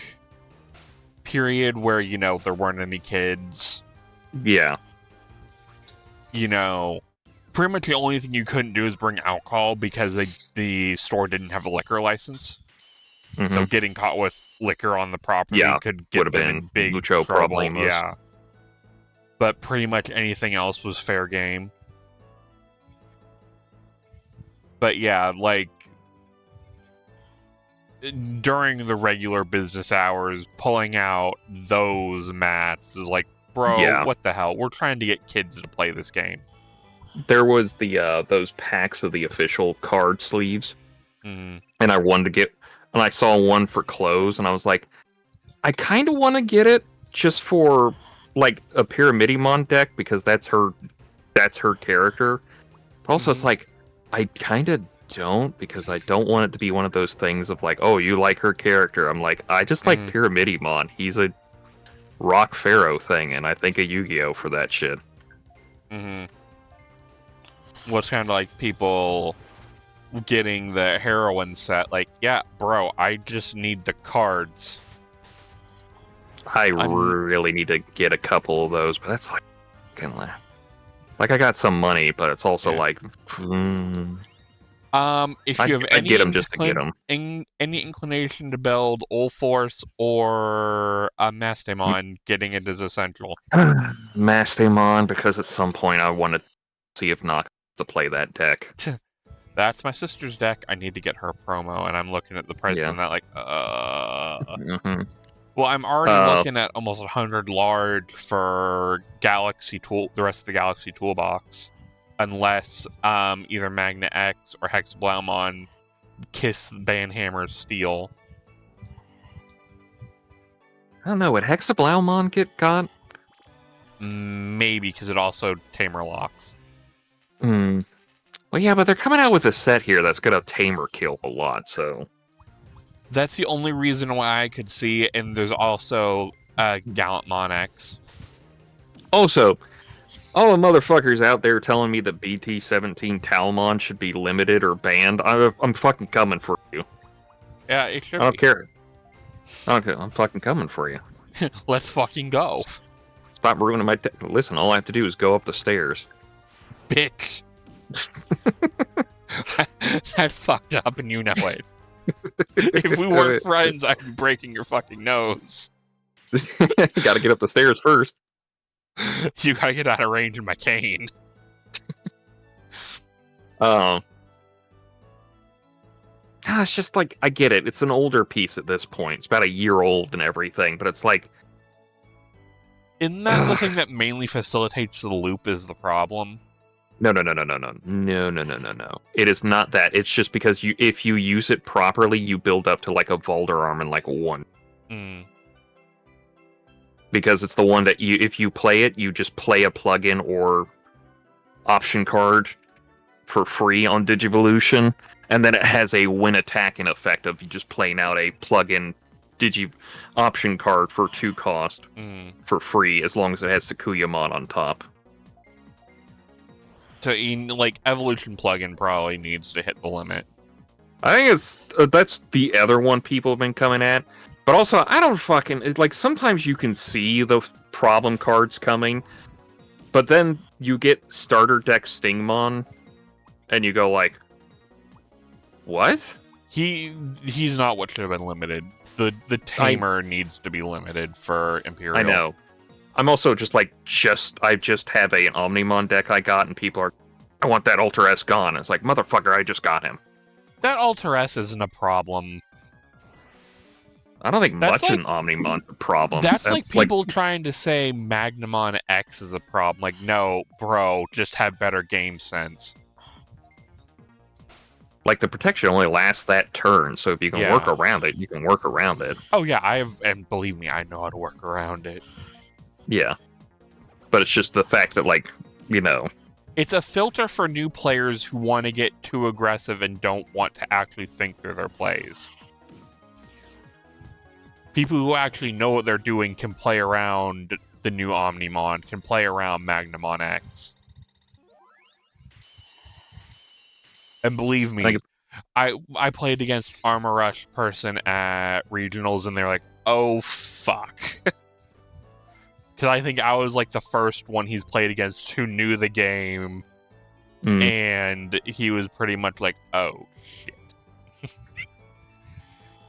period where, you know, there weren't any kids. Yeah. You know, pretty much the only thing you couldn't do is bring alcohol because the store didn't have a liquor license. Mm-hmm. So getting caught with liquor on the property could get them in big mucho trouble. problemos. Yeah. But pretty much anything else was fair game. But yeah, like, during the regular business hours, pulling out those mats is like, bro, what the hell? We're trying to get kids to play this game. There was the those packs of the official card sleeves, and I wanted to get, and I saw one for clothes, and I was like, I kind of want to get it just for like a Pyramidimon deck because that's her character. But also, it's like, I kind of don't, because I don't want it to be one of those things of like, oh, you like her character. I'm like, I just like Pyramidimon. He's a Rock Pharaoh thing, and I think a Yu-Gi-Oh for that shit. What's kind of like people getting the heroine set, like, yeah, bro, I just need the cards. I really need to get a couple of those, but that's like, kind of like I got some money, but it's also like, if you have any get them just to get them. Any inclination to build Ulforce or Mastamon, getting it is essential. Mastamon, because at some point I want to see if Nock to play that deck. That's my sister's deck. I need to get her promo, and I'm looking at the price on that like, Well, I'm already looking at almost 100 large for the rest of the Galaxy Toolbox. Unless either Magna X or Hexablaumon kiss Banhammer's Steel. I don't know, would Hexablaumon get got? Maybe, because it also Tamer locks. Well, yeah, but they're coming out with a set here that's going to Tamer kill a lot, so... That's the only reason why I could see it, and there's also Gallantmon X. Also, all the motherfuckers out there telling me that BT-17 Talmon should be limited or banned, I'm fucking coming for you. Yeah, it should I don't care. Okay, I'm fucking coming for you. Let's fucking go. Stop ruining my... Listen, all I have to do is go up the stairs. Bitch. I fucked up and you know it. If we weren't friends, I'd be breaking your fucking nose. Gotta get up the stairs first. You gotta get out of range of my cane. It's just like, I get it. It's an older piece at this point. It's about a year old and everything, but it's like... Isn't that the thing that mainly facilitates the loop is the problem? No. It is not that. It's just because if you use it properly, you build up to like a Valderarm in like a 1. Mm. Because it's the one that if you play it, you just play a plugin or option card for free on Digivolution, and then it has a win attacking effect of you just playing out a plugin Digi option card for 2 cost for free, as long as it has Sakuyamon on top. So, like, Evolution plugin probably needs to hit the limit. I think that's the other one people have been coming at. But also, I don't fucking... Like, sometimes you can see the problem cards coming, but then you get starter deck Stingmon, and you go like, what? He's not what should have been limited. The Tamer needs to be limited for Imperial. I know. I'm also just like, I just have an Omnimon deck I got, and people are, I want that Ultra S gone. It's like, motherfucker, I just got him. That Ultra S isn't a problem. I don't think much in Omnimon's a problem. That's like people trying to say Magnamon X is a problem. Like, no, bro, just have better game sense. Like, the protection only lasts that turn, so if you can work around it, you can work around it. Oh yeah, and believe me, I know how to work around it. Yeah. But it's just the fact that, like, you know... It's a filter for new players who want to get too aggressive and don't want to actually think through their plays. People who actually know what they're doing can play around the new Omnimon, can play around Magnamon X. And believe me, I played against Armor Rush person at Regionals, and they're like, oh, fuck. Because I think I was like the first one he's played against who knew the game, and he was pretty much like, oh, shit.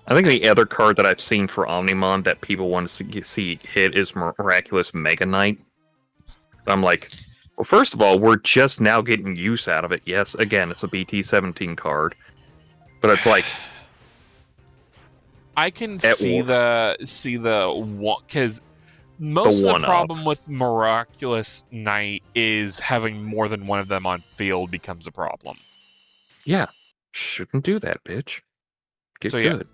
I think the other card that I've seen for Omnimon that people want to see hit is Miraculous Mega Knight. I'm like, well, first of all, we're just now getting use out of it. Yes, again, it's a BT-17 card. But it's like... I can see the one, because most of the problem with Miraculous Knight is having more than one of them on field becomes a problem. Yeah. Shouldn't do that, bitch. Get good.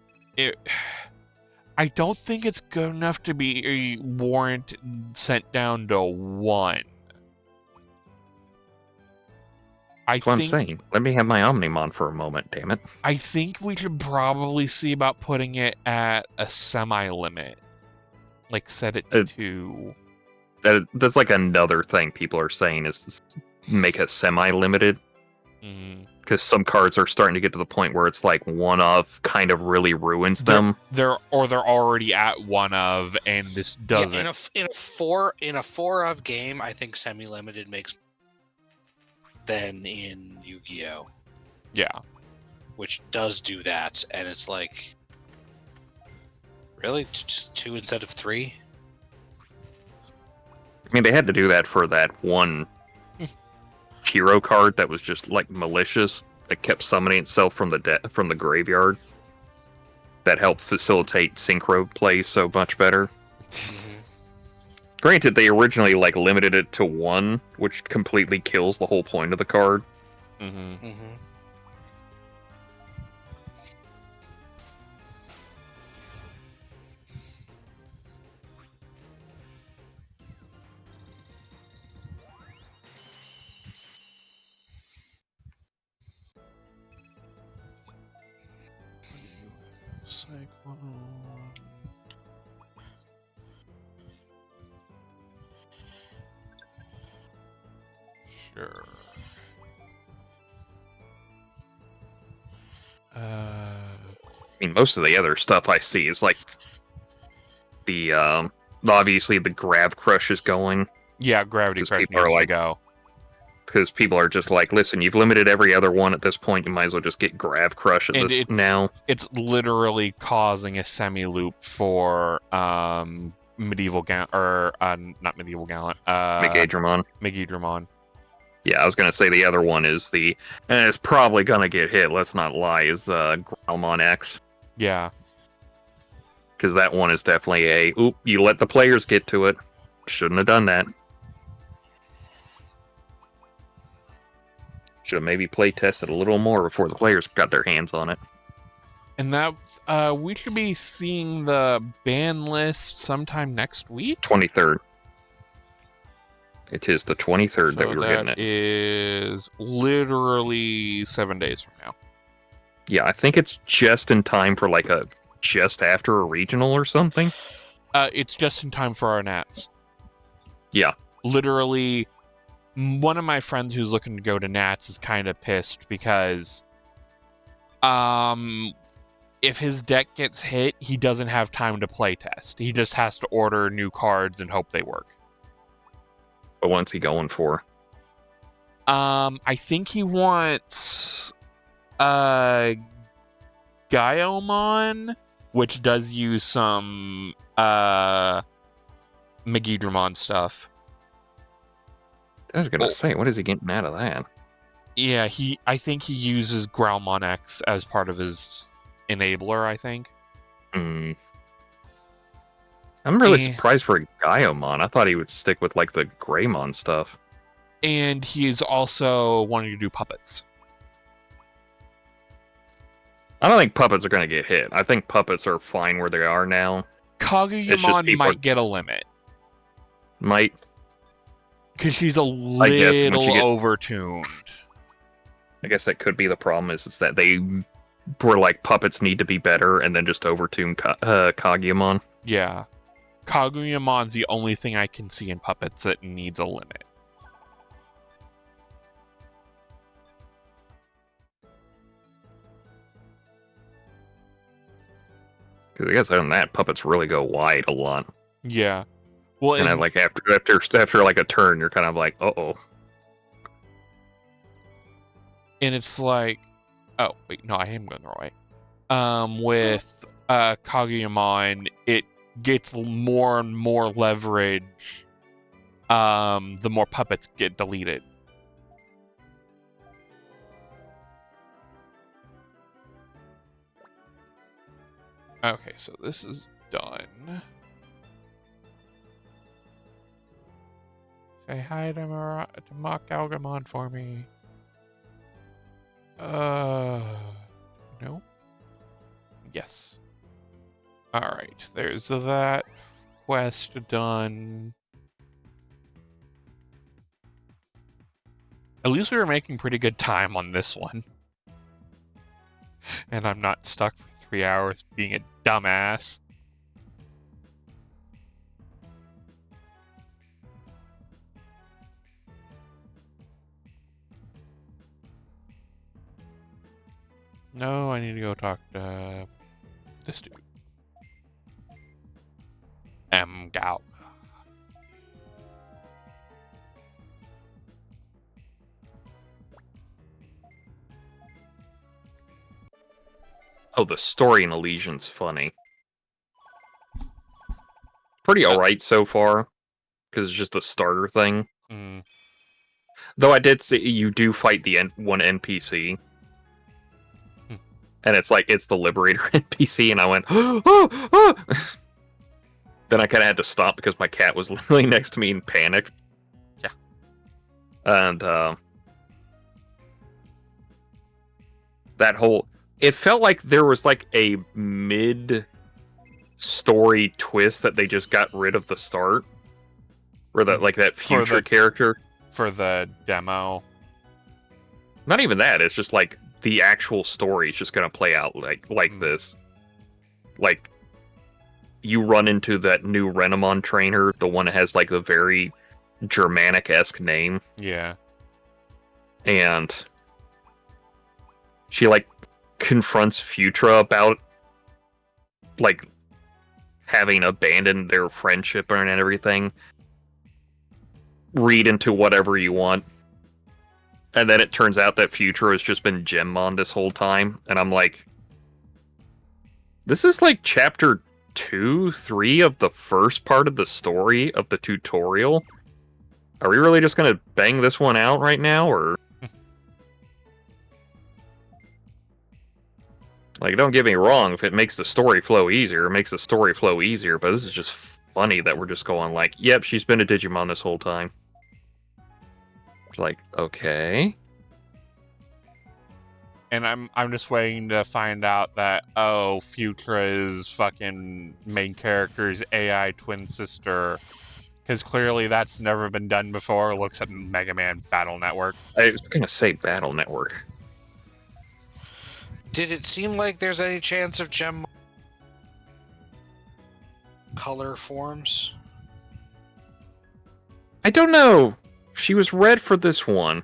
I don't think it's good enough to be a warrant sent down to 1. That's what I'm saying. Let me have my Omnimon for a moment, damn it. I think we should probably see about putting it at a semi-limit. Like, set it to 2. That's like another thing people are saying is make it semi-limited. Because some cards are starting to get to the point where it's like one of kind of really ruins them. They're already at one of, and this doesn't. Yeah, in a 4 of game, I think semi-limited makes than in Yu-Gi-Oh. Yeah, which does do that, and it's like, really, just 2 instead of 3. I mean, they had to do that for that one hero card that was just like malicious, that kept summoning itself from the graveyard. That helped facilitate synchro play so much better. Granted, they originally like limited it to 1, which completely kills the whole point of the card. Sure. I mean, most of the other stuff I see is like the obviously the Grav Crush is going. Yeah, Gravity Crush needs to go. Because people are just like, listen, you've limited every other one at this point. You might as well just get Grav Crush now. It's literally causing a semi-loop for Medieval Gallant, or not Medieval Gallant. Megadramon. Yeah, I was going to say the other one is and it's probably going to get hit, let's not lie, is Growlmon X. Yeah. Because that one is definitely you let the players get to it. Shouldn't have done that. Should have maybe play tested a little more before the players got their hands on it. And that we should be seeing the ban list sometime next week. 23rd. It is the 23rd that we were getting it. That is literally 7 days from now. Yeah, I think it's just in time for like just after a regional or something. It's just in time for our Nats. Yeah. Literally, one of my friends who's looking to go to Nats is kind of pissed because if his deck gets hit, he doesn't have time to play test. He just has to order new cards and hope they work. But what's he going for? I think he wants Gaiomon, which does use some Megidramon stuff. I was gonna say, what is he getting out of that? Yeah, I think he uses Growlmon X as part of his enabler, I think. I'm really surprised for Gaiomon. I thought he would stick with like the Greymon stuff. And he's also wanting to do puppets. I don't think puppets are going to get hit. I think puppets are fine where they are now. Kaguyamon might get a limit. Might. Because she's a little overtuned. I guess that could be the problem, is that they were like, puppets need to be better, and then just overtune Kaguyamon. Yeah. Kaguyamon's the only thing I can see in puppets that needs a limit. Because I guess other than that, puppets really go wide a lot. Yeah. Well, and then, like after like a turn, you're kind of like, uh-oh. And it's like, oh wait, no, I am going the right way. With Kaguyamon, it gets more and more leverage. The more puppets get deleted. Okay, so this is done. Say hi to Mock Algamon for me. No? Yes. Alright, there's that quest done. At least we were making pretty good time on this one. And I'm not stuck for 3 hours being a dumbass. No, I need to go talk to this dude. Gao. Oh, the story in Elysion's funny. Pretty alright so far, because it's just a starter thing. Mm. Though I did see you do fight the one NPC. And it's like, it's the Liberator NPC, and I went, oh. Then I kind of had to stop because my cat was literally next to me and panicked. Yeah. And, that whole... It felt like there was like a mid-story twist that they just got rid of the start. Or that, like, that future character. For the demo. Not even that, it's just like... The actual story is just gonna play out like this. Like, you run into that new Renamon trainer, the one that has like the very Germanic-esque name. Yeah. And she like confronts Futra about like having abandoned their friendship and everything. Read into whatever you want. And then it turns out that Futura has just been Gemmon this whole time. And I'm like, this is like chapter 2, 3 of the first part of the story of the tutorial. Are we really just going to bang this one out right now, or... Like, don't get me wrong, if it makes the story flow easier, it makes the story flow easier, but this is just funny that we're just going like, yep, she's been a Digimon this whole time. It's like, okay. And I'm just waiting to find out that Futra's fucking main character's AI twin sister, because clearly that's never been done before. Looks at Mega Man Battle Network. I was gonna say Battle Network. Did it seem like there's any chance of gem color forms? I don't know. She was red for this one.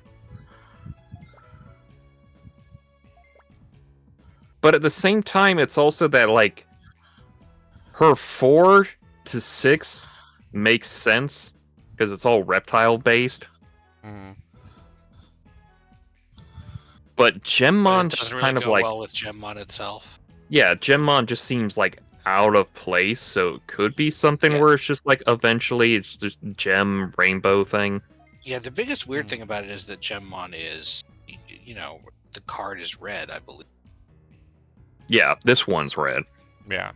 But at the same time, it's also that, like, her 4 to 6 makes sense because it's all reptile-based. Mm. But Gemmon It just doesn't really kind of go like... well with Gemmon itself. Yeah, Gemmon just seems like out of place, so it could be something where it's just like eventually it's just gem rainbow thing. Yeah, the biggest weird thing about it is that Gemmon is, you know, the card is red, I believe. Yeah, this one's red. Yeah.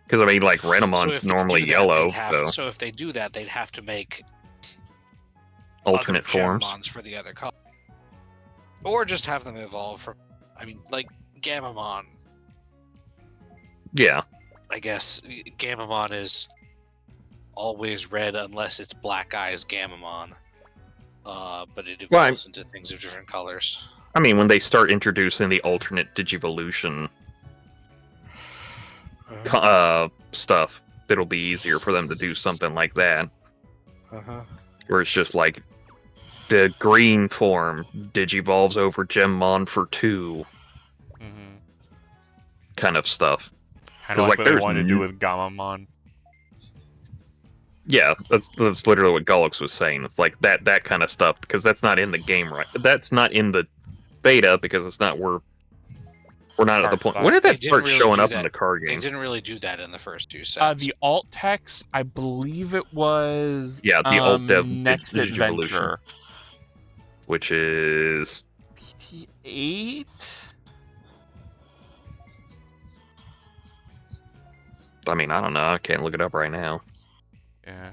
Because, I mean, like, Renamon's if they normally do that, yellow, they'd have- so... So if they do that, they'd have to make alternate other forms. Gemmons for the other color. Or just have them evolve from, I mean, like, Gamamon. Yeah. I guess Gamamon is always red unless it's Black Eyes Gamamon. But it evolves into things of different colors. I mean, when they start introducing the alternate Digivolution stuff, it'll be easier for them to do something like that. Where it's just like, the green form Digivolves over Gemmon for 2. Mm-hmm. Kind of stuff. Kind of like what they wanted to do with Gamamon. Yeah, that's literally what Golux was saying. It's like that kind of stuff, because that's not in the game, right? That's not in the beta, because it's not we're not at the point. When did that start showing up in the card game? They didn't really do that in the first 2 sets. The alt text, I believe it was the alt dev Next Adventure, which is PT8. I mean, I don't know. I can't look it up right now. Yeah,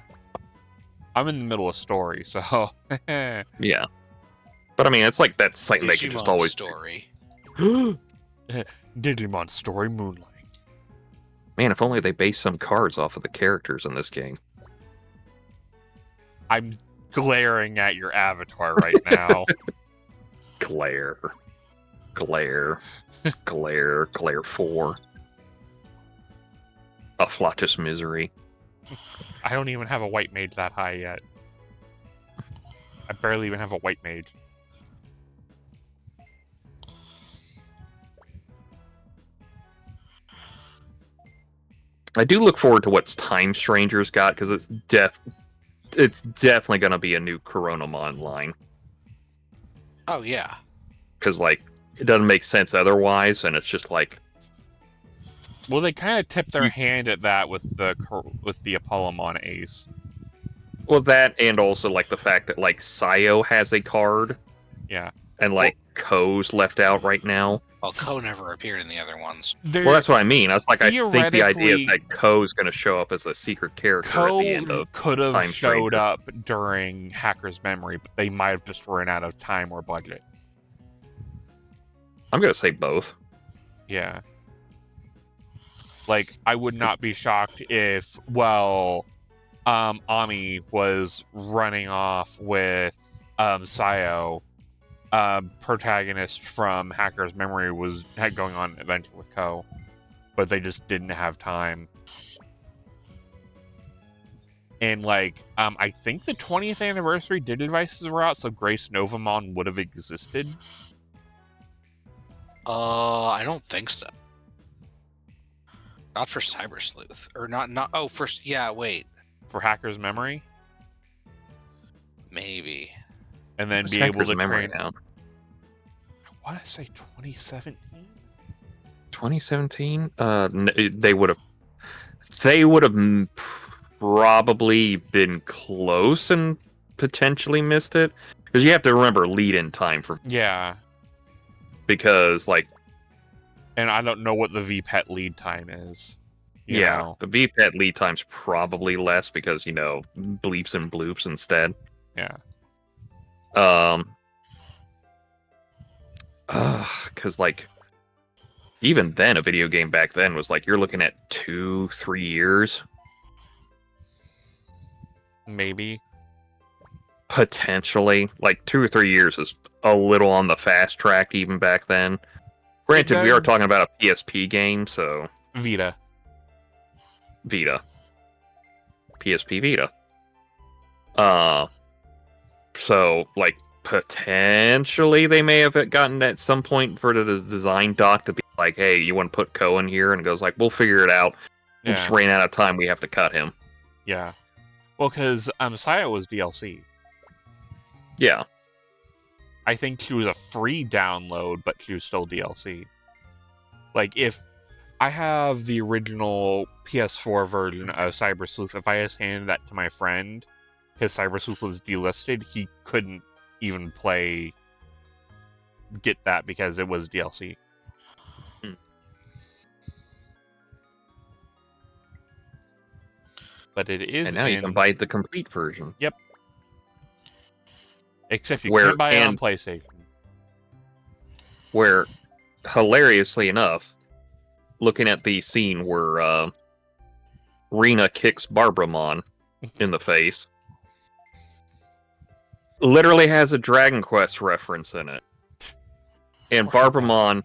I'm in the middle of story, so yeah. But I mean, it's like that's something they could just always story. Digimon Story Moonlight. Man, if only they based some cards off of the characters in this game. I'm glaring at your avatar right now. Glare 4. Afflatus Misery. I don't even have a white mage that high yet. I barely even have a white mage. I do look forward to what Time Stranger's got, because it's definitely going to be a new Coronamon line. Oh, yeah. Because, like, it doesn't make sense otherwise, and it's just like... Well, they kind of tipped their hand at that with the Apollomon Ace. Well, that, and also, like, the fact that, like, Sayo has a card. Yeah. And, like, Ko's left out right now. Well, Ko never appeared in the other ones. Well, that's what I mean. I was like, I think the idea is that Ko's going to show up as a secret character at the end of could have Time showed Stranger. up during Hacker's Memory, but they might have just run out of time or budget. I'm going to say both. Yeah. Like, I would not be shocked if, Ami was running off with Sayo. Protagonist from Hacker's Memory had going on an adventure with Ko, but they just didn't have time. And like, I think the 20th anniversary Digivices were out, so Grace Novamon would have existed. I don't think so. Not for Cyber Sleuth, or not. Oh, wait. For Hacker's Memory, maybe. and then What's be able Hacker's to Memory train. now? I want to say 2017. 2017? They would have probably been close and potentially missed it, because you have to remember lead-in time for Yeah, because like and I don't know what the VPET lead time is. You yeah, know? the VPET lead time's probably less because bleeps and bloops instead. Yeah. Because, like, even then, a video game back then was like, you're looking at 2-3 years. Maybe. Potentially. Like, 2 or 3 years is a little on the fast track even back then. Granted, we are talking about a PSP game, so... Vita. PSP Vita. So, like, potentially they may have gotten at some point for the design doc to be like, hey, you want to put Ko in here? And it goes like, we'll figure it out. We just ran out of time. We have to cut him. Yeah. Well, because Saya was DLC. Yeah. I think she was a free download, but she was still DLC. Like, if I have the original PS4 version of Cyber Sleuth, if I just handed that to my friend, his Cyber Sleuth was delisted, he couldn't even get that because it was DLC. But it is. And now you can buy the complete version. Yep. Except you can't buy it on PlayStation. Where, hilariously enough, looking at the scene where Rena kicks Barbramon in the face, literally has a Dragon Quest reference in it. And Barbramon,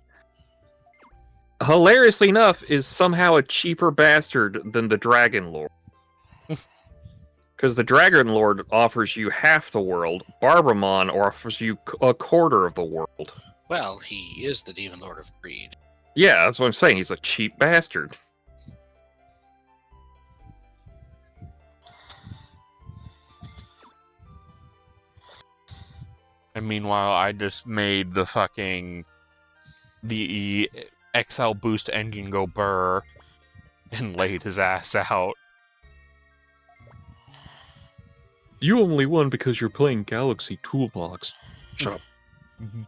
hilariously enough, is somehow a cheaper bastard than the Dragon Lord. Because the Dragon Lord offers you half the world, Barbramon offers you a quarter of the world. Well, he is the Demon Lord of Greed. Yeah, that's what I'm saying. He's a cheap bastard. And meanwhile, I just made the XL boost engine go burr and laid his ass out. You only won because you're playing Galaxy Toolbox. Shut up.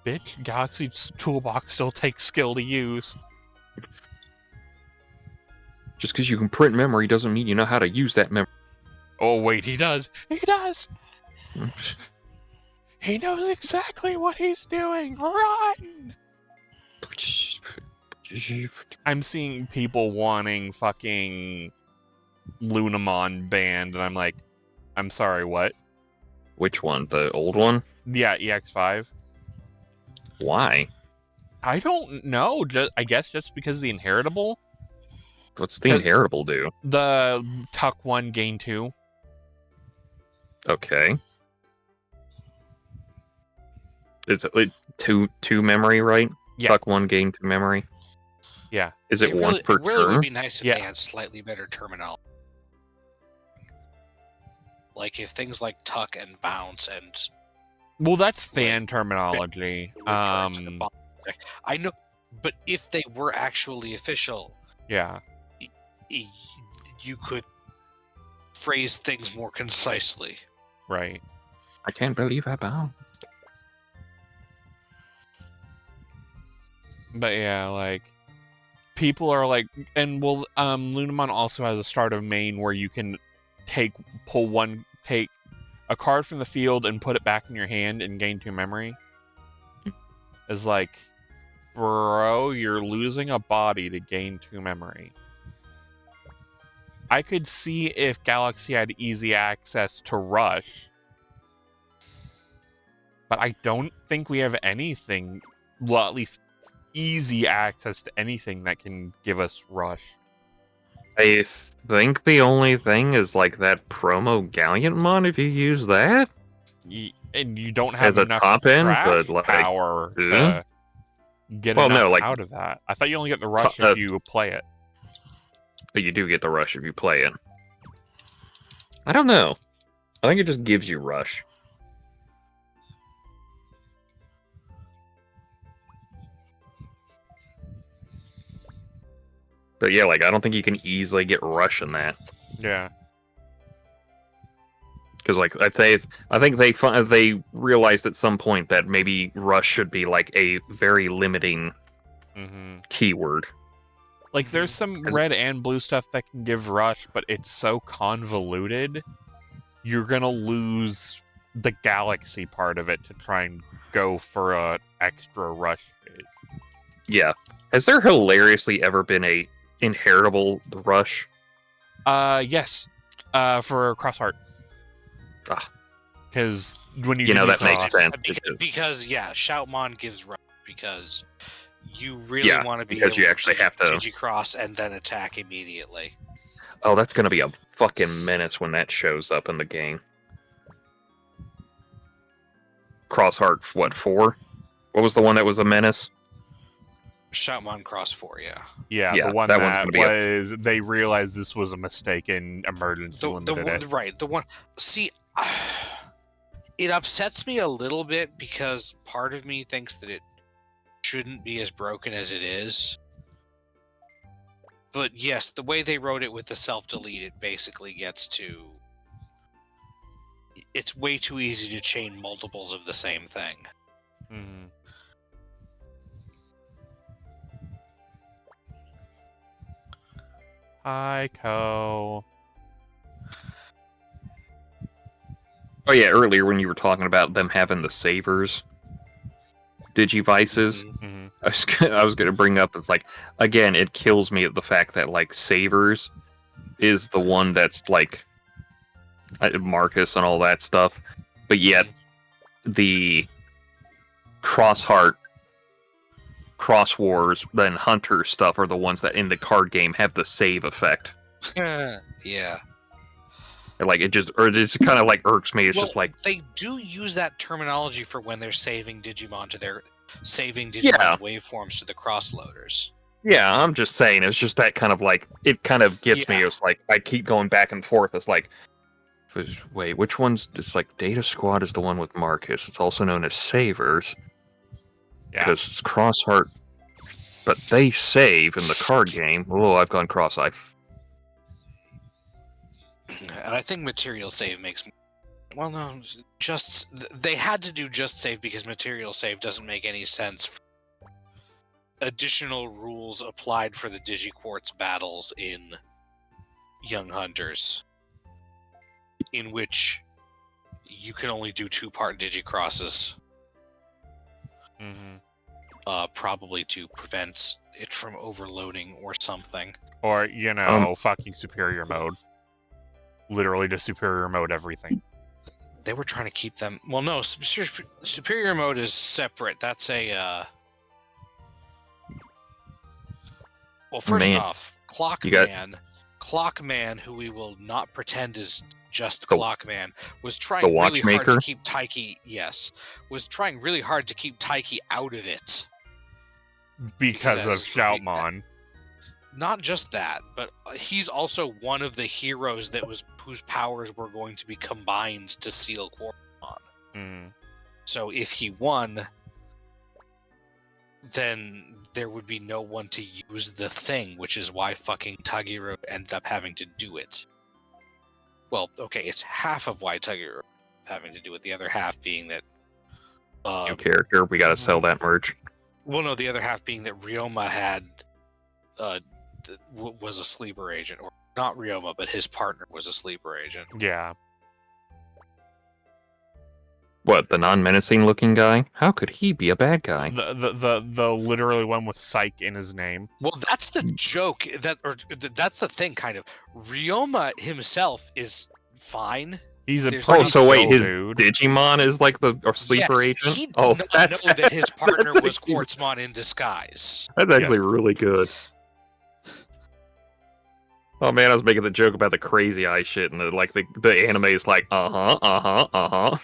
Bitch, Galaxy's Toolbox still takes skill to use. Just because you can print memory doesn't mean you know how to use that memory. Oh, wait, he does! He does! He knows exactly what he's doing! Run! I'm seeing people wanting fucking Lunamon banned, and I'm like, I'm sorry, what? Which one? The old one? Yeah, EX5. Why? I don't know. I guess just because of the inheritable. What's the inheritable do? The Tuck 1, Gain 2. Okay. Is it like two memory, right? Yeah. Tuck 1, Gain 2 memory? Yeah. Is it once per turn? It really would be nice if Yeah. they had slightly better terminology. Like if things like tuck and bounce and... Well, that's fan terminology. I know, but if they were actually official, Yeah. You could phrase things more concisely. Right. I can't believe I bounced. But yeah, like, people are like, and well, Lunamon also has a start of main where you can take a card from the field and put it back in your hand and gain 2 memory. It's like, bro, you're losing a body to gain 2 memory. I could see if Galaxy had easy access to Rush, but I don't think we have anything, well, at least easy access to anything that can give us Rush. I think the only thing is like that promo Gallant mon if you use that. And you don't have As a enough top end, trash but, like, power to get Well, enough no, like, out of that. I thought you only get the Rush if you play it. But you do get the rush if you play it. I don't know. I think it just gives you rush. But yeah, like I don't think you can easily get rush in that. Yeah. Because like I think they realized at some point that maybe rush should be like a very limiting keyword. Like there's some red and blue stuff that can give rush, but it's so convoluted, you're gonna lose the galaxy part of it to try and go for a extra rush phase. Yeah. Has there hilariously ever been a inheritable rush? Yes. For Crossheart. Ah. Because when you You know, do that makes cross, sense. Because Shoutmon gives rush because you really Yeah, want to be because able you actually to have to- Digicross and then attack immediately. Oh, that's gonna be a fucking menace when that shows up in the game. Crossheart, what, 4? What was the one that was a menace? Shoutmon Cross 4, yeah. Yeah, Yeah, the one that one's that gonna be a- was they realized this was a mistake and emergency limited it. Right, the one. See, it upsets me a little bit because part of me thinks that it shouldn't be as broken as it is. But yes, the way they wrote it with the self-delete, it basically gets to... It's way too easy to chain multiples of the same thing. Mhm. Hi, Co. Oh yeah, earlier when you were talking about them having the savers, Digivices, Mhm. I was gonna bring up, it's like, again, it kills me at the fact that, like, savers is the one that's, like, Marcus and all that stuff, but yet the Crossheart, Cross Wars, then Hunter stuff are the ones that in the card game have the save effect. Yeah. And, like, it just kind of like irks me. It's Well, just like, they do use that terminology for when they're saving Digimon to their saving Digimon's Yeah. waveforms to the crossloaders. yeah, I'm just saying, it's just that kind of like, it kind of gets me. Yeah. It's like, I keep going back and forth. It's like, wait, which one's, it's like, Data Squad is the one with Marcus. It's also known as Savers. Yeah. Because it's Crossheart, but they save in the card game. Oh, I've gone cross-eyed. And I think material save makes... Well, no, just... They had to do just save because material save doesn't make any sense. Additional rules applied for the Digiquartz battles in Young Hunters, in which you can only do 2-part Digicrosses, Mhm. probably to prevent it from overloading or something. Or, you know, fucking superior mode. Literally just superior mode everything. They were trying to keep them... Well, no, superior mode is separate. That's a... Well, first Man. off, You got- Clockman, who we will not pretend is just The- Clockman, was trying the really hard to watchmaker? keep Taiki... Yes. Was trying really hard to keep Taiki out of it. Because of as- Shoutmon. Not just that, but he's also one of the heroes whose powers were going to be combined to seal Quartermon. Mhm. So if he won, then there would be no one to use the thing, which is why fucking Tagiro ended up having to do it. Well, okay, it's half of why Tagiro having to do it. The other half being that... New character, we gotta sell that merch. Well, no, the other half being that Ryoma had... was a sleeper agent. Or not Ryoma, but his partner was a sleeper agent. Yeah. What, the non-menacing looking guy? How could he be a bad guy? The literally one with Psych in his name. Well, that's the joke. That's the thing, kind of. Ryoma himself is fine. He's a There's pretty Oh, so wait, chill his dude. Digimon is like the sleeper Yes, agent? he Oh, did not that's know that his partner that's was actually- Quartzmon in disguise. That's actually really good. Oh man, I was making the joke about the crazy eye shit, and the anime is like, uh-huh.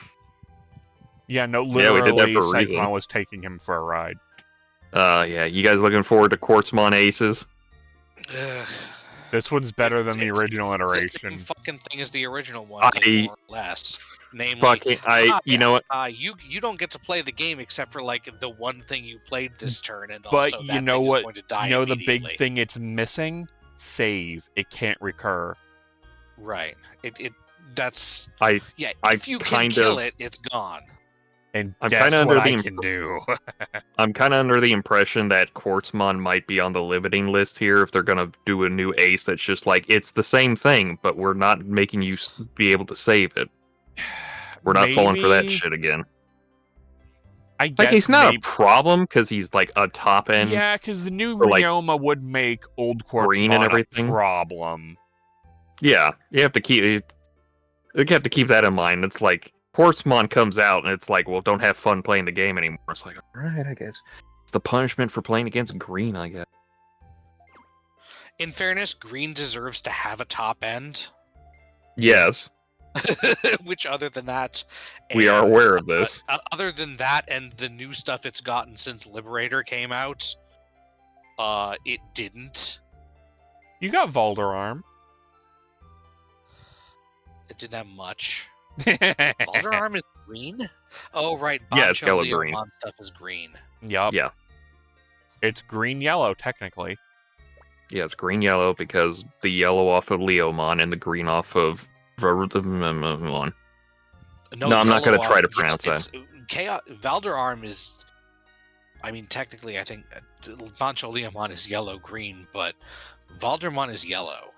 Yeah, no, Yeah, we did that literally, for a reason. Cyclone was taking him for a ride. Yeah, you guys looking forward to Quartzmon Aces? Ugh. This one's better than the It's original the same iteration. fucking thing as the original one, I- more or less. Namely, Fucking, you know what? you don't get to play the game except for like the one thing you played this turn, and But also you that know thing what- is going to die You know the big immediately. thing it's missing? Save. It can't recur. Right. That's I if you can kind kill of- it, it's gone. And I'm guess kinda under what the I imp- can do. I'm kind of under the impression that Quartzmon might be on the limiting list here if they're gonna do a new ace that's just like, it's the same thing, but we're not making you be able to save it. We're not falling for that Maybe- shit again. I guess Like, he's not maybe, a problem because he's like a top end yeah, because the new for, like, Ryoma would make Old green and Quartzmon a everything. problem. Yeah, you have to keep that in mind. It's like Quartzmon comes out and it's like, well, don't have fun playing the game anymore. It's like, all right, I guess it's the punishment for playing against green, I guess. In fairness, green deserves to have a top end. Yes, Which, other than that, we are aware of this. Other than that, and the new stuff it's gotten since Liberator came out, it didn't. You got Valderarm. It didn't have much. Valderarm is green? Oh, right. Yeah, it's Bancho yellow-green. Leomon stuff is green. Yup. Yeah. It's green-yellow, technically. Yeah, it's green-yellow because the yellow off of Leomon and the green off of Vermon. No, I'm not going to try to pronounce that. Valderarm is... I mean, technically, I think Bancho Leomon is yellow-green, but Valdermon is yellow.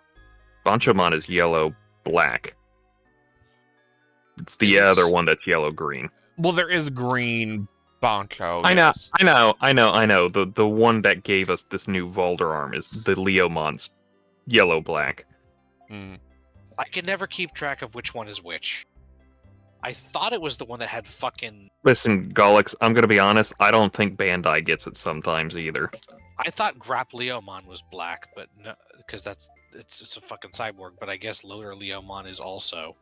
Banchamon is yellow-black. It's the other one that's yellow-green. Well, there is green Bancho. I yes. know. The one that gave us this new Valderarm is the Leomon's yellow-black. Mm. I can never keep track of which one is which. I thought it was the one that had fucking... Listen, Golux, I'm going to be honest, I don't think Bandai gets it sometimes either. I thought Grap Leomon was black, but no, because it's a fucking cyborg, but I guess Loader Leomon is also.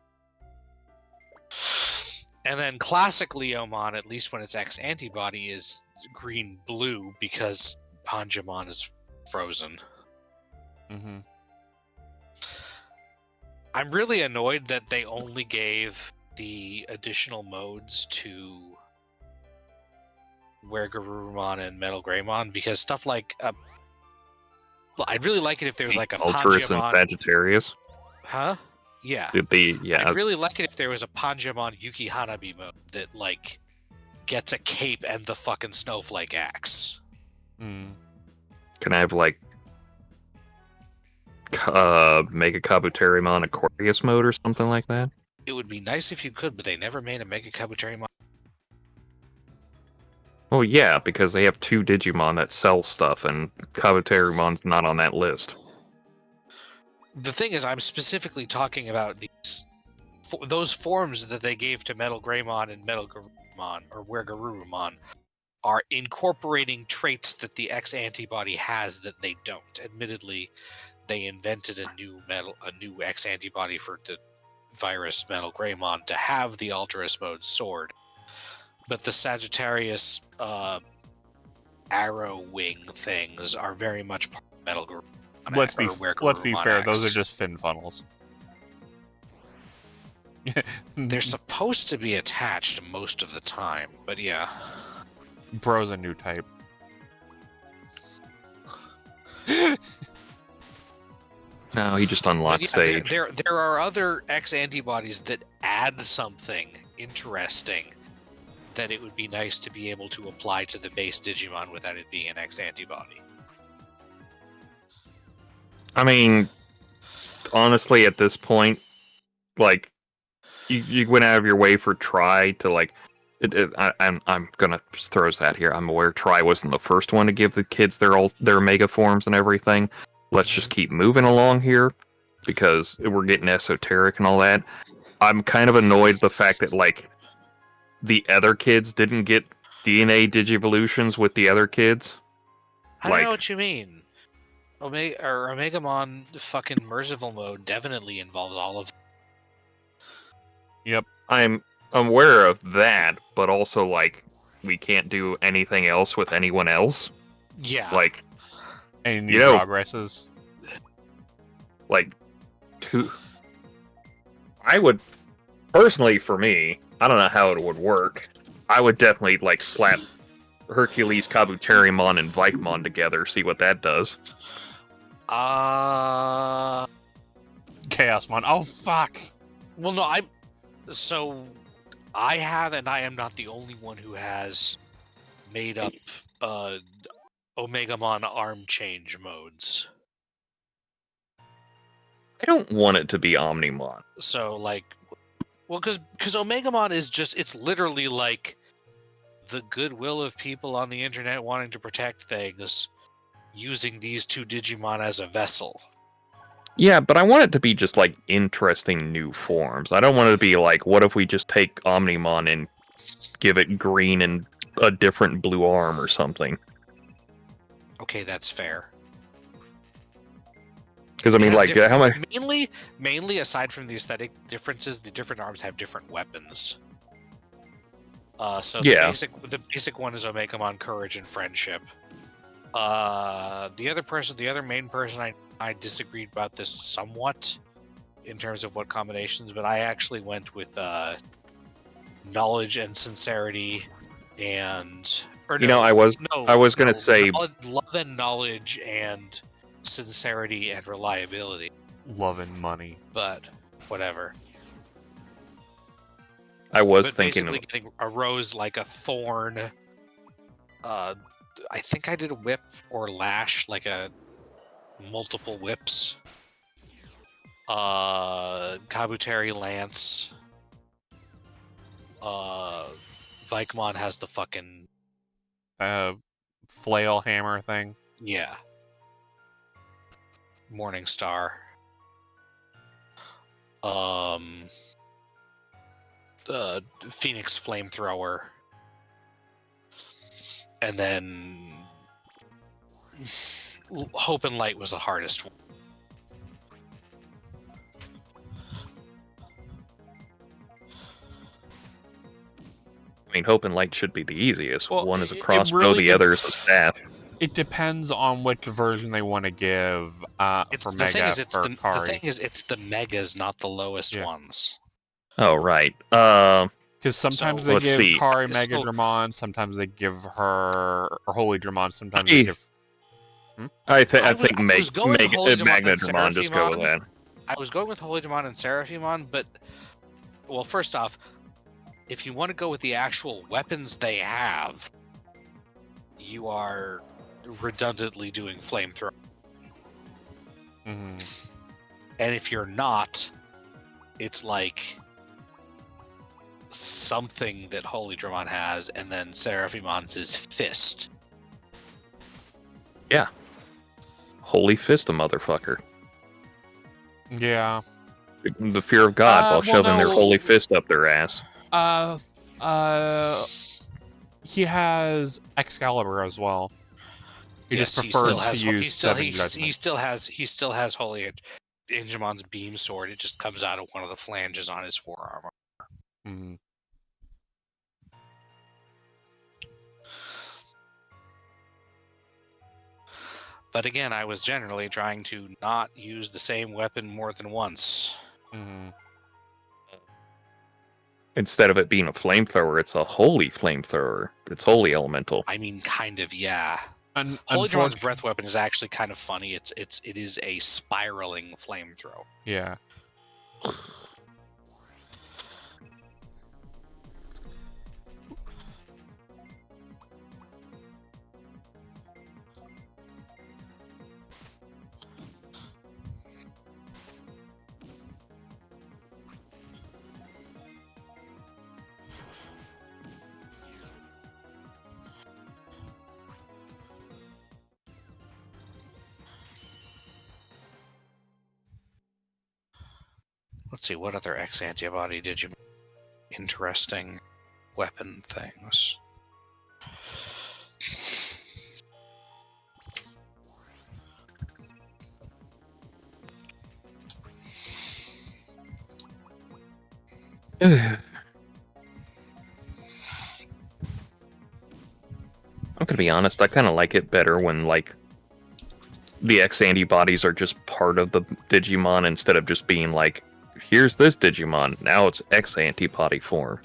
And then classic Leomon, at least when it's X antibody, is green-blue because Panjamon is frozen. Mm-hmm. I'm really annoyed that they only gave the additional modes to Garurumon and Metal Greymon, because stuff like I'd really like it if there was like a Ultras and Panjamon... Sagittarius. Huh? Yeah. Yeah. I'd really like it if there was a Panjamon Yuki Hanabi mode that like gets a cape and the fucking snowflake axe. Mm. Can I have like Mega Kabuterimon Aquarius mode or something like that? It would be nice if you could, but they never made a Mega Kabuterimon. Well, yeah, because they have 2 Digimon that sell stuff, and Kabuterimon's not on that list. The thing is, I'm specifically talking about those forms that they gave to Metal Greymon and Metal Garurumon, or Garurumon, are incorporating traits that the X antibody has that they don't. Admittedly, they invented a new X antibody for the virus Metal Greymon to have the Ultras mode sword, but the Sagittarius arrow wing things are very much part of Metal Garurumon. Let's be fair, those are just fin funnels. They're supposed to be attached most of the time, but yeah. Bro's a new type. No, he just unlocked Sage. There are other X antibodies that add something interesting that it would be nice to be able to apply to the base Digimon without it being an X antibody. I mean, honestly, at this point, like, you went out of your way for Tri to, like, I'm gonna throw that here. I'm aware Tri wasn't the first one to give the kids their mega forms and everything. Let's just keep moving along here, because we're getting esoteric and all that. I'm kind of annoyed the fact that, like, the other kids didn't get DNA Digivolutions with the other kids. I don't know what you mean. Omegamon fucking Merciful mode definitely involves all of them. Yep. I'm aware of that, but also, like, we can't do anything else with anyone else. Yeah. Like, any new progresses? Like, I would, personally, for me, I don't know how it would work. I would definitely, like, slap Hercules, Kabuterimon, and Vikemon together, see what that does. Chaosmon. Oh, fuck! Well, no, I have, and I am not the only one who has made up Omegamon arm change modes. I don't want it to be Omnimon. So, like, well, because Omegamon is just, it's literally like the goodwill of people on the internet wanting to protect things, using these two Digimon as a vessel. Yeah, but I want it to be just like interesting new forms. I don't want it to be like, what if we just take Omnimon and give it green and a different blue arm or something? Okay, that's fair. Because I mean, like, how much? Mainly aside from the aesthetic differences, the different arms have different weapons. So Yeah. the basic one is Omegamon Courage and Friendship. The other main person, I disagreed about this somewhat in terms of what combinations, but I actually went with Knowledge and Sincerity, and I was gonna say love and knowledge and sincerity and reliability. Love and money. But whatever. I was But thinking basically getting a rose like a thorn. I think I did a whip or lash, like a multiple whips. Kabuteri Lance. Vikemon has the fucking Flail hammer thing. yeah. Morning Star. Phoenix Flamethrower. And then Hope and Light was the hardest one. I mean, Hope and Light should be the easiest. Well, one is a it crossbow, really the other is a staff. It depends on which version they want to give for Mega The Kari. thing is, it's the megas, not the lowest ones. Oh, right. Because sometimes So, they let's give see. Kari So- Mega Dramon, sometimes they give her or Holy Dramon, sometimes they give. I think I was going with Holy Dramon Magna and Dramon just go with Seraphimon. that. I was going with Holy Demon and Seraphimon, but well, first off, if you want to go with the actual weapons they have, you are redundantly doing Flamethrower. Mhm. And if you're not, it's like something that Holy Dramon has, and then Seraphimon's is Fist. Holy fist a motherfucker. Yeah. The fear of God while well, shoving their no. holy fist up their ass. He has Excalibur as well. He Yes, just prefers to use he still, Seven he Judgments. still has Holy Angemon's beam sword. It just comes out of one of the flanges on his forearm. Mhm. But again, I was generally trying to not use the same weapon more than once. Mhm. Instead of it being a flamethrower, it's a holy flamethrower. It's holy elemental. I mean, kind of, yeah. Holy Dragon's Unfortunately, breath weapon is actually kind of funny. It is a spiraling flamethrower. yeah. Let's see, what other X antibody did you interesting weapon things? I'm gonna be honest, I kind of like it better when, like, the X antibodies are just part of the Digimon instead of just being like, here's this Digimon, now it's X antibody form.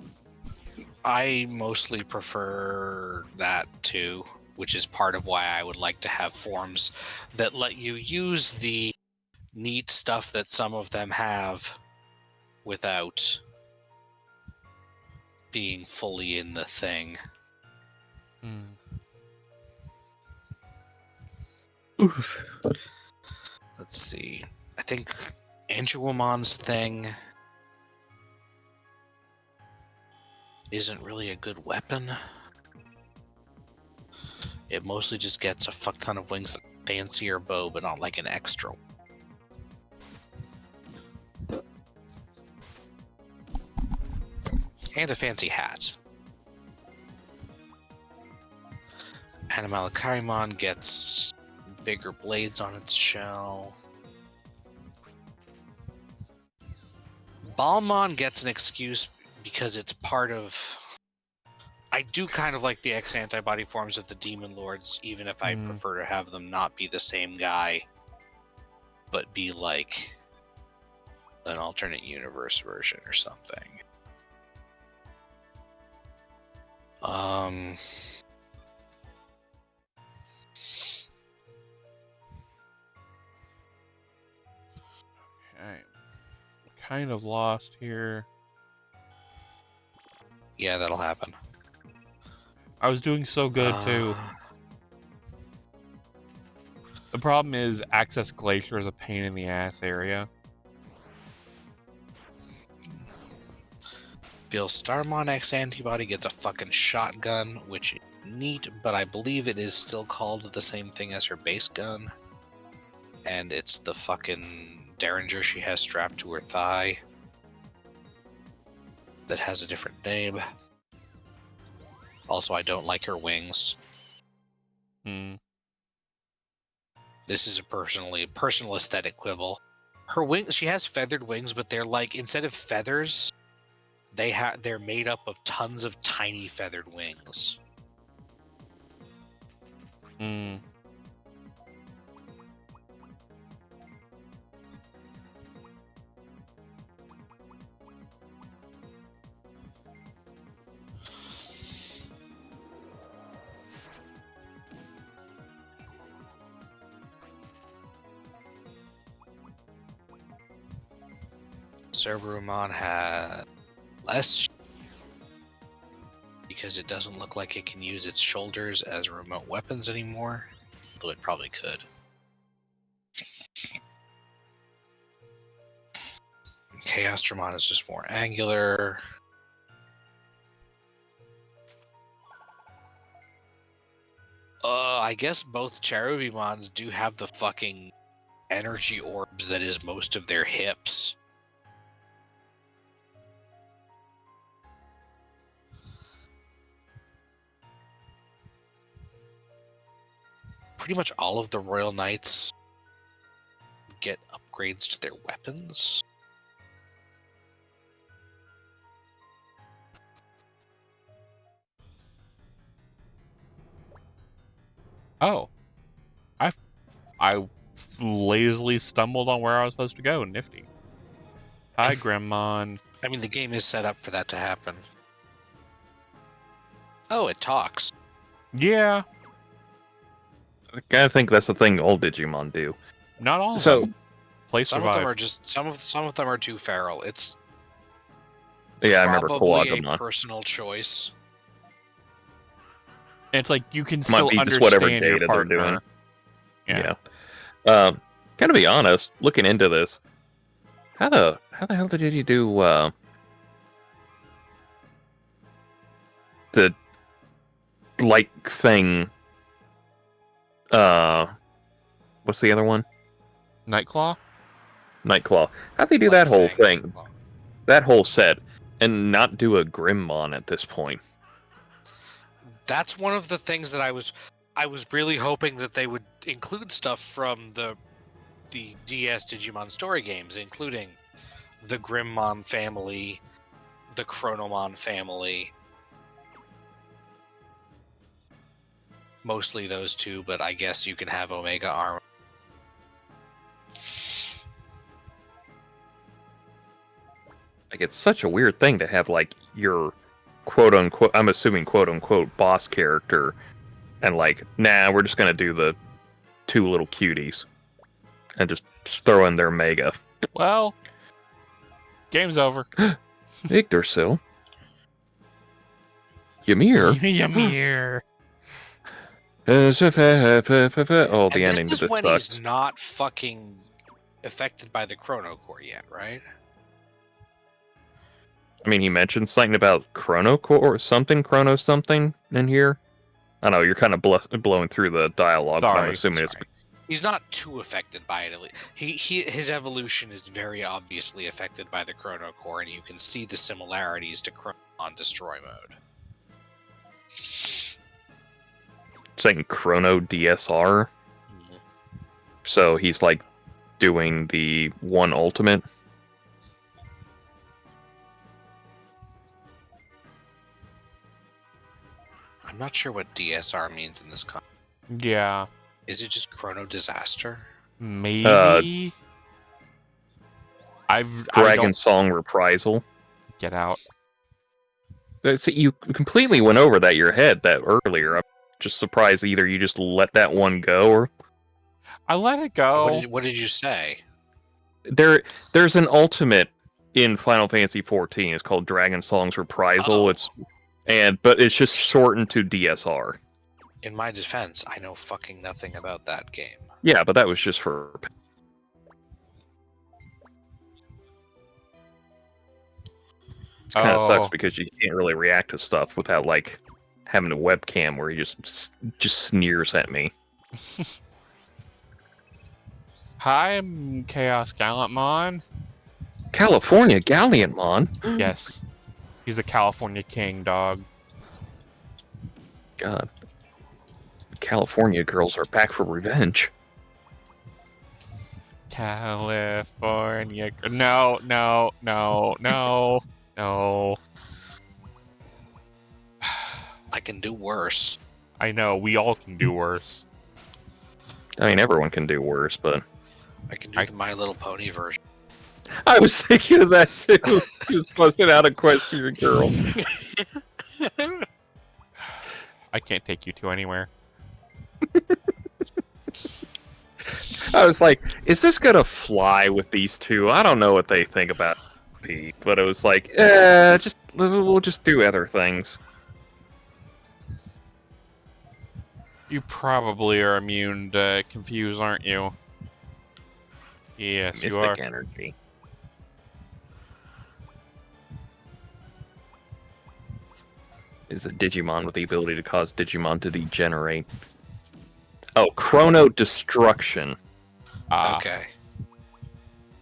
I mostly prefer that too, which is part of why I would like to have forms that let you use the neat stuff that some of them have without being fully in the thing. Mm. Let's see. I think Angelwomon's thing isn't really a good weapon. It mostly just gets a fuck ton of wings, a fancier bow, but not like an extra. And a fancy hat. ElementalOgre gets bigger blades on its shell. Balmon gets an excuse because it's part of... I do kind of like the X-Antibody forms of the Demon Lords, even if I prefer to have them not be the same guy, but be like an alternate universe version or something. Okay. Kind of lost here. Yeah, that'll happen. I was doing so good too. The problem is Access Glacier is a pain in the ass area. Bill Starmon X Antibody gets a fucking shotgun, which is neat, but I believe it is still called the same thing as her base gun. And it's the fucking Derringer she has strapped to her thigh that has a different name. Also, I don't like her wings. This is a personal aesthetic quibble. Her wings, she has feathered wings, but they're like, instead of feathers, they're made up of tons of tiny feathered wings. Cerberumon has less because it doesn't look like it can use its shoulders as remote weapons anymore, though it probably could. Chaosdramon is just more angular. I guess both Cherubimons do have the fucking energy orbs that is most of their hips. Pretty much all of the Royal Knights get upgrades to their weapons. Oh. I lazily stumbled on where I was supposed to go. Nifty. Hi, Gremon. I mean, the game is set up for that to happen. Oh, it talks. Yeah. I kind of think that's the thing all Digimon do. Not all of So, them. Play Some survive. of them are just some of them are too feral. It's yeah, I remember probably a Kawagumon. personal choice. And it's like you can Might still be just whatever understand your data they're partner. doing. Yeah. Gotta be honest, looking into this, how the hell did you do the like thing? What's the other one? Nightclaw? Nightclaw. How'd they do that whole thing? That whole set, and not do a Grimmon at this point? That's one of the things that I was really hoping that they would include stuff from the DS Digimon story games, including the Grimmon family, the Chronomon family. Mostly those two, but I guess you can have Omega Armor. Like, it's such a weird thing to have, like, your quote-unquote, I'm assuming quote-unquote, boss character, and like, nah, we're just gonna do the two little cuties, and just throw in their Mega. Well, game's over. Yggdrasil. Ymir. Ymir. Oh, the And ending this to is this when sucks. he's not fucking affected by the Chrono Core yet, right? I mean, he mentioned something about Chrono Core or something, Chrono something in here. I know you're kind of blowing through the dialogue, but I'm Sorry, assuming it's He's not too affected by it. At least. His evolution is very obviously affected by the Chrono Core, and you can see the similarities to Chrono on Destroy Mode. saying Chrono DSR. So he's like doing the one ultimate. I'm not sure what DSR means in this context. Yeah, Is it just Chrono Disaster? maybe. I Dragon don't Song Reprisal. get out. So you completely went over that your head that earlier. I'm just surprised either you just let that one go or I let it go. What did you say? there's an ultimate in Final Fantasy XIV. It's called Dragon Song's Reprisal. Oh. But it's just shortened to DSR. In my defense, I know fucking nothing about that game. Yeah, but that was just for. It kind of sucks because you can't really react to stuff without like having a webcam where he just sneers at me. Hi, I'm Chaos Gallantmon. California Galleonmon? Yes, he's a California king, dog. God. California girls are back for revenge. California. No, no, no, no, no. I can do worse. I know, we all can do worse. I mean, everyone can do worse, but I can do the My Little Pony version. I was thinking of that too. Just busted out a Equestrian girl. I can't take you to anywhere. I was like, is this gonna fly with these two? I don't know what they think about me, but it was like, we'll just do other things. You probably are immune to confuse, aren't you? Yes, you are. Mystic energy. Is a Digimon with the ability to cause Digimon to degenerate. Oh, Chrono Destruction. Okay.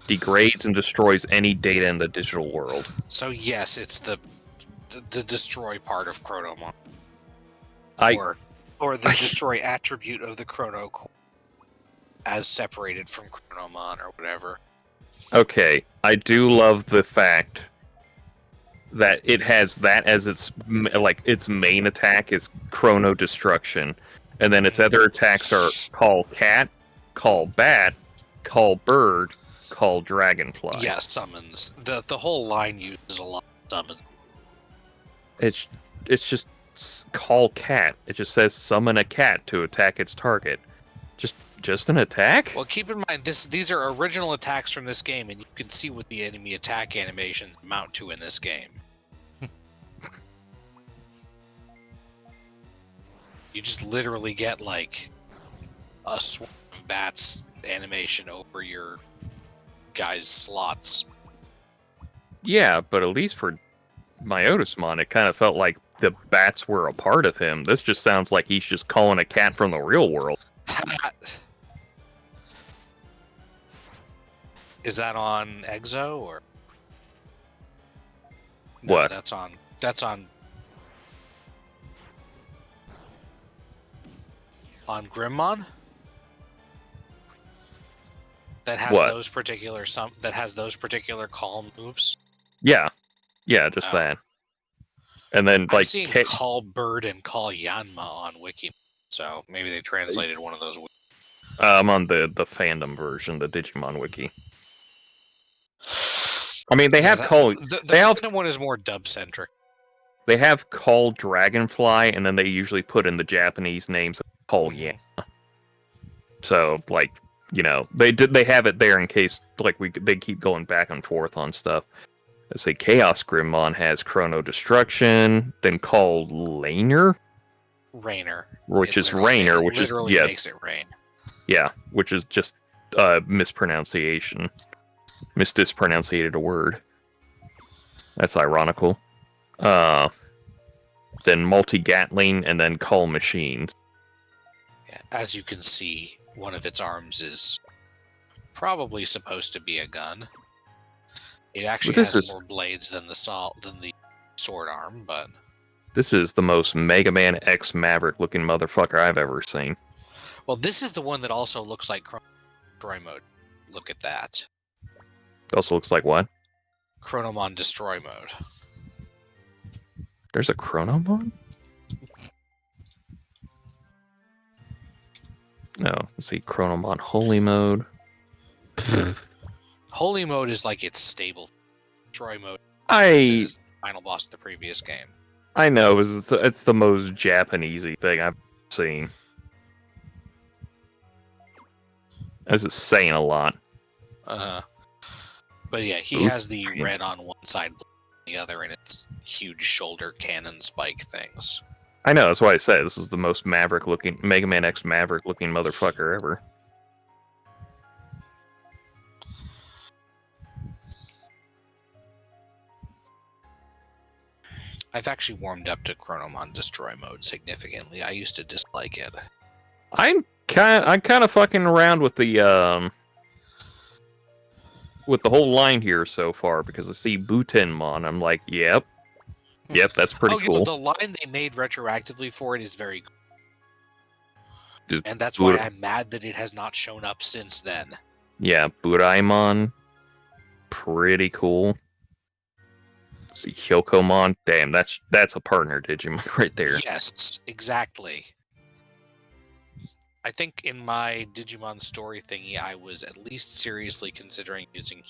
Degrades and destroys any data in the digital world. So yes, it's the destroy part of Chronomon. Or the destroy attribute of the Chrono Core as separated from Chronomon or whatever. Okay, I do love the fact that it has that as its main attack is Chrono Destruction, and then its other attacks are Call Cat, Call Bat, Call Bird, Call Dragonfly. Yeah, summons. The whole line uses a lot of summon. It's just Call Cat. It just says summon a cat to attack its target. Just an attack? Well, keep in mind these are original attacks from this game, and you can see what the enemy attack animations amount to in this game. You just literally get like a swarm of bats animation over your guys' slots. Yeah, but at least for Myotismon, it kind of felt like the bats were a part of him. This just sounds like he's just calling a cat from the real world. Is that on Exo or no, what? That's on Grimmon. That has What? those particular call moves. Yeah, just Oh. that. And then I'm like seeing Call Bird and Call Yanma on Wiki, so maybe they translated one of those. I'm on the fandom version, the Digimon Wiki. I mean, they have Call. The they have fandom one is more dub centric. They have Call Dragonfly, and then they usually put in the Japanese names of Call Yan. So, like, you know, they have it there in case like they keep going back and forth on stuff. Let's say Chaos Grimmon has Chrono Destruction, then Call Rainer, which is makes it rain. Yeah, which is just mispronunciation. Mispronunciated a word. That's ironical. then multi-Gatling, and then Call Machines. Yeah, as you can see, one of its arms is probably supposed to be a gun. It actually this has is- more blades than the sword arm, but This is the most Mega Man X Maverick looking motherfucker I've ever seen. well, this is the one that also looks like Destroy Mode. Look at that. It also looks like what? Chronomon Destroy Mode. There's a Chronomon? No, let's see. Chronomon Holy Mode. Holy Mode is like its stable. Destroy Mode is the final boss of the previous game. I know, it's the most Japanesey thing I've seen. This is saying a lot. But yeah, he Ooh. has the red on one side, blue on the other, and its huge shoulder cannon spike things. I know, that's why I said this is the most Maverick looking, Mega Man X Maverick looking motherfucker ever. I've actually warmed up to Chronomon Destroy Mode significantly. I used to dislike it. I'm kind of fucking around with the whole line here so far because I see Butenmon. I'm like, yep, that's pretty cool. Yeah, the line they made retroactively for it is very good. Just And that's why I'm mad that it has not shown up since then. Yeah, Buraimon, pretty cool. See Hyokomon, damn, that's a partner Digimon right there. Yes, exactly. I think in my Digimon story thingy, I was at least seriously considering using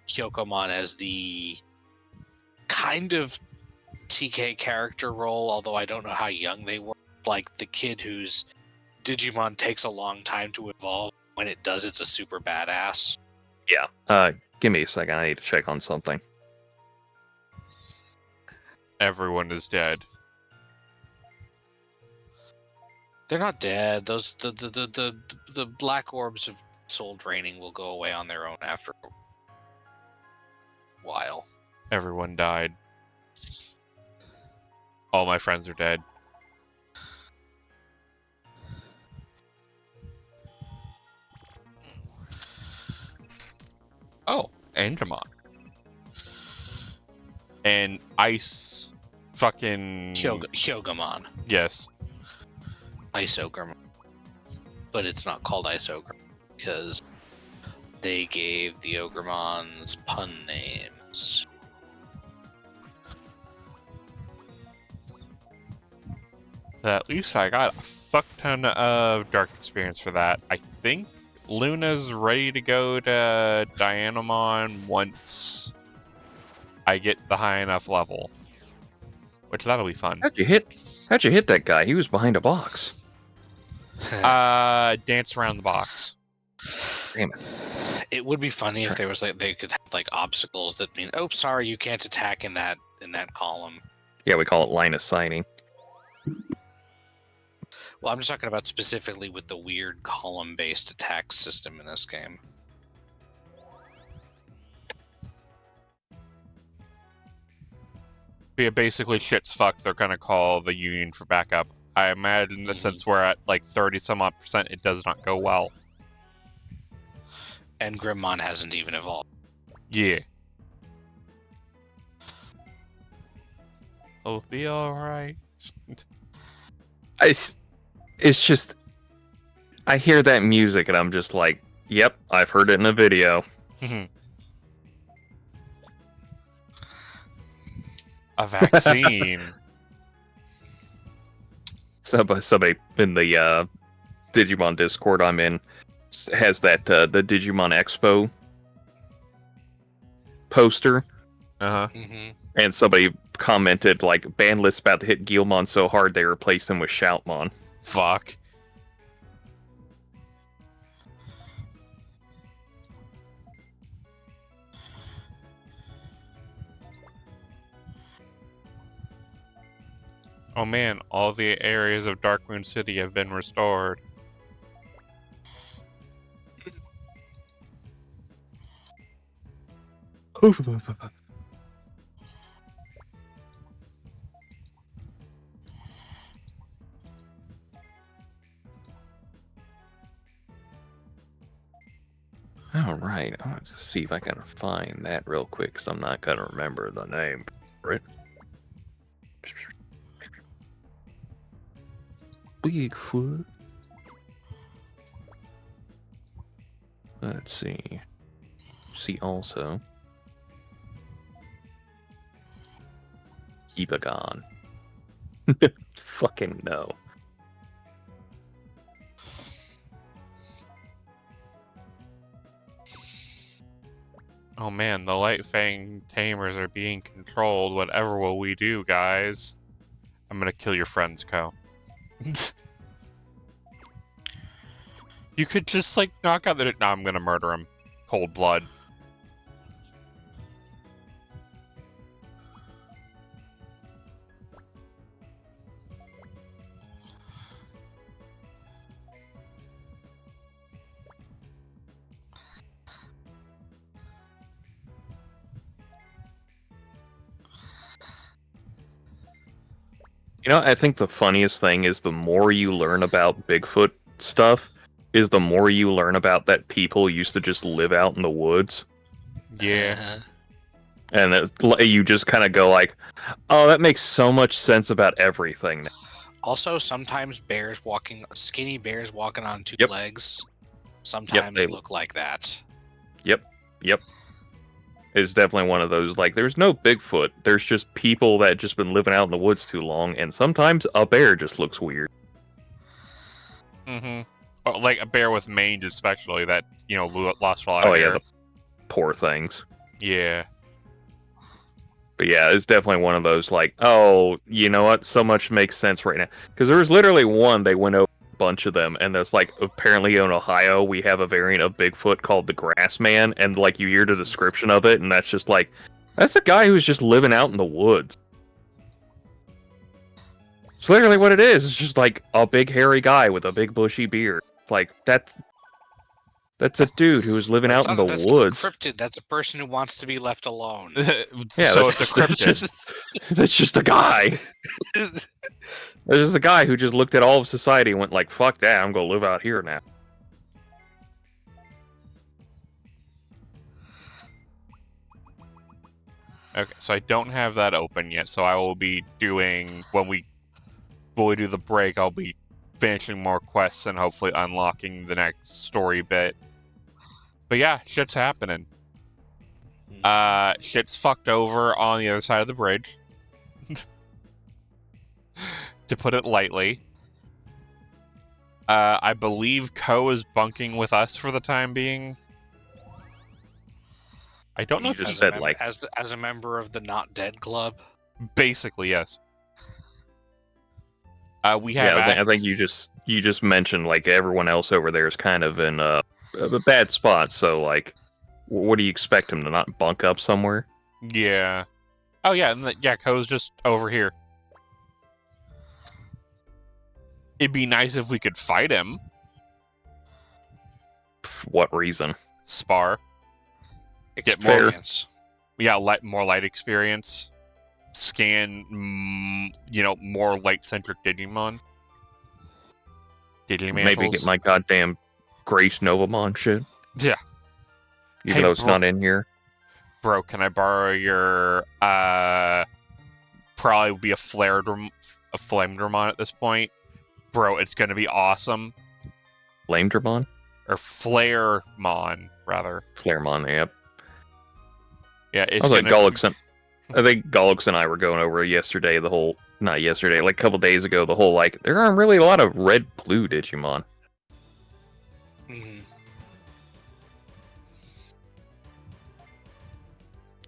Hyokomon as the kind of TK character role, although I don't know how young they were. Like the kid whose Digimon takes a long time to evolve. When it does, it's a super badass. Yeah, give me a second, I need to check on something. Everyone is dead. They're not dead. Those the black orbs of soul draining will go away on their own after a while. Everyone died. All my friends are dead. Oh, Angemon. And Ice fucking... Hyogamon. Yes. Isogre. But it's not called Isogre because they gave the Ogremons pun names. At least I got a fuck ton of dark experience for that. I think Luna's ready to go to Dianamon once I get the high enough level. Which that'll be fun. How'd you hit that guy? He was behind a box. Dance around the box. Damn it. It would be funny if there was like they could have like obstacles that mean, oh, sorry, you can't attack in that column. Yeah, we call it line of sighting. Well, I'm just talking about specifically with the weird column-based attack system in this game. Yeah, basically shit's fucked. They're gonna call the Union for backup. I imagine that since we're at like 30-some-odd%, it does not go well. And Grimmon hasn't even evolved. Yeah. It'll be alright. It's just, I hear that music and I'm just like, yep, I've heard it in a video. A vaccine. Somebody in the Digimon Discord I'm in has that the Digimon Expo poster, Uh-huh. Mm-hmm. and somebody commented like, Bandless about to hit Guilmon so hard they replaced him with Shoutmon. Fuck. Oh man, all the areas of Darkmoon City have been restored. All right, I'll just see if I can find that real quick, because I'm not gonna remember the name for it. Bigfoot. Let's see. See also. Ebagon. Fucking no. Oh man, the Light Fang Tamers are being controlled. Whatever will we do, guys? I'm gonna kill your friends, Ko. You could just, like, knock out the... No, I'm gonna murder him. Cold blood. You know, I think the funniest thing is the more you learn about Bigfoot stuff, is the more you learn about that people used to just live out in the woods. Yeah. And you just kind of go like, oh, that makes so much sense about everything now. Also, sometimes skinny bears walking on two Yep. legs, sometimes they- look like that. Yep. It's definitely one of those, like, there's no Bigfoot. There's just people that just been living out in the woods too long, and sometimes a bear just looks weird. Mm-hmm. Oh, like a bear with mange, especially, that, you know, lost a lot of Oh, yeah, hair. the poor things. Yeah. But yeah, it's definitely one of those, like, oh, you know what? So much makes sense right now. Because there was literally one, they went over a bunch of them, and there's, like, apparently in Ohio, we have a variant of Bigfoot called the Grass Man, and, like, you hear the description of it, and that's just like, that's a guy who's just living out in the woods. It's literally what it is. It's just, like, a big hairy guy with a big bushy beard. It's like, that's a dude who's living out in the That's woods. not a cryptid. That's a person who wants to be left alone. Yeah, So it's a cryptid. That's just a guy. There's just a guy who just looked at all of society and went like, fuck that, I'm gonna live out here now. Okay, so I don't have that open yet, so I will be doing, when we do the break, I'll be finishing more quests and hopefully unlocking the next story bit. But yeah, shit's happening. Shit's fucked over on the other side of the bridge. To put it lightly. I believe Ko is bunking with us for the time being. I don't know You if just he's... said, like, as a member of the Not Dead Club. Basically, yes. We have... I think you just mentioned, like, everyone else over there is kind of in a bad spot, so, like, what do you expect him to not bunk up somewhere? Yeah. Oh, yeah, and Ko's just over here. It'd be nice if we could fight him. For what reason? Spar. Get more... Experience. Yeah, more light experience. Scan, more light-centric Digimon. Digimantles. Maybe get my goddamn Grace Novamon shit. Yeah. Even though it's not in here. Bro, can I borrow your, probably would be a Flame Dramon at this point. Bro, it's gonna be awesome. Flame Dramon? Or Flaremon, rather. Flaremon, yep. Yeah, it's I was like, I think Golux and I were going over yesterday, not yesterday, like a couple days ago, the whole, like, there aren't really a lot of red-blue Digimon. Mm-hmm.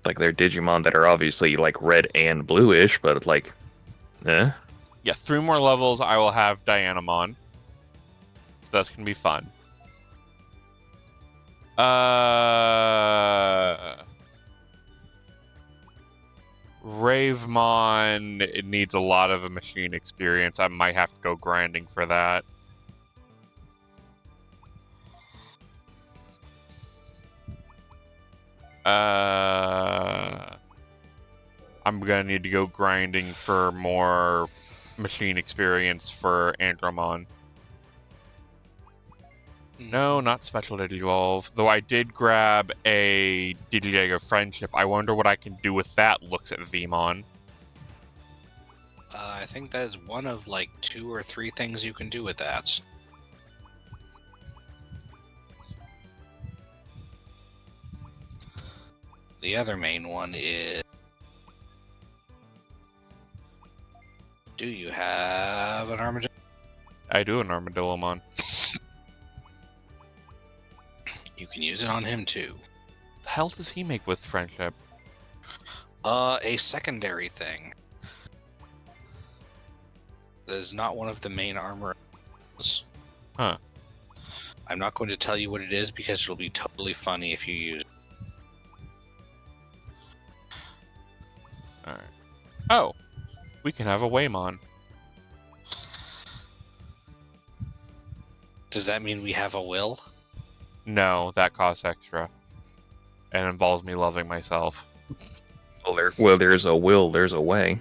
Like, they're Digimon that are obviously, like, red and bluish, but, like, eh? Yeah, 3 more levels, I will have Dianamon. That's gonna be fun. Ravemon, it needs a lot of machine experience. I might have to go grinding for that. I'm gonna need to go grinding for more machine experience for Andromon. No, not special Digivolve. Though I did grab a Digimon of Friendship. I wonder what I can do with that. Looks at Vmon. I think that is one of like 2 or 3 things you can do with that. The other main one is... Do you have an armadillo? I do an Armadillomon. You can use it on him too. The hell does he make with Friendship? A secondary thing. That is not one of the main armor. Huh. I'm not going to tell you what it is because it'll be totally funny if you use it. Alright. Oh! We can have a Waymon. Does that mean we have a will? No, that costs extra. And involves me loving myself. Well, there's a will, there's a way.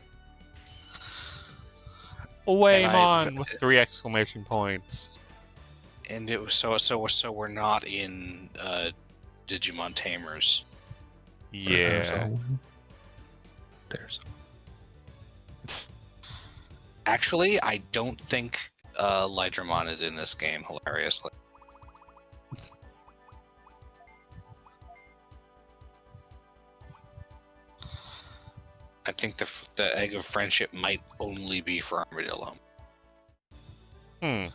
A Waymon with 3 exclamation points. And it was so we're not in Digimon Tamers. Yeah. There's Actually, I don't think Lydramon is in this game, hilariously. I think the Egg of Friendship might only be for Armadillo. Hmm.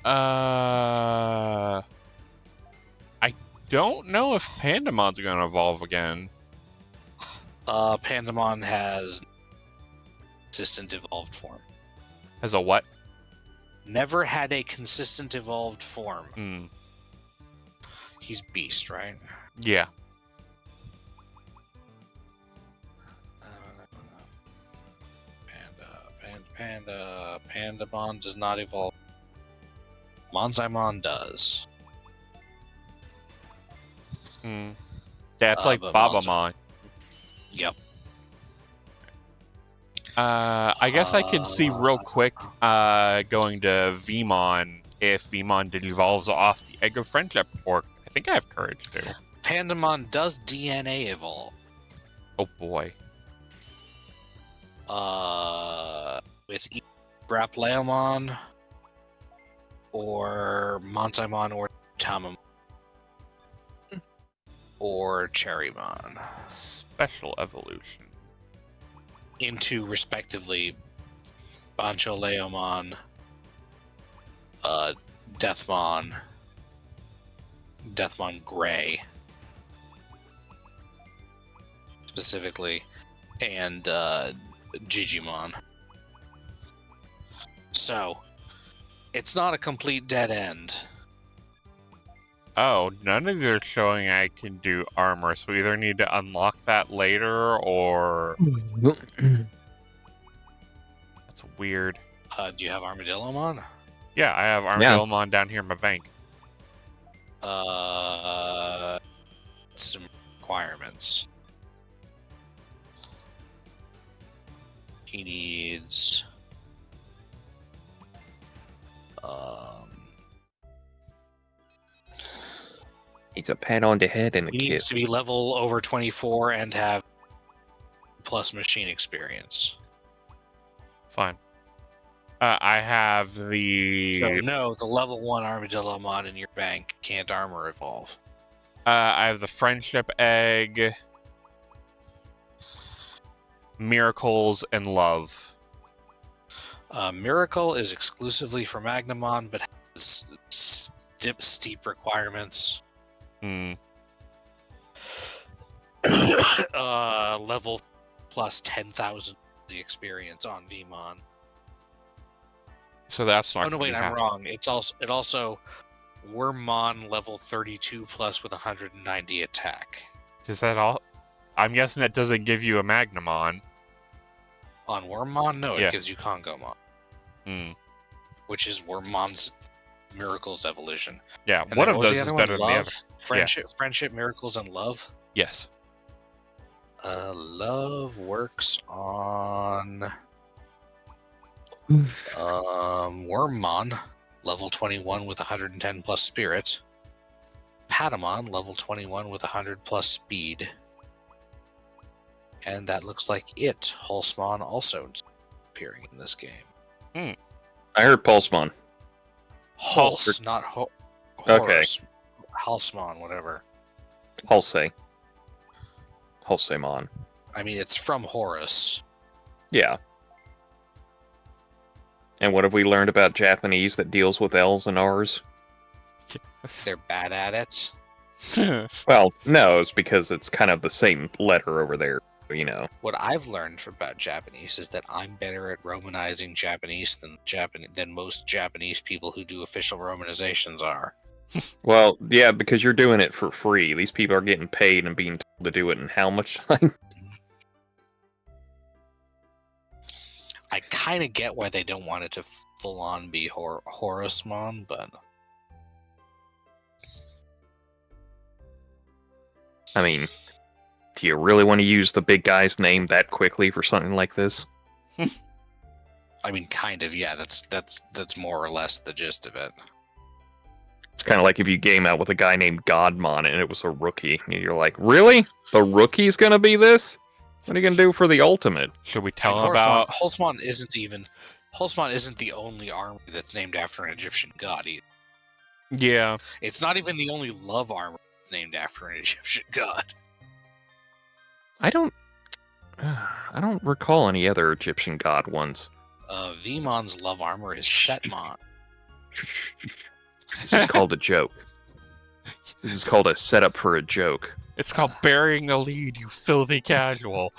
I don't know if Pandamon's gonna evolve again. Pandamon has consistent evolved form. Has a what? Never had a consistent evolved form. Hmm. He's Beast, right? Yeah. Pandamon does not evolve. Monzaimon does. Hmm. That's like but Babamon. Yep. I guess I can see real quick going to Vmon if Vmon evolves off the Egg of Friendship, or I think I have courage too. Pandamon does DNA evolve. Oh boy. With either Grapleomon or Monzaimon or Tamamon or Cherrymon Special evolution. into respectively Bancholeomon, Deathmon Gray specifically, and Digimon. So it's not a complete dead end. Oh, none of these are showing I can do armor, so we either need to unlock that later or... That's weird. Do you have Armadillomon? Yeah, I have Armadillomon down here in my bank. Some requirements. He needs It's a pat on the head and a he needs kiss. to be level over 24 and have plus machine experience. Fine. I have the... So no, the level 1 Armadillomon in your bank can't armor evolve. I have the Friendship Egg, Miracles, and Love. Miracle is exclusively for Magnamon, but has steep requirements. Hmm. Level plus 10,000 the experience on Vmon. So that's not. Oh no, wait, I'm happening. wrong. It also Wormmon level 32 plus with 190 attack. Is that all? I'm guessing that doesn't give you a Magnamon. On Wormmon, no, Yeah. it gives you Kongomon, Hmm. which is Wormmon's Miracles evolution. Yeah, And one then of what was those the is other better one? than the Love, other. Friendship, Miracles, and Love. Yes. Love works on Wormmon, level 21 with 110 plus spirit. Patamon, level 21 with 100 plus speed. And that looks like it. Hulsmon also appearing in this game. I heard Pulsemon. Hulse, not Okay. Horus. Halsmon, whatever. Hulse. Hulsemon. I mean, it's from Horus. Yeah. And what have we learned about Japanese that deals with L's and R's? They're bad at it. Well, no, it's because it's kind of the same letter over there, you know. What I've learned about Japanese is that I'm better at Romanizing Japanese than most Japanese people who do official Romanizations are. Well, yeah, because you're doing it for free. These people are getting paid and being told to do it in how much time? I kind of get why they don't want it to full-on be Horusmon, but... I mean, do you really want to use the big guy's name that quickly for something like this? I mean, kind of, yeah. That's more or less the gist of it. It's kind of like if you game out with a guy named Godmon and it was a rookie. And you're like, really? The rookie's gonna be this? What are you gonna do for the ultimate? Should we tell And him about... Hulsmon isn't the only armor that's named after an Egyptian god either. Yeah. It's not even the only love armor that's named after an Egyptian god. I don't recall any other Egyptian god ones. Vemon's love armor is Setmon. This is called a joke. This is called a setup for a joke. It's called burying the lead, you filthy casual.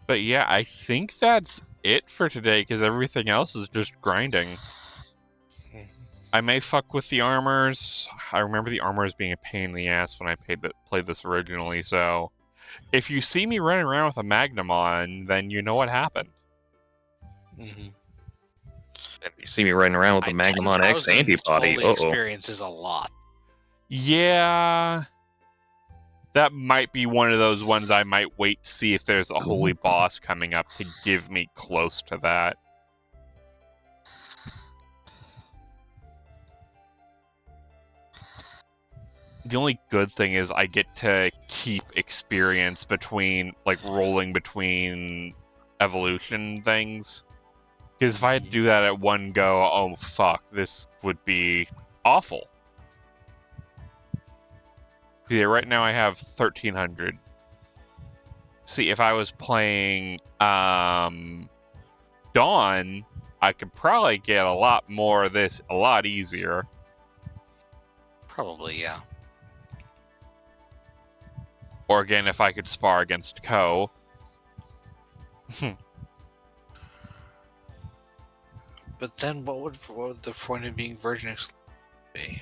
But yeah, I think that's it for today, because everything else is just grinding. I may fuck with the armors. I remember the armors being a pain in the ass when I played this originally, so... If you see me running around with a Magnum on, then you know what happened. Mm-hmm. If you see me running around with a Magnumon X 10,000 antibody, total experience is a lot. Yeah... That might be one of those ones I might wait to see if there's a holy boss coming up to give me close to that. The only good thing is I get to keep experience between, like, rolling between evolution things. Because if I had to do that at one go, oh fuck, this would be awful. Yeah, right now I have 1,300. See, if I was playing Dawn, I could probably get a lot more of this a lot easier. Probably, yeah. Or again, if I could spar against Ko. But then what would the point of being Virgin exclusive be?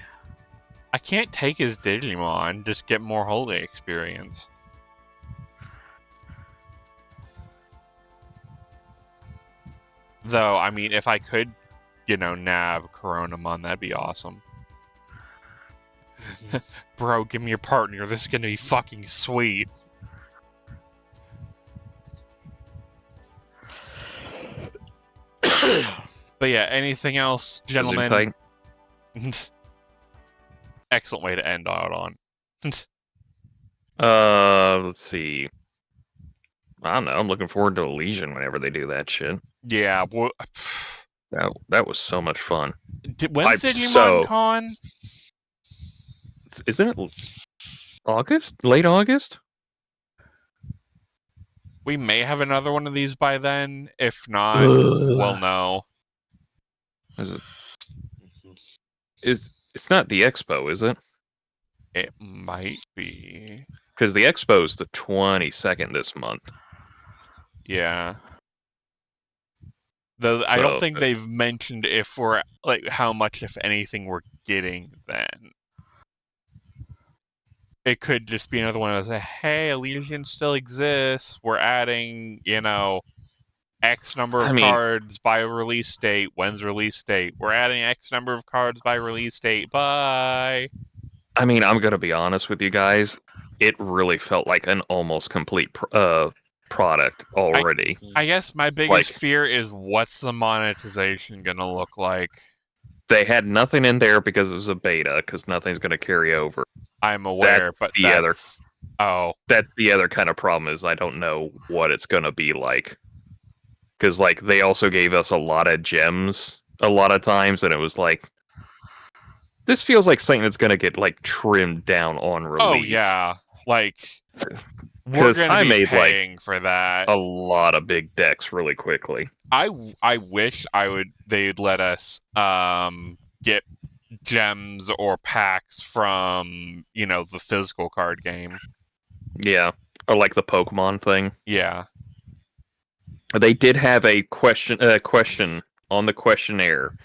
I can't take his Digimon, just get more holy experience. Though, I mean, if I could, nab Coronamon, that'd be awesome. Bro, give me your partner. This is gonna be fucking sweet. But yeah, anything else, gentlemen? Excellent way to end out on. Let's see. I don't know. I'm looking forward to Elysian whenever they do that shit. Yeah. That was so much fun. When's Digimon Con? Isn't it August? Late August? We may have another one of these by then. If not, we'll know. Is it? It's not the expo, is it? It might be. Because the expo is the 22nd this month. Yeah. Though I don't think they've mentioned if we're how much, if anything, we're getting then. It could just be another one of those, hey, Elysian still exists. We're adding, X number of cards by release date. When's release date? We're adding X number of cards by release date. Bye. I mean, I'm gonna be honest with you guys. It really felt like an almost complete product already. I guess my biggest fear is what's the monetization gonna look like? They had nothing in there because it was a beta, because nothing's gonna carry over. I'm aware, That's but the other. Oh, That's the other kind of problem is I don't know what it's gonna be like. Because like they also gave us a lot of gems a lot of times, and it was like, this feels like something that's gonna get like trimmed down on release. oh yeah, like we're 'Cause gonna I be made, like, paying for that. a lot of big decks really quickly. I wish they'd let us get gems or packs from the physical card game. Yeah, or like the Pokemon thing. Yeah. They did have a question on the questionnaire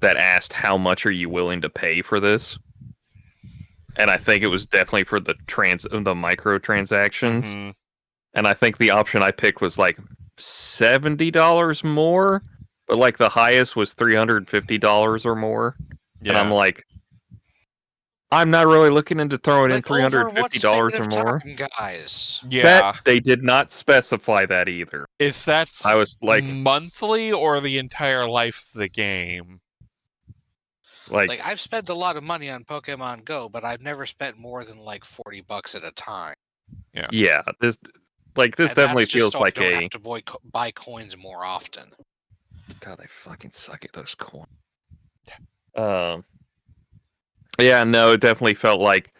that asked how much are you willing to pay for this, and I think it was definitely for the microtransactions. Mhm. And I think the option I picked was like $70 more, but like the highest was $350 or more. Yeah. And I'm like, I'm not really looking into throwing in Like, over what $350 span or of more. time, guys? Yeah. That they did not specify that either. Is that I was like, monthly or the entire life of the game? like I've spent a lot of money on Pokemon Go, but I've never spent more than like $40 at a time. yeah, this And definitely that's just feels so like I don't a. have to buy coins more often. God, they fucking suck at those coins. Yeah, no, it definitely felt like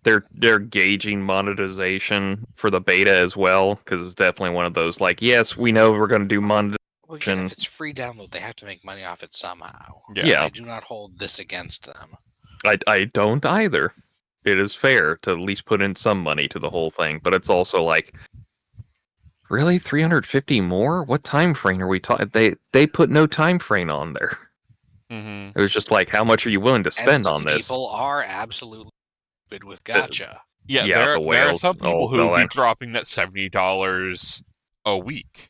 they're gauging monetization for the beta as well, because it's definitely one of those like, yes, we know we're going to do monetization. Well, yeah, if it's free download, they have to make money off it somehow. Yeah. I do not hold this against them. I don't either. It is fair to at least put in some money to the whole thing, but it's also like, really, 350 more? What time frame are we talking? They put no time frame on there. Mhm. It was just like, how much are you willing to spend on this? People are absolutely stupid with gacha. Yeah, Yeah, there the are whales. some people Oh, who would well, be dropping that $70 a week.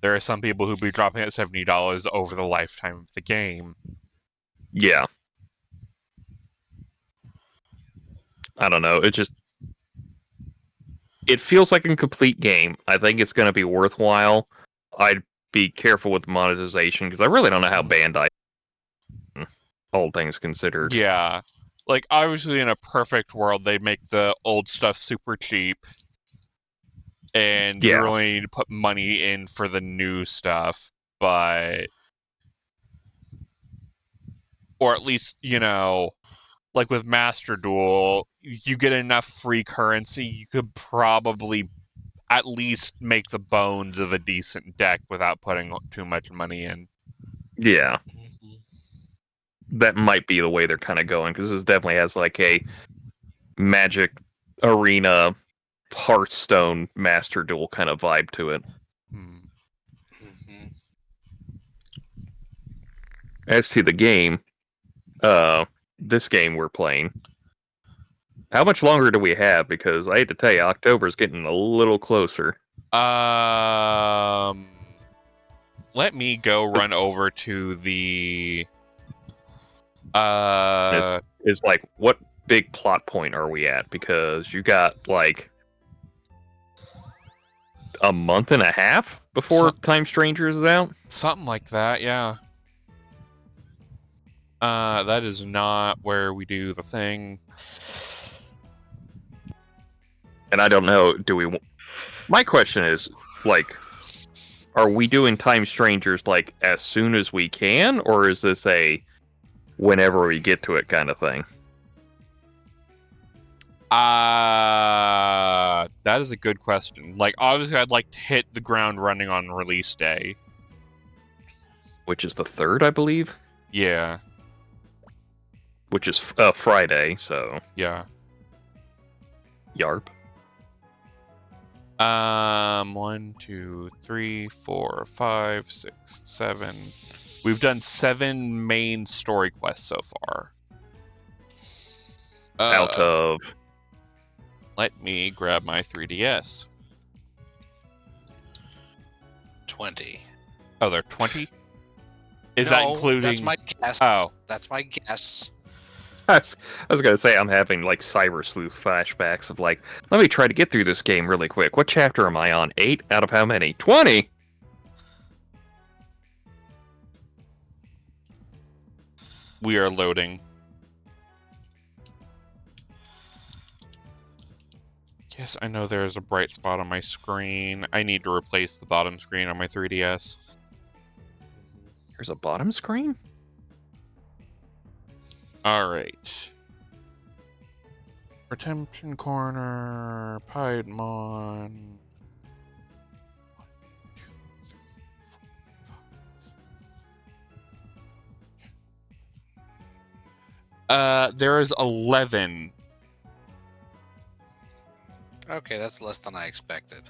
There are some people who'd be dropping that $70 over the lifetime of the game. Yeah. I don't know. It feels like a complete game. I think it's going to be worthwhile. I'd be careful with monetization because I really don't know how Bandai, all things considered. Yeah. Like, obviously, in a perfect world, they'd make the old stuff super cheap. And you really need to put money in for the new stuff. But... Or at least, like with Master Duel, you get enough free currency, you could probably at least make the bones of a decent deck without putting too much money in. Yeah. That might be the way they're kind of going, because this definitely has like a Magic Arena Hearthstone Master Duel kind of vibe to it. As to the game, this game we're playing, how much longer do we have? Because I hate to tell you, October's getting a little closer. Let me go run over to the... Is like, what big plot point are we at? Because you got, like, a month and a half before Time Strangers is out? Something like that, yeah. That is not where we do the thing. And I don't know, my question is, like, are we doing Time Strangers, like, as soon as we can? Or is this a whenever we get to it kind of thing? That is a good question. Like, obviously, I'd like to hit the ground running on release day. Which is the 3rd, I believe? Yeah. Which is Friday, so... Yeah. Yarp. 1, 2, 3, 4, 5, 6, 7. We've done 7 main story quests so far. Out of... Let me grab my 3DS. 20. Oh, there are 20? Is that including... That's my guess. Oh. That's my guess. I was gonna say I'm having like Cyber Sleuth flashbacks of like, let me try to get through this game really quick. What chapter am I on? 8 out of how many? 20. We are loading. Yes, I know there's a bright spot on my screen. I need to replace the bottom screen on my 3DS. There's a bottom screen? Alright. Redemption Corner, Piedmon. There is 11. Okay, that's less than I expected.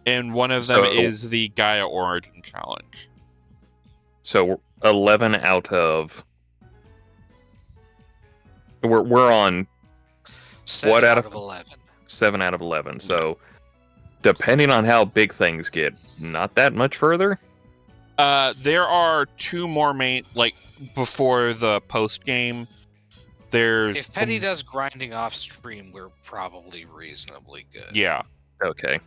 And one of them So- is the Gaia Origin Challenge. So 11 out of. We're on 7 What out out of- of 11. 7 out of 11. So depending on how big things get, not that much further. There are 2 more main, like, before the post-game. There's... If Petty does grinding off stream, we're probably reasonably good. Yeah. Okay.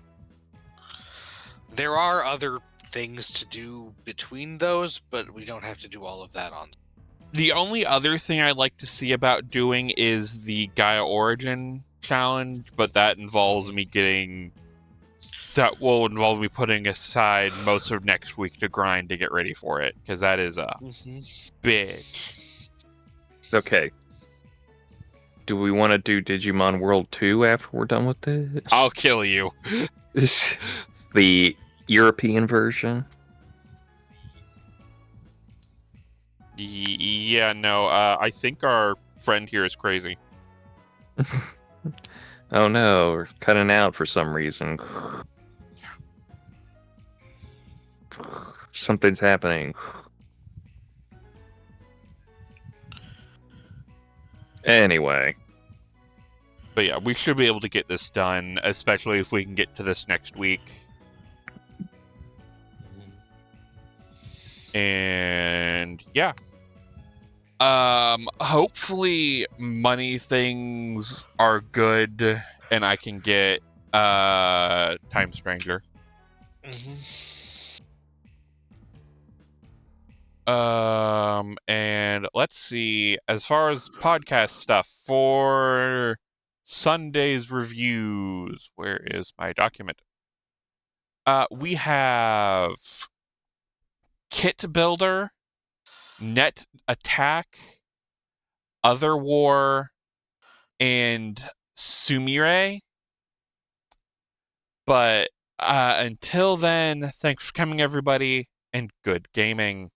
There are other things to do between those, but we don't have to do all of that on. The only other thing I'd like to see about doing is the Gaia Origin Challenge, but that involves me getting... That will involve me putting aside most of next week to grind to get ready for it, because that is a big... Okay. Do we want to do Digimon World 2 after we're done with this? I'll kill you. The European version? Yeah, no, I think our friend here is crazy. Oh no, we're cutting out for some reason. Something's happening. Anyway. But yeah, we should be able to get this done, especially if we can get to this next week. And yeah. Hopefully money things are good and I can get Time Stranger. And let's see, as far as podcast stuff for Sunday's reviews, where is my document? We have Kit Builder, Net Attack, Other War, and Sumire. But until then, thanks for coming, everybody, and good gaming.